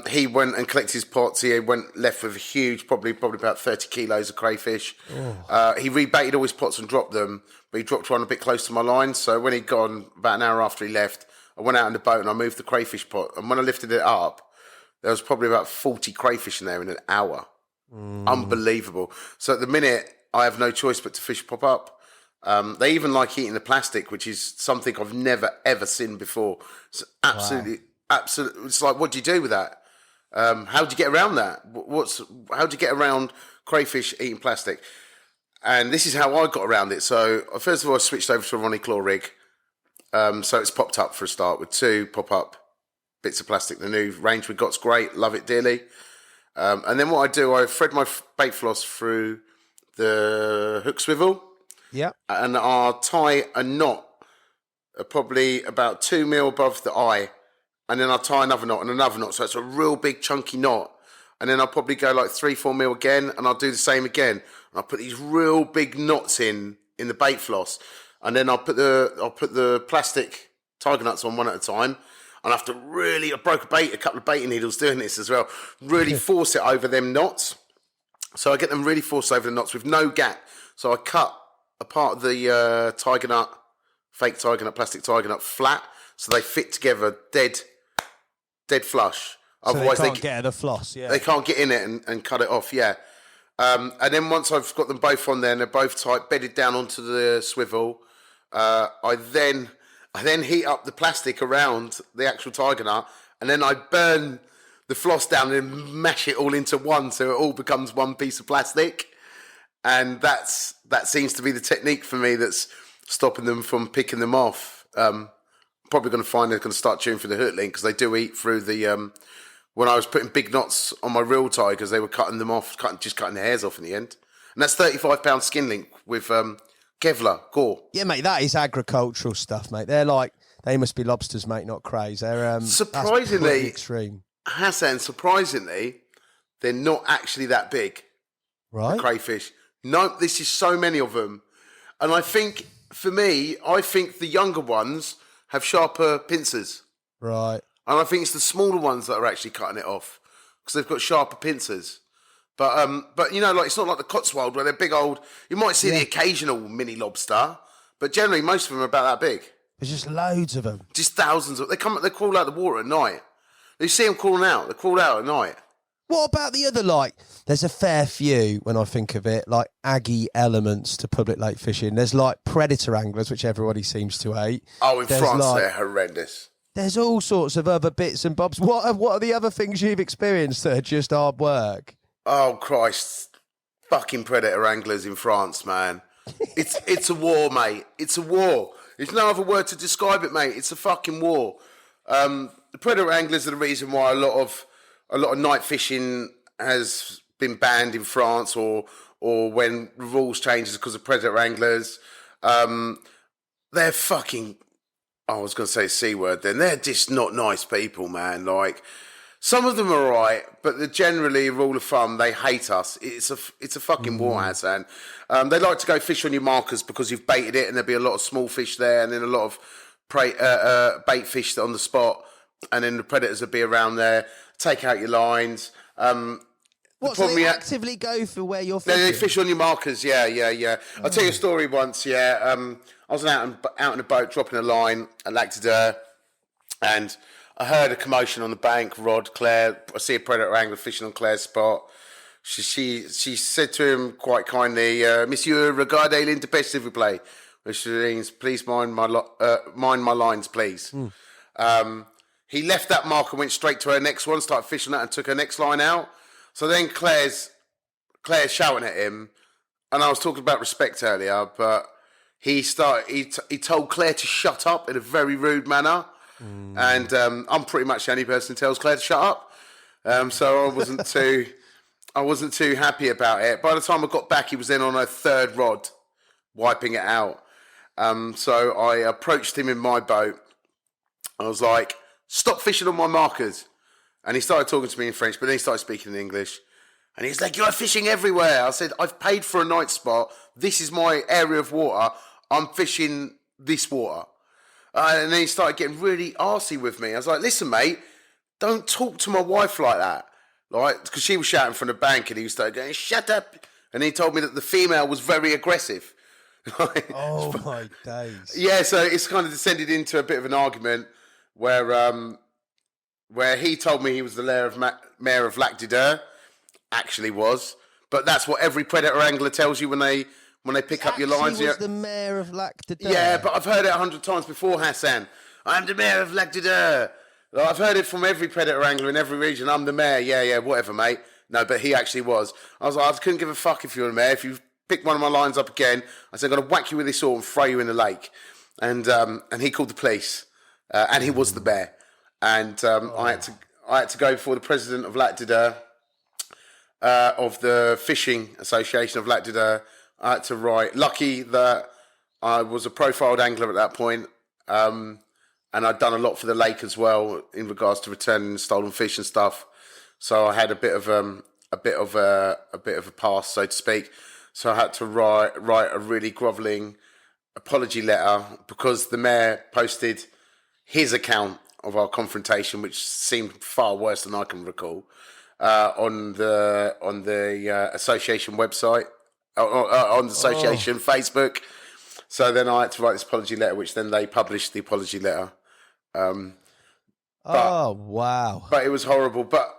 He went and collected his pots. He went left with a huge, probably about 30 kilos of crayfish. He rebaited all his pots and dropped them, but he dropped one a bit close to my line. So when he'd gone, about an hour after he left, I went out in the boat and I moved the crayfish pot. And when I lifted it up, there was probably about 40 crayfish in there in an hour. Unbelievable. So at the minute, I have no choice but to fish pop up. They even like eating the plastic, which is something I've never, ever seen before. It's absolutely. It's like, what do you do with that? How do you get around that? How do you get around crayfish eating plastic? And this is how I got around it. So first of all, I switched over to a Ronnie Claw rig. So it's popped up for a start with 2 pop-up bits of plastic. The new range we got's great. Love it dearly. And then what I do, I thread my bait floss through the hook swivel. Yeah. And I'll tie a knot probably about 2 mil above the eye. And then I'll tie another knot and another knot. So it's a real big chunky knot. And then I'll probably go like 3-4 mil again. And I'll do the same again. And I'll put these real big knots in the bait floss. And then I'll put the plastic tiger nuts on one at a time. And I have to I broke a couple of baiting needles doing this as well. Really force it over them knots. So I get them really forced over the knots with no gap. So I cut a part of the tiger nut, fake tiger nut, plastic tiger nut flat. So they fit together dead flush. So Otherwise they can't get at the floss, They can't get in it and cut it off, and then once I've got them both on there and they're both tight, bedded down onto the swivel, I then heat up the plastic around the actual tiger nut, and then I burn the floss down and mash it all into one, so it all becomes one piece of plastic. And that seems to be the technique for me that's stopping them from picking them off. Probably going to find they're going to start chewing through the hook link because they do eat through the. When I was putting big knots on my real tigers, they were cutting them off, just cutting the hairs off in the end. And that's 35-pound skin link with Kevlar gore. Yeah, mate, that is agricultural stuff, mate. They're like, they must be lobsters, mate, not crays. They're surprisingly extreme. Hassan, surprisingly, they're not actually that big. Right. The crayfish. No, this is so many of them. And I think, for me, the younger ones have sharper pincers. Right. And I think it's the smaller ones that are actually cutting it off because they've got sharper pincers. But you know, like it's not like the Cotswold where they're big old. You might see the occasional mini lobster, but generally most of them are about that big. There's just loads of them. Just thousands of. They crawl out of the water at night. You see them crawling out. They crawl out at night. What about the other, like, there's a fair few, when I think of it, like Aggie elements to public lake fishing. There's like predator anglers, which everybody seems to hate. Oh, in France, they're horrendous. There's all sorts of other bits and bobs. What are the other things you've experienced that are just hard work? Oh, Christ. Fucking predator anglers in France, man. It's a war, mate. It's a war. There's no other word to describe it, mate. It's a fucking war. The predator anglers are the reason why a lot of night fishing has been banned in France, or when the rules changes because of predator anglers. They're fucking. I was going to say C word. Then they're just not nice people, man. Like some of them are right, but they're generally rule of thumb. They hate us. It's a fucking war, Hassan. They like to go fish on your markers because you've baited it, and there'll be a lot of small fish there, and then a lot of bait fish on the spot, and then the predators will be around there. Take out your lines. What, so they actively go for where you're fishing? They fish on your markers, yeah. I'll tell you a story once, I was out in a boat dropping a line at Lac de Deur, and I heard a commotion on the bank. Claire, I see a predator angler fishing on Claire's spot. She said to him quite kindly, Monsieur, regardez l'intépêche, s'il vous plaît. Which means, please mind my lines, please. He left that mark and went straight to her next one, started fishing that and took her next line out. So then Claire's shouting at him, and I was talking about respect earlier, but he told Claire to shut up in a very rude manner. And I'm pretty much the only person who tells Claire to shut up. So I wasn't too happy about it. By the time I got back, he was then on a third rod, wiping it out. So I approached him in my boat. I was like, stop fishing on my markers. And he started talking to me in French, but then he started speaking in English. And he's like, you're fishing everywhere. I said, I've paid for a night spot. This is my area of water. I'm fishing this water. And then he started getting really arsey with me. I was like, listen, mate, don't talk to my wife like that. Like, because she was shouting from the bank and he started going, shut up. And he told me that the female was very aggressive. Oh, my days. Yeah, so it's kind of descended into a bit of an argument where he told me he was the mayor of Lac de Deur. Actually was. But that's what every predator angler tells you when they pick up your lines. He was the mayor of Lac de Deur. Yeah, but I've heard it 100 times before, Hassan. I'm the mayor of Lac de Deur. I've heard it from every predator angler in every region. I'm the mayor. Yeah, whatever, mate. No, but he actually was. I was like, I couldn't give a fuck if you were the mayor. If you pick one of my lines up again, I said, I'm going to whack you with this oar and throw you in the lake. And he called the police. And he was the mayor. And I had to go before the president of Lac de Deur, of the Fishing Association of Lac de Deur. I had to write. Lucky that I was a profiled angler at that point, and I'd done a lot for the lake as well in regards to returning stolen fish and stuff. So I had a bit of a pass, so to speak. So I had to write a really grovelling apology letter because the mayor posted his account of our confrontation, which seemed far worse than I can recall, on the association website, on the association Facebook. So then I had to write this apology letter, which then they published the apology letter. Wow! But it was horrible. But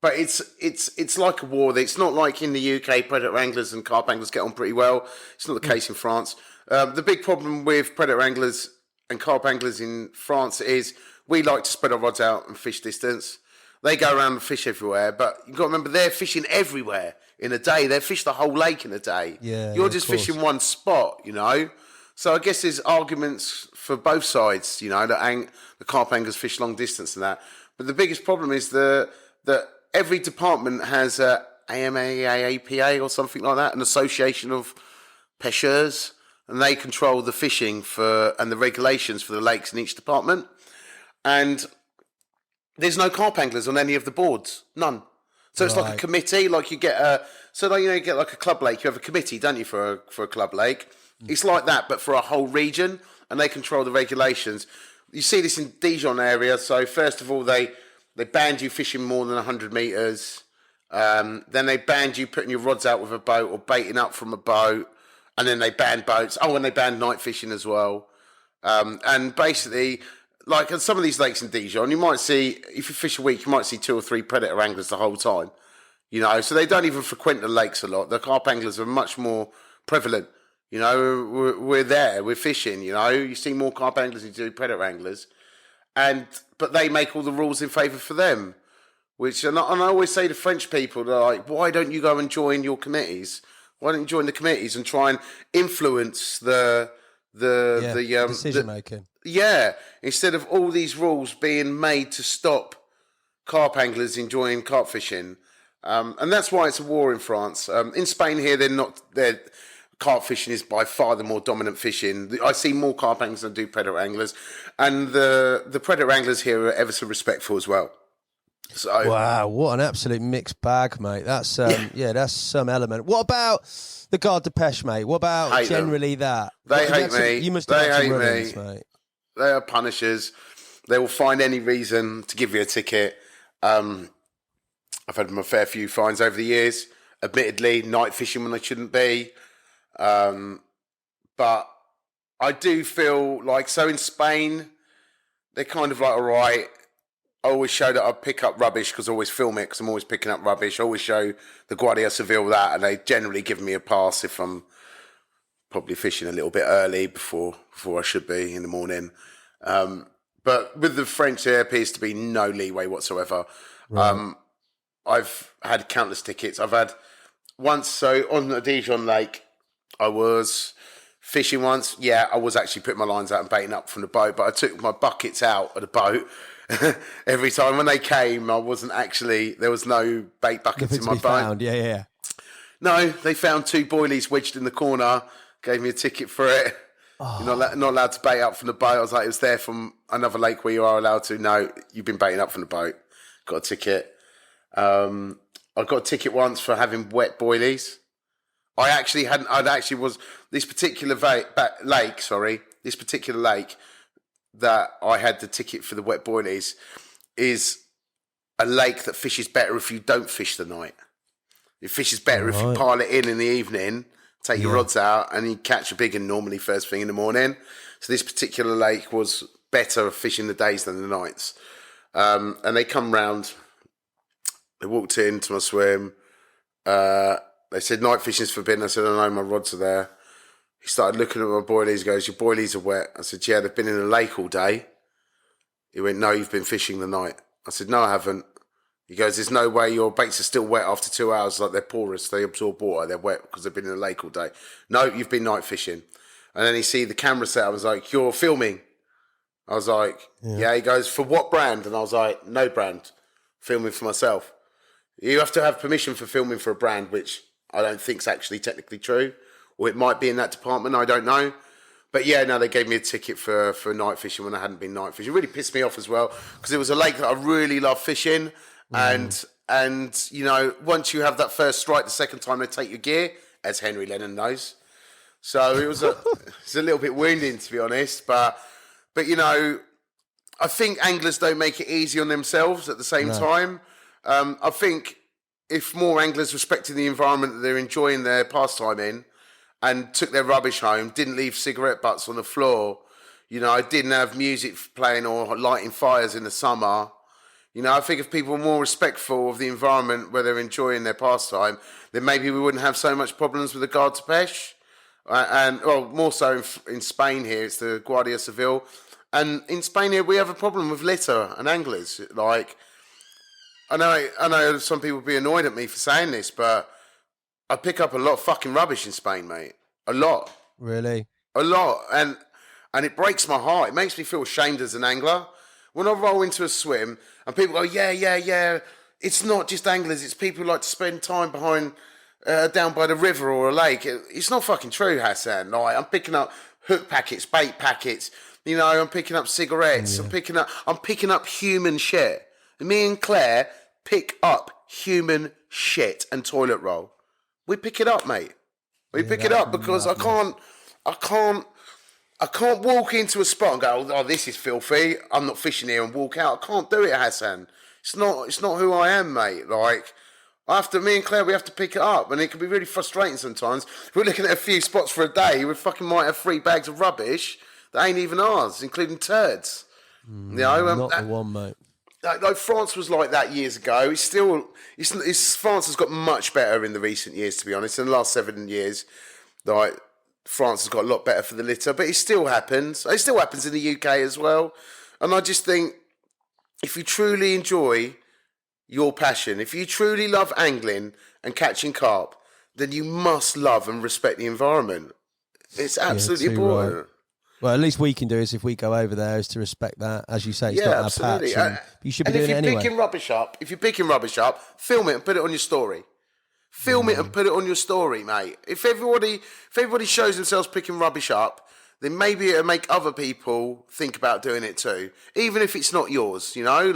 it's like a war. It's not like in the UK, predator anglers and carp anglers get on pretty well. It's not the case in France. The big problem with predator anglers and carp anglers in France is we like to spread our rods out and fish distance. They go around and fish everywhere, but you've got to remember they're fishing everywhere in a day. They fish the whole lake in a day. Yeah, you're just fishing one spot, you know. So I guess there's arguments for both sides, you know, that the carp anglers fish long distance and that. But the biggest problem is that every department has a AMA or something like that, an association of pêcheurs, and they control the fishing and the regulations for the lakes in each department. And there's no carp anglers on any of the boards, none. So it's like a committee, like you get you get like a club lake. You have a committee, don't you, for a club lake? It's like that, but for a whole region, and they control the regulations. You see this in Dijon area. So first of all, they banned you fishing more than 100 metres. Then they banned you putting your rods out with a boat or baiting up from a boat. And then they banned boats. Oh, and they banned night fishing as well. And basically, like on some of these lakes in Dijon, you might see, if you fish a week, you might see 2 or 3 predator anglers the whole time. You know, so they don't even frequent the lakes a lot. The carp anglers are much more prevalent. You know, we're there, we're fishing, you know. You see more carp anglers than you do predator anglers. But they make all the rules in favour for them. And I always say to French people, they're like, why don't you go and join your committees? Why don't you join the committees and try and influence the decision making? Yeah, instead of all these rules being made to stop carp anglers enjoying carp fishing. And that's why it's a war in France. In Spain here, carp fishing is by far the more dominant fishing. I see more carp anglers than I do predator anglers. And the predator anglers here are ever so respectful as well. So, wow, what an absolute mixed bag, mate. That's that's some element. What about the Garde de Pêche, mate? What about generally that? They hate me. You must have had some run-ins, mate. They are punishers. They will find any reason to give you a ticket. I've had a fair few fines over the years. Admittedly, night fishing when I shouldn't be. But I do feel like, so in Spain, they're kind of like, all right, I always show that I pick up rubbish because I always film it because I'm always picking up rubbish. I always show the Guardia Civil that, and they generally give me a pass if I'm probably fishing a little bit early before I should be in the morning. But with the French, there appears to be no leeway whatsoever. Right. I've had countless tickets. I've had once, so on the Dijon Lake, I was Fishing once, yeah, I was actually putting my lines out and baiting up from the boat, but I took my buckets out of the boat every time. When they came, I wasn't actually, there was no bait buckets in my boat. Found. Yeah. No, they found 2 boilies wedged in the corner, gave me a ticket for it. You're not allowed to bait up from the boat. I was like, it was there from another lake where you are allowed to. No, you've been baiting up from the boat. Got a ticket. I got a ticket once for having wet boilies. This particular lake that I had the ticket for the wet boilies is a lake that fishes better if you don't fish the night. It fishes better if you pile it in the evening, take your rods out, and you catch a big one normally first thing in the morning. So this particular lake was better fishing the days than the nights. And they come round, they walked into my swim, they said, night fishing's forbidden. I said, I know, my rods are there. He started looking at my boilies. He goes, your boilies are wet. I said, yeah, they've been in the lake all day. He went, no, you've been fishing the night. I said, no, I haven't. He goes, there's no way your baits are still wet after 2 hours. Like, they're porous. They absorb water. They're wet because they've been in the lake all day. No, you've been night fishing. And then he see the camera set. I was like, you're filming? I was like, yeah. He goes, for what brand? And I was like, no brand. Filming for myself. You have to have permission for filming for a brand, which I don't think is actually technically true. Or it might be in that department, I don't know. But yeah, no, they gave me a ticket for night fishing when I hadn't been night fishing. It really pissed me off as well, because it was a lake that I really love fishing. And you know, once you have that first strike, the second time they take your gear, as Henry Lennon knows. So it was it's a little bit wounding, to be honest. But you know, I think anglers don't make it easy on themselves at the same time. I think if more anglers respected the environment that they're enjoying their pastime in and took their rubbish home, didn't leave cigarette butts on the floor, you know, I didn't have music playing or lighting fires in the summer. You know, I think if people were more respectful of the environment where they're enjoying their pastime, then maybe we wouldn't have so much problems with regard to pêche. And, well, more so in Spain here, it's the Guardia Civil. And in Spain here, we have a problem with litter and anglers. Like, I know some people will be annoyed at me for saying this, but I pick up a lot of fucking rubbish in Spain, mate. A lot. Really? A lot. And it breaks my heart. It makes me feel ashamed as an angler. When I roll into a swim and people go, yeah, it's not just anglers, it's people who like to spend time behind, down by the river or a lake. It's not fucking true, Hassan. Like, I'm picking up hook packets, bait packets, you know, I'm picking up cigarettes, I'm picking up human shit. And me and Claire pick up human shit and toilet roll. We pick it up, mate. We pick it up because I can't walk into a spot and go, oh, this is filthy, I'm not fishing here, and walk out. I can't do it, Hassan. It's not who I am, mate. Like, me and Claire, we have to pick it up, and it can be really frustrating sometimes. If we're looking at a few spots for a day, we fucking might have 3 bags of rubbish that ain't even ours, including turds. You know, not the one, mate. Like France was like that years ago. France has got much better in the recent years, to be honest. In the last 7 years, like, France has got a lot better for the litter, but it still happens. It still happens in the UK as well. And I just think, if you truly enjoy your passion, if you truly love angling and catching carp, then you must love and respect the environment. It's absolutely important. Right. Well, at least we can do is if we go over there is to respect that. As you say, it's not absolutely. our patch. You should be doing it anyway. If you're picking rubbish up, film it and put it on your story. Film it and put it on your story, mate. If everybody shows themselves picking rubbish up, then maybe it'll make other people think about doing it too. Even if it's not yours, you know?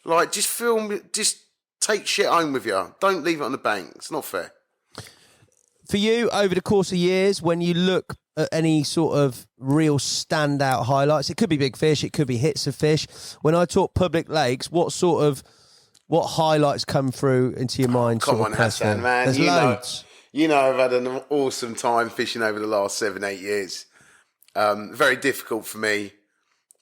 Like just film, just take shit home with you. Don't leave it on the bank. It's not fair. For you, over the course of years, when you look at any sort of real standout highlights, it could be big fish, it could be hits of fish. When I talk public lakes, what highlights come through into your mind? Come on, Hassan, man. There's loads. You know, I've had an awesome time fishing over the last 7-8 years. Very difficult for me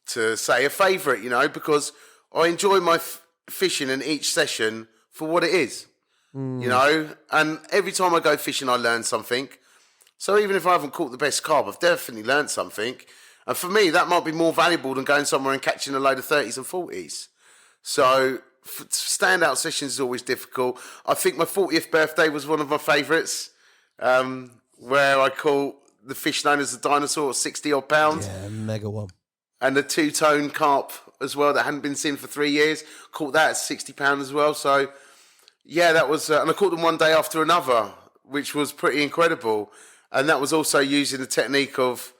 to say a favourite, you know, because I enjoy my fishing in each session for what it is, you know. And every time I go fishing, I learn something. So even if I haven't caught the best carp, I've definitely learned something. And for me, that might be more valuable than going somewhere and catching a load of 30s and 40s. So standout sessions is always difficult. I think my 40th birthday was one of my favourites, where I caught the fish known as the dinosaur, 60 odd pounds. Yeah, mega one. And the two-tone carp as well that hadn't been seen for 3 years. Caught that at £60 as well. So, yeah, that was... and I caught them one day after another, which was pretty incredible. And that was also using the technique of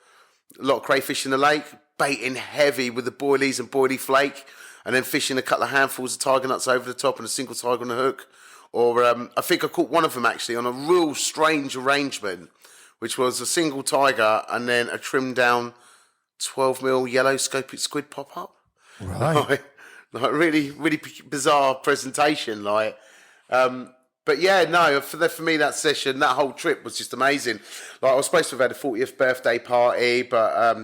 a lot of crayfish in the lake, baiting heavy with the boilies and boilie flake, and then fishing a couple of handfuls of tiger nuts over the top and a single tiger on the hook. Or I think I caught one of them, actually, on a real strange arrangement, which was a single tiger and then a trimmed-down 12mm yellow scopic squid pop up. Right. Like really, really bizarre presentation. But yeah, no, for me, that session, that whole trip was just amazing. Like, I was supposed to have had a 40th birthday party, but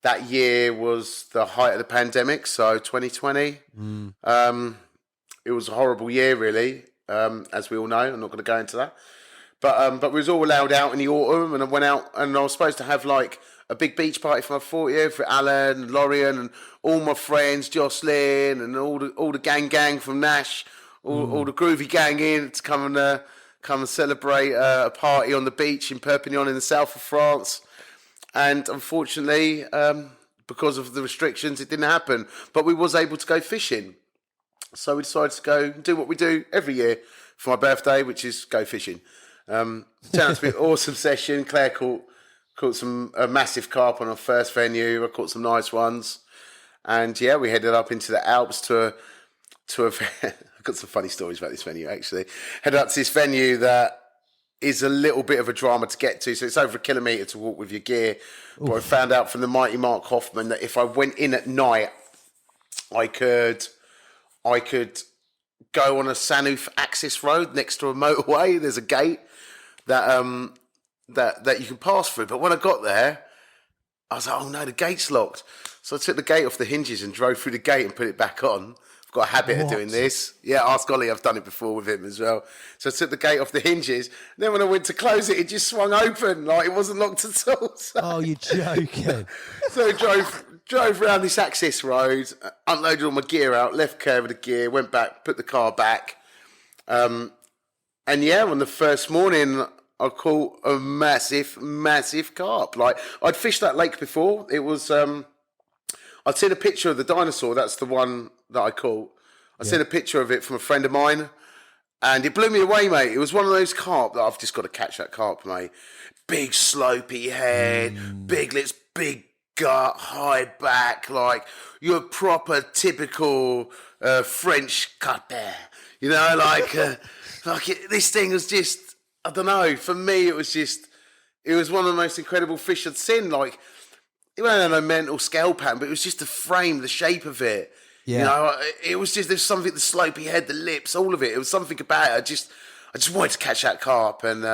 that year was the height of the pandemic, so 2020. It was a horrible year, really, as we all know. I'm not going to go into that. But we was all allowed out in the autumn, and I went out, and I was supposed to have, like, a big beach party for my 40th with Alan and Lorian and all my friends, Jocelyn and all the gang from Nash, all the groovy gang in to come and celebrate a party on the beach in Perpignan in the south of France. And unfortunately, because of the restrictions, it didn't happen. But we was able to go fishing. So we decided to go and do what we do every year for my birthday, which is go fishing. Turned out to be an awesome session. Claire caught a massive carp on our first venue. I caught some nice ones. And yeah, we headed up into the Alps to a I've got some funny stories about this venue, actually. Headed up to this venue that is a little bit of a drama to get to. So it's over 1 kilometre to walk with your gear. Oof. But I found out from the mighty Mark Hoffman that if I went in at night, I could go on a Sanoof access road next to a motorway. There's a gate that you can pass through. But when I got there, I was like, oh no, the gate's locked. So I took the gate off the hinges and drove through the gate and put it back on. I've got a habit of doing this. Yeah, ask Ollie, I've done it before with him as well. So I took the gate off the hinges. And then when I went to close it, it just swung open. Like, it wasn't locked at all. So, oh, you're joking. So I drove around this access road, unloaded all my gear out, left care with the gear, went back, put the car back. And yeah, on the first morning, I caught a massive, massive carp. Like, I'd fished that lake before. It was, I'd seen a picture of the dinosaur. That's the one that I caught. I'd seen a picture of it from a friend of mine, and it blew me away, mate. It was one of those carp that I've just got to catch that carp, mate. Big slopey head, big lips, big gut, high back, like your proper typical French carp. You know, this thing was just, I don't know. For me, it was one of the most incredible fish I'd seen. Like, it wasn't a mental scale pattern, but it was just the frame, the shape of it. Yeah. You know, it was just, there's something, the slopey head, the lips, all of it. It was something about it. I just wanted to catch that carp. And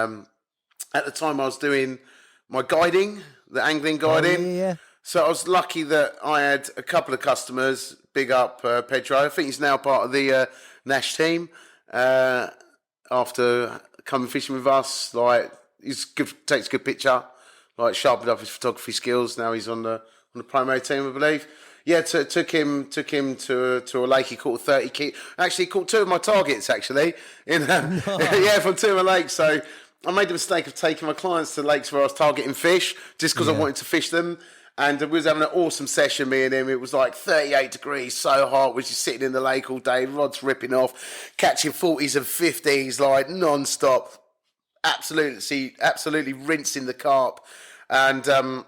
at the time I was doing my guiding, the angling guiding. Yeah. So I was lucky that I had a couple of customers. Big up Pedro. I think he's now part of the Nash team. After coming fishing with us, like, he's good, takes a good picture, like, sharpened up his photography skills. Now he's on the promo team, I believe. Yeah, took him to a lake. He caught 30 key. Actually, he caught 2 of my targets, actually. From 2 of my lakes. So I made the mistake of taking my clients to lakes where I was targeting fish, just because I wanted to fish them. And we was having an awesome session, me and him. It was like 38 degrees, so hot. We're just sitting in the lake all day, rods ripping off, catching 40s and 50s, like, non-stop. Absolutely rinsing the carp. And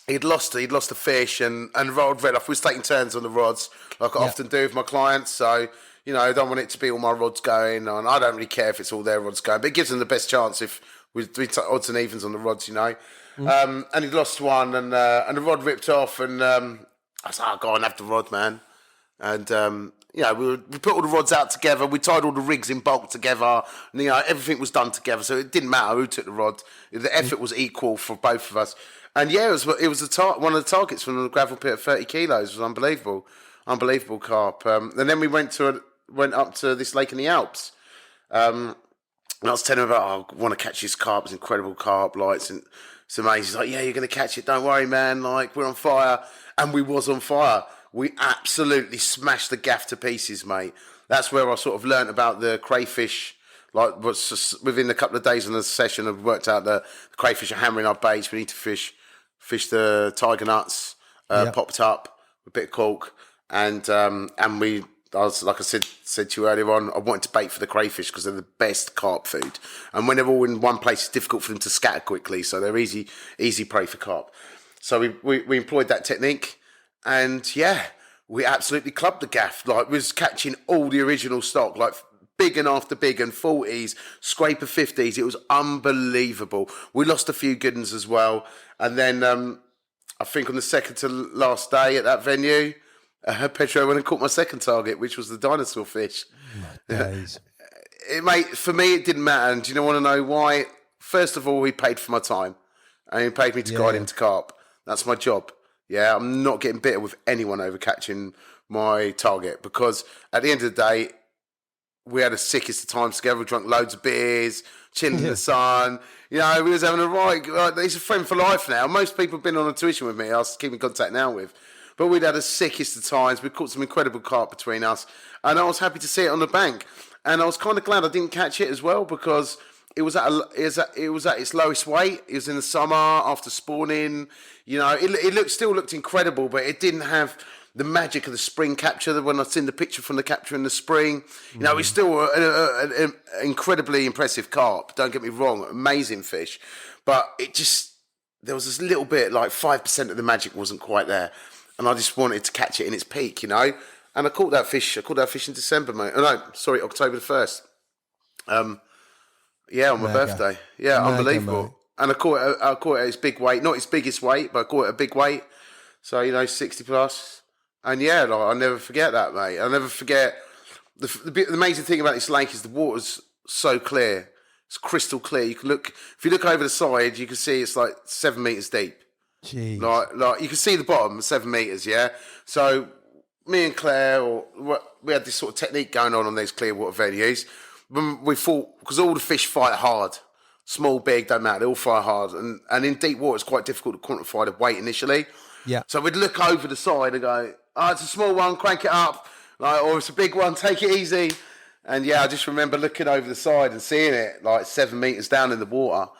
he'd lost a fish and rod red off. We was taking turns on the rods, like I often do with my clients. So, you know, I don't want it to be all my rods going on. I don't really care if it's all their rods going, but it gives them the best chance if we take odds and evens on the rods, you know. And he'd lost one, and the rod ripped off, and I was like, go on, have the rod, man. And we put all the rods out together. We tied all the rigs in bulk together, and everything was done together. So it didn't matter who took the rod. The effort was equal for both of us. And yeah, it was one of the targets from the gravel pit at 30 kilos. It was unbelievable carp. And then we went up to this lake in the Alps. And I was telling him about, I want to catch this carp. It's incredible carp, like, it's amazing. He's like, yeah, you're going to catch it. Don't worry, man. Like, we're on fire. And we was on fire. We absolutely smashed the gaff to pieces, mate. That's where I sort of learnt about the crayfish Like, within a couple of days in the session, I've worked out the crayfish are hammering our baits. We need to fish the tiger nuts, popped up with a bit of cork, and I was, like I said to you earlier on, I wanted to bait for the crayfish because they're the best carp food. And when they're all in one place, it's difficult for them to scatter quickly, so they're easy prey for carp. So we employed that technique, and we absolutely clubbed the gaff. Like, we was catching all the original stock, like big and after big and 40s, scraper 50s. It was unbelievable. We lost a few good ones as well. And then I think on the second to last day at that venue, Pedro went and caught my second target, which was the dinosaur fish. For me, it didn't matter. And do you want to know why? First of all, he paid for my time. And he paid me to guide him to carp. That's my job. Yeah, I'm not getting bitter with anyone over catching my target, because at the end of the day, we had the sickest of times together. We drank loads of beers, chilling in the sun. You know, we was having a right. He's a friend for life now. Most people have been on a tuition with me. I was keeping contact now with. But we'd had the sickest of times. We caught some incredible carp between us. And I was happy to see it on the bank. And I was kind of glad I didn't catch it as well, because it was at its lowest weight. It was in the summer after spawning. You know, it still looked incredible, but it didn't have the magic of the spring capture. When I seen the picture from the capture in the spring, you know, it's still an incredibly impressive carp. Don't get me wrong, amazing fish, but there was this little bit, like 5% of the magic wasn't quite there, and I just wanted to catch it in its peak, you know. And I caught that fish. in December, mate. Oh, no, sorry, October the 1st. On my birthday. Yeah, unbelievable. Mate. And I caught it at its big weight, not its biggest weight, but I caught it at a big weight. So, 60 plus. And I'll never forget that, mate. I'll never forget. The amazing thing about this lake is the water's so clear. It's crystal clear. If you look over the side, you can see it's like 7 meters deep. Jeez. Like you can see the bottom, 7 meters, yeah? So me and Claire, we had this sort of technique going on these clear water venues. When we fought, because all the fish fight hard. Small, big, don't matter. They all fight hard. And in deep water, it's quite difficult to quantify the weight initially. Yeah. So we'd look over the side and go, it's a small one, crank it up. Or it's a big one, take it easy. And I just remember looking over the side and seeing it like 7 meters down in the water.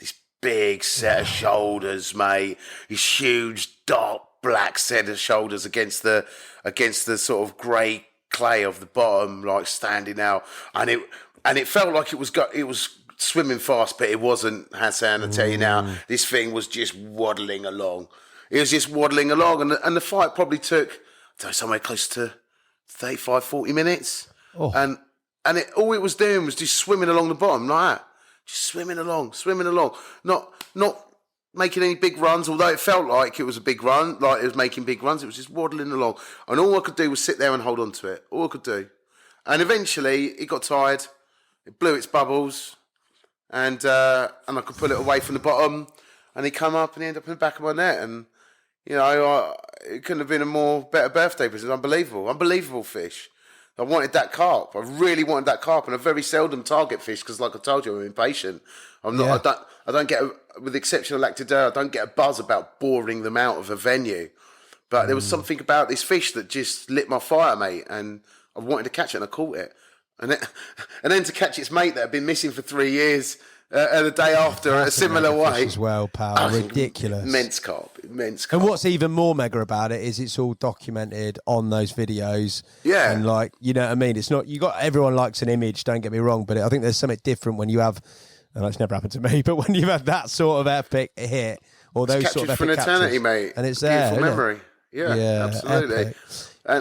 This big set of shoulders, mate. This huge, dark, black set of shoulders against the sort of grey clay of the bottom, like standing out. And it felt like it was swimming fast, but it wasn't, Hassan, I tell you now. This thing was just waddling along. It was just waddling along, and the fight probably took somewhere close to 35, 40 minutes. Oh. And all it was doing was just swimming along the bottom like that. Just swimming along. Not making any big runs, although it felt like it was a big run, like it was making big runs. It was just waddling along. And all I could do was sit there and hold on to it. All I could do. And eventually, it got tired. It blew its bubbles. And I could pull it away from the bottom. And he come up and he ended up in the back of my net. And it couldn't have been a better birthday present. Unbelievable fish. I wanted that carp. I really wanted that carp, and I very seldom target fish because, like I told you, I'm impatient. I'm not. Yeah. I don't get, with the exception of Lactadere, I don't get a buzz about boring them out of a venue. But there was something about this fish that just lit my fire, mate, and I wanted to catch it, and I caught it. And then to catch its mate that had been missing for 3 years. The day after, at a similar weight as well, pal. Ridiculous. Immense carp. And what's even more mega about it is it's all documented on those videos. Yeah. And you know what I mean? It's not, everyone likes an image, don't get me wrong, but I think there's something different when you have, and it's never happened to me, but when you've had that sort of epic hit, or those sort of epic for an eternity, captures, mate. And it's there. Beautiful memory. Yeah, absolutely.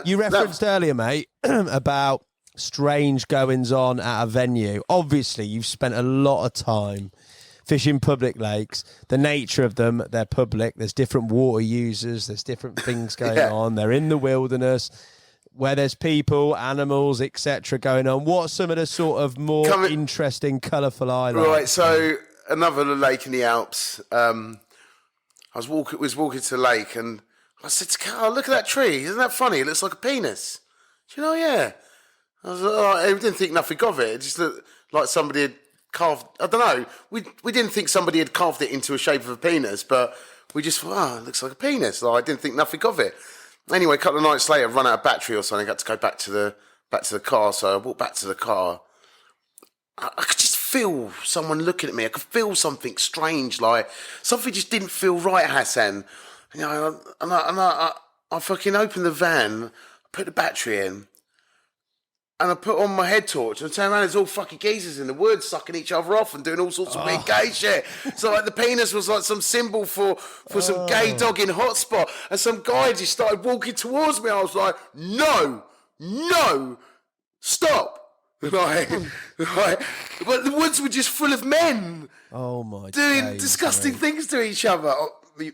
You referenced earlier, mate, about strange goings on at a venue. Obviously, you've spent a lot of time fishing public lakes. The nature of them, they're public. There's different water users. There's different things going on. They're in the wilderness where there's people, animals, etc. going on. What's some of the sort of more interesting, colourful highlights? Right, so another lake in the Alps. I was walking to the lake and I said to Carl, look at that tree. Isn't that funny? It looks like a penis. Do you know, yeah. I was I didn't think nothing of it. It just looked like somebody had carved. I don't know. We didn't think somebody had carved it into a shape of a penis, but we just thought, it looks like a penis. I didn't think nothing of it. Anyway, a couple of nights later, I run out of battery or something. I had to go back to the car. So I walked back to the car, I could just feel someone looking at me. I could feel something strange, like something just didn't feel right, Hassan. You know, and I fucking opened the van, put the battery in, and I put on my head torch and I turn around, there's all fucking geezers in the woods sucking each other off and doing all sorts of weird gay shit. So like the penis was like some symbol for some gay dog in hotspot. And some guy just started walking towards me. I was like, no, stop. Like, but the woods were just full of men. Oh my! Doing disgusting things to each other. Well,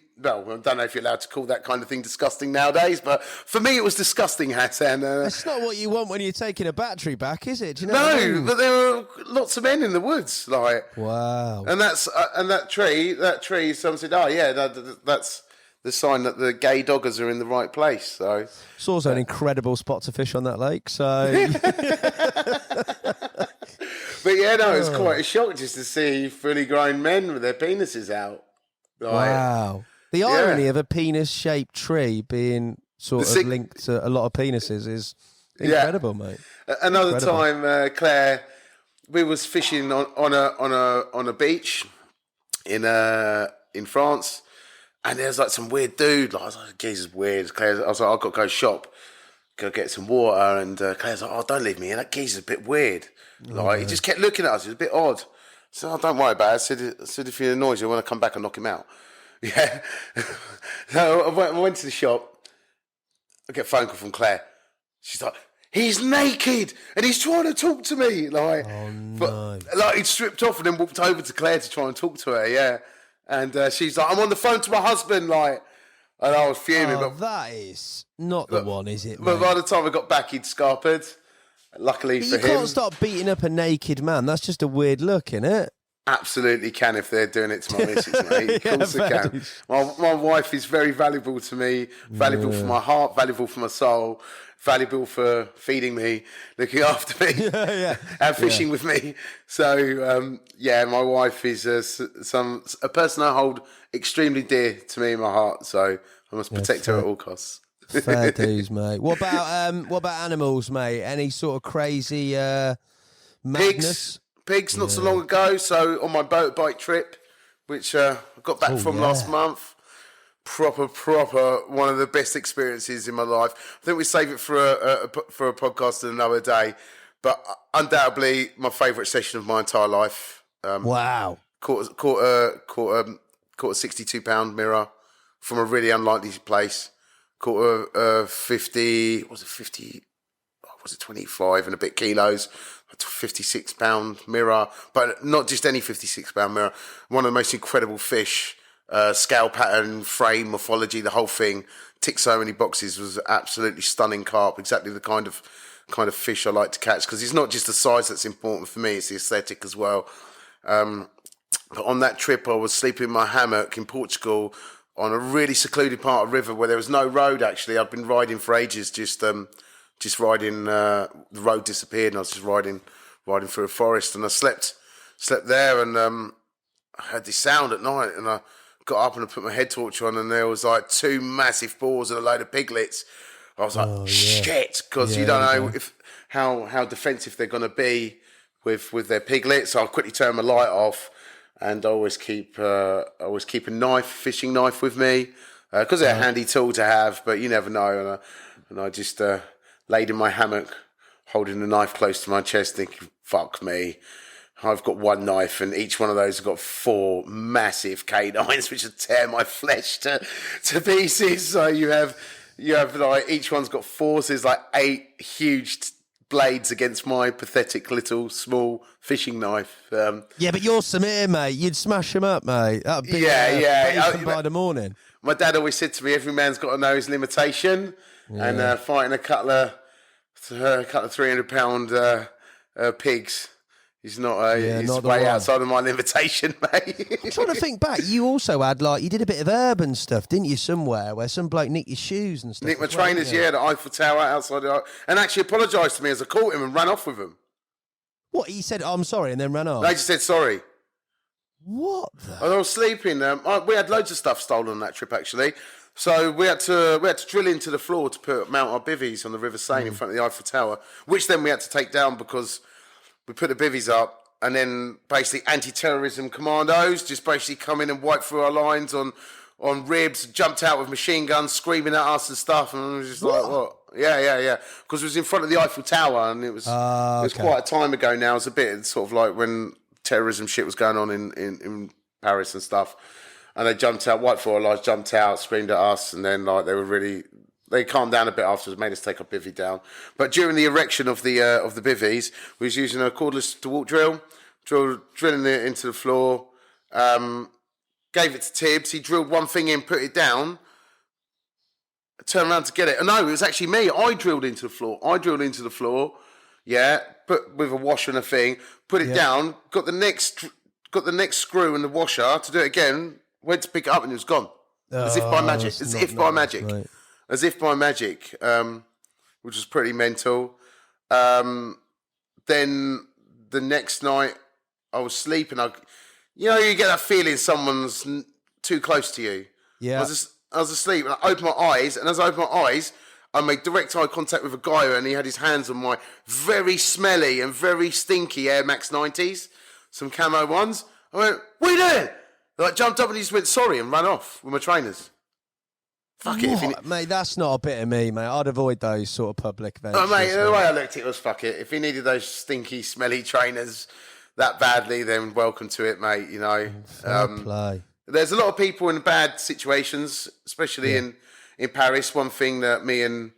I don't know if you're allowed to call that kind of thing disgusting nowadays, but for me it was disgusting, Hassan. That's not what you want when you're taking a battery back, is it? Do you know no, what I mean? but there were lots of men in the woods, like wow. And that tree. Someone said, "Oh yeah, that's the sign that the gay doggers are in the right place." So it's also an incredible spot to fish on that lake. So, but yeah, no, it was quite a shock just to see fully grown men with their penises out. Like, wow. The irony of a penis-shaped tree being sort of linked to a lot of penises is incredible, mate. Another time, Claire, we was fishing on a beach in France, and there's like some weird dude. Like, I was like, Jesus, weird. Claire, I was like, I've got to go shop, go get some water, and Claire's like, oh, don't leave me here. That geezer's a bit weird. Like, he just kept looking at us. It was a bit odd. So don't worry about it. I said if he annoys you, when I come back, I'll knock him out. Yeah. So I went to the shop. I get a phone call from Claire. She's like, he's naked and he's trying to talk to me. Like, but, like he'd stripped off and then walked over to Claire to try and talk to her. Yeah. And she's like, I'm on the phone to my husband. Like, and I was fuming. But that is not the one, is it? But by the time I got back, he'd scarpered. Luckily for him. You can't start beating up a naked man. That's just a weird look, isn't it? Absolutely can if they're doing it to my missus, mate. Of course they can. My wife is very valuable to me, valuable for my heart, valuable for my soul, valuable for feeding me, looking after me, and fishing with me. So, my wife is a person I hold extremely dear to me in my heart. So I must protect her at all costs. Fair dues, mate. What about animals, mate? Any sort of crazy madness? Pigs not so long ago. So on my boat bike trip, which I got back from last month, proper one of the best experiences in my life. I think we save it for a podcast another day, but undoubtedly my favourite session of my entire life. Wow! Caught a 62-pound mirror from a really unlikely place. Caught a 50, was it 50? Was it 25 and a bit kilos? A 56-pound mirror, but not just any 56-pound mirror. One of the most incredible fish, scale pattern, frame, morphology, the whole thing. Ticked so many boxes. Was absolutely stunning carp. Exactly the kind of fish I like to catch, because it's not just the size that's important for me; it's the aesthetic as well. But on that trip, I was sleeping in my hammock in Portugal, on a really secluded part of the river where there was no road, actually. I'd been riding for ages, just riding, the road disappeared and I was just riding through a forest, and I slept there, and I heard this sound at night, and I got up and I put my head torch on, and there was like two massive boars and a load of piglets. I was like, shit, because you don't know how defensive they're going to be with their piglets. So I quickly turn my light off. And I always keep a fishing knife with me, because they're a handy tool to have. But you never know. And I just laid in my hammock, holding the knife close to my chest, thinking, "Fuck me, I've got one knife, and each one of those has got 4 massive canines, which will tear my flesh to pieces." So you have like each one's got 4, so there's like 8 huge blades against my pathetic little small fishing knife. Yeah, but you're Samir, mate. You'd smash them up, mate. That'd be by the morning. My dad always said to me, every man's got to know his limitation, and fighting a couple of 300-pound pigs is not he's way outside of my limitation, mate. I'm trying to think back. You also had you did a bit of urban stuff, didn't you? Somewhere where some bloke nicked your shoes and stuff. Nicked my trainers, the Eiffel Tower outside, and actually apologised to me as I caught him and ran off with him. What, he said, "I'm sorry," and then ran off? They just said sorry. What? I was sleeping. We had loads of stuff stolen on that trip, actually. So we had to drill into the floor to mount our bivvies on the River Seine in front of the Eiffel Tower, which then we had to take down because we put the bivvies up, and then basically anti-terrorism commandos just basically come in and wipe through our lines on ribs, jumped out with machine guns, screaming at us and stuff, and I was just like, what? Yeah. Because it was in front of the Eiffel Tower, and it was quite a time ago now. It was a bit sort of like when terrorism shit was going on in Paris and stuff. And they jumped out, white four lights jumped out, screamed at us, and then like they calmed down a bit afterwards, made us take our bivvy down. But during the erection of the bivvies, we was using a cordless DeWalt drilling it into the floor. Gave it to Tibbs. He drilled one thing in, put it down, turned around to get it. Oh, no, it was actually me. I drilled into the floor. Yeah, put with a washer and a thing, put it down, got the next screw and the washer to do it again, went to pick it up and it was gone. As if by magic. As if by magic, which was pretty mental. Then the next night I was sleeping. You get that feeling someone's too close to you. Yeah. I was asleep and I opened my eyes, and as I opened my eyes, I made direct eye contact with a guy, and he had his hands on my very smelly and very stinky Air Max 90s, some camo ones. I went, "What are you doing?" I jumped up and he just went, "Sorry," and ran off with my trainers. Fuck it. Mate, that's not a bit of me, mate. I'd avoid those sort of public events. Oh, mate, the way I looked at it was, fuck it. If he needed those stinky, smelly trainers that badly, then welcome to it, mate, Fair play. There's a lot of people in bad situations, especially in Paris. One thing that me and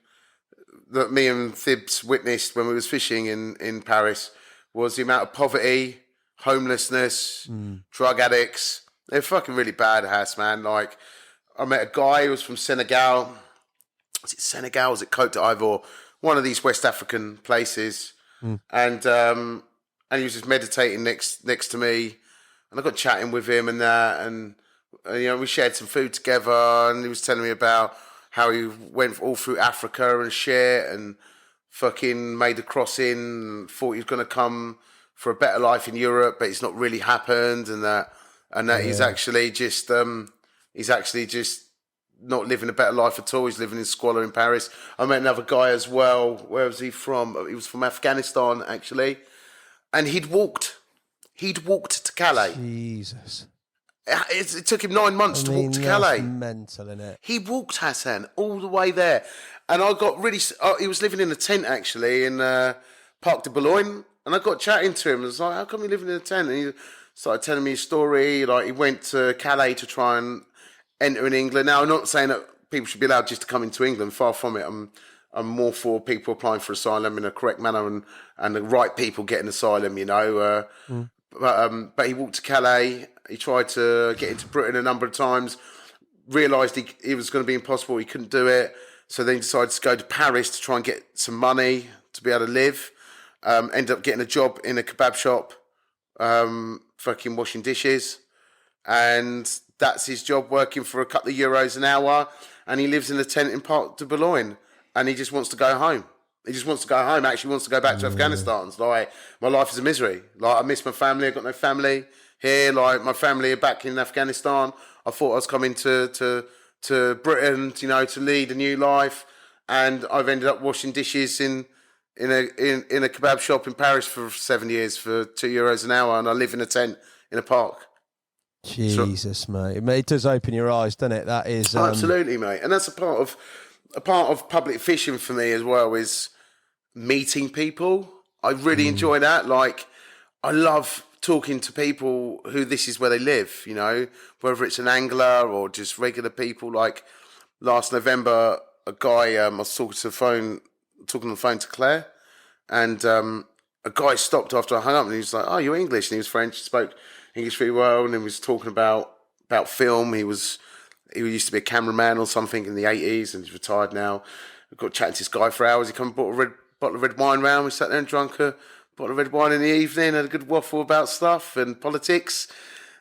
Thibs witnessed when we was fishing in Paris was the amount of poverty, homelessness, drug addicts. They're fucking really bad, man. Like, I met a guy who was from Senegal. Was it Senegal? Was it Côte d'Ivoire? One of these West African places. And he was just meditating next to me. And I got chatting with him and that. And we shared some food together. And he was telling me about how he went all through Africa and shit and fucking made a crossing and thought he was going to come for a better life in Europe, but it's not really happened. And that he's actually just not living a better life at all. He's living in squalor in Paris. I met another guy as well. Where was he from? He was from Afghanistan, actually. And he'd walked to Calais. Jesus. It took him 9 months to walk to Calais. Mental, innit? He walked, Hassan, all the way there. And I got really... he was living in a tent, actually, in Parc de Boulogne. And I got chatting to him. I was like, how come you living in a tent? And he started telling me his story. Like, he went to Calais to try and enter in England. Now, I'm not saying that people should be allowed just to come into England. Far from it. I'm more for people applying for asylum in a correct manner and the right people getting asylum, But he walked to Calais. He tried to get into Britain a number of times, realised it was going to be impossible. He couldn't do it. So then he decided to go to Paris to try and get some money to be able to live. Ended up getting a job in a kebab shop, fucking washing dishes. And that's his job, working for a couple of euros an hour. And he lives in a tent in Parc de Boulogne. And he just wants to go home. Actually wants to go back to Afghanistan. It's like, my life is a misery. Like, I miss my family. I've got no family here. Like, my family are back in Afghanistan. I thought I was coming to Britain, to lead a new life. And I've ended up washing dishes in a kebab shop in Paris for 7 years for €2 an hour. And I live in a tent in a park. Jesus, mate. It does open your eyes, doesn't it? That is... Absolutely, mate. And that's a part of public fishing for me as well, is meeting people. I really enjoy that. Like, I love talking to people who this is where they live, whether it's an angler or just regular people. Like, last November, a guy, I was talking on the phone to Claire, and a guy stopped after I hung up and he was like, "Oh, you're English?" And he was French, spoke English very well, and he was talking about film. He used to be a cameraman or something in the 80s, and he's retired now. I got chatting to this guy for hours. He come and bought a bottle of red wine round. We sat there and drank a bottle of red wine in the evening, had a good waffle about stuff and politics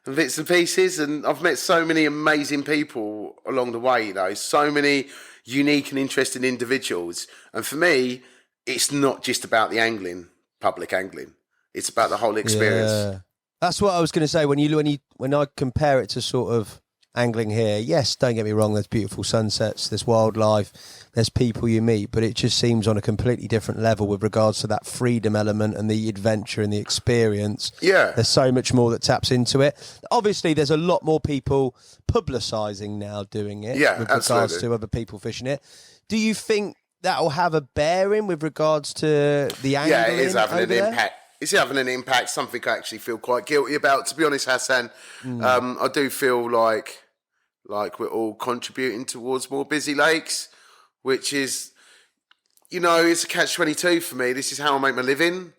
and bits and pieces. And I've met so many amazing people along the way, so many unique and interesting individuals. And for me, it's not just about the angling, public angling. It's about the whole experience. Yeah. That's what I was going to say. When I compare it to sort of angling here, yes, don't get me wrong, there's beautiful sunsets, there's wildlife, there's people you meet, but it just seems on a completely different level with regards to that freedom element and the adventure and the experience. Yeah. There's so much more that taps into it. Obviously, there's a lot more people publicising now doing it with regards to other people fishing it. Do you think that will have a bearing with regards to the angling? Yeah, it is having an there? impact. It's having an impact, something I actually feel quite guilty about. To be honest, Hassan, I do feel like we're all contributing towards more busy lakes, which is, it's a catch-22 for me. This is how I make my living,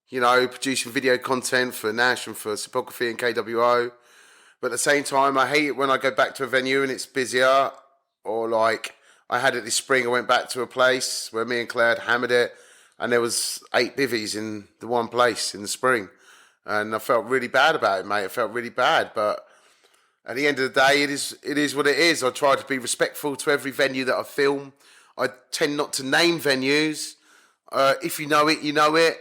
producing video content for Nash and for Topography and KWO. But at the same time, I hate it when I go back to a venue and it's busier, or like I had it this spring. I went back to a place where me and Claire had hammered it, and there was 8 bivvies in the one place in the spring. And I felt really bad about it, mate. I felt really bad. But at the end of the day, it is what it is. I try to be respectful to every venue that I film. I tend not to name venues. If you know it, you know it.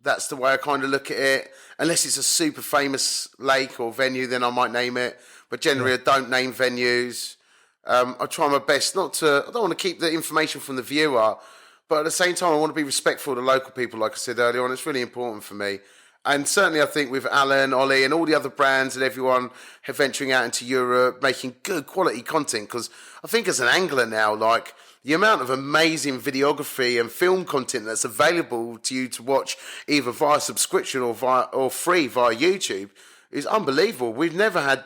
That's the way I kind of look at it. Unless it's a super famous lake or venue, then I might name it. But generally, I don't name venues. I try my best I don't want to keep the information from the viewer, but at the same time, I want to be respectful to local people, like I said earlier on. It's really important for me. And certainly, I think with Alan, Ollie, and all the other brands and everyone venturing out into Europe, making good quality content, because I think as an angler now, like, the amount of amazing videography and film content that's available to you to watch either via subscription or free via YouTube is unbelievable. We've never had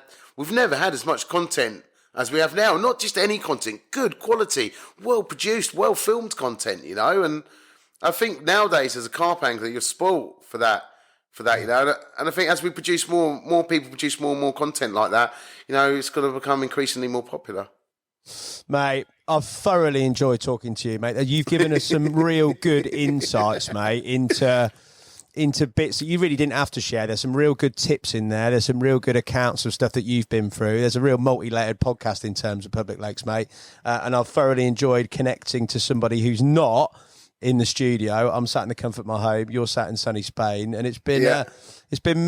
as much content as we have now. Not just any content, good quality, well-produced, well-filmed content, And I think nowadays, as a carp angler, you're spoilt for that, And I think as we produce more people produce more and more content like that, it's going to become increasingly more popular. Mate, I've thoroughly enjoyed talking to you, mate. You've given us some real good insights, mate, into bits that you really didn't have to share. There's some real good tips in there. There's some real good accounts of stuff that you've been through. There's a real multi-layered podcast in terms of public lakes, mate. And I've thoroughly enjoyed connecting to somebody who's not in the studio. I'm sat in the comfort of my home. You're sat in sunny Spain, and it's been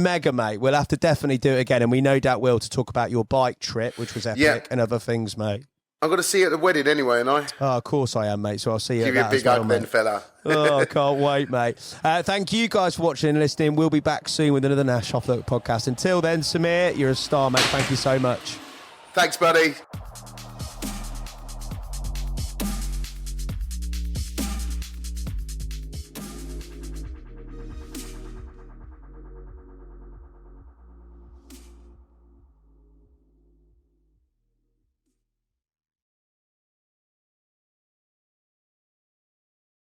mega, mate. We'll have to definitely do it again, and we no doubt will, to talk about your bike trip, which was epic, and other things, mate. I've got to see you at the wedding anyway, and I. Oh, of course I am, mate. So I'll see you. Give you a big hug then, fella. Oh, I can't wait, mate. Thank you guys for watching and listening. We'll be back soon with another Nash Offload podcast. Until then, Samir, you're a star, mate. Thank you so much. Thanks, buddy.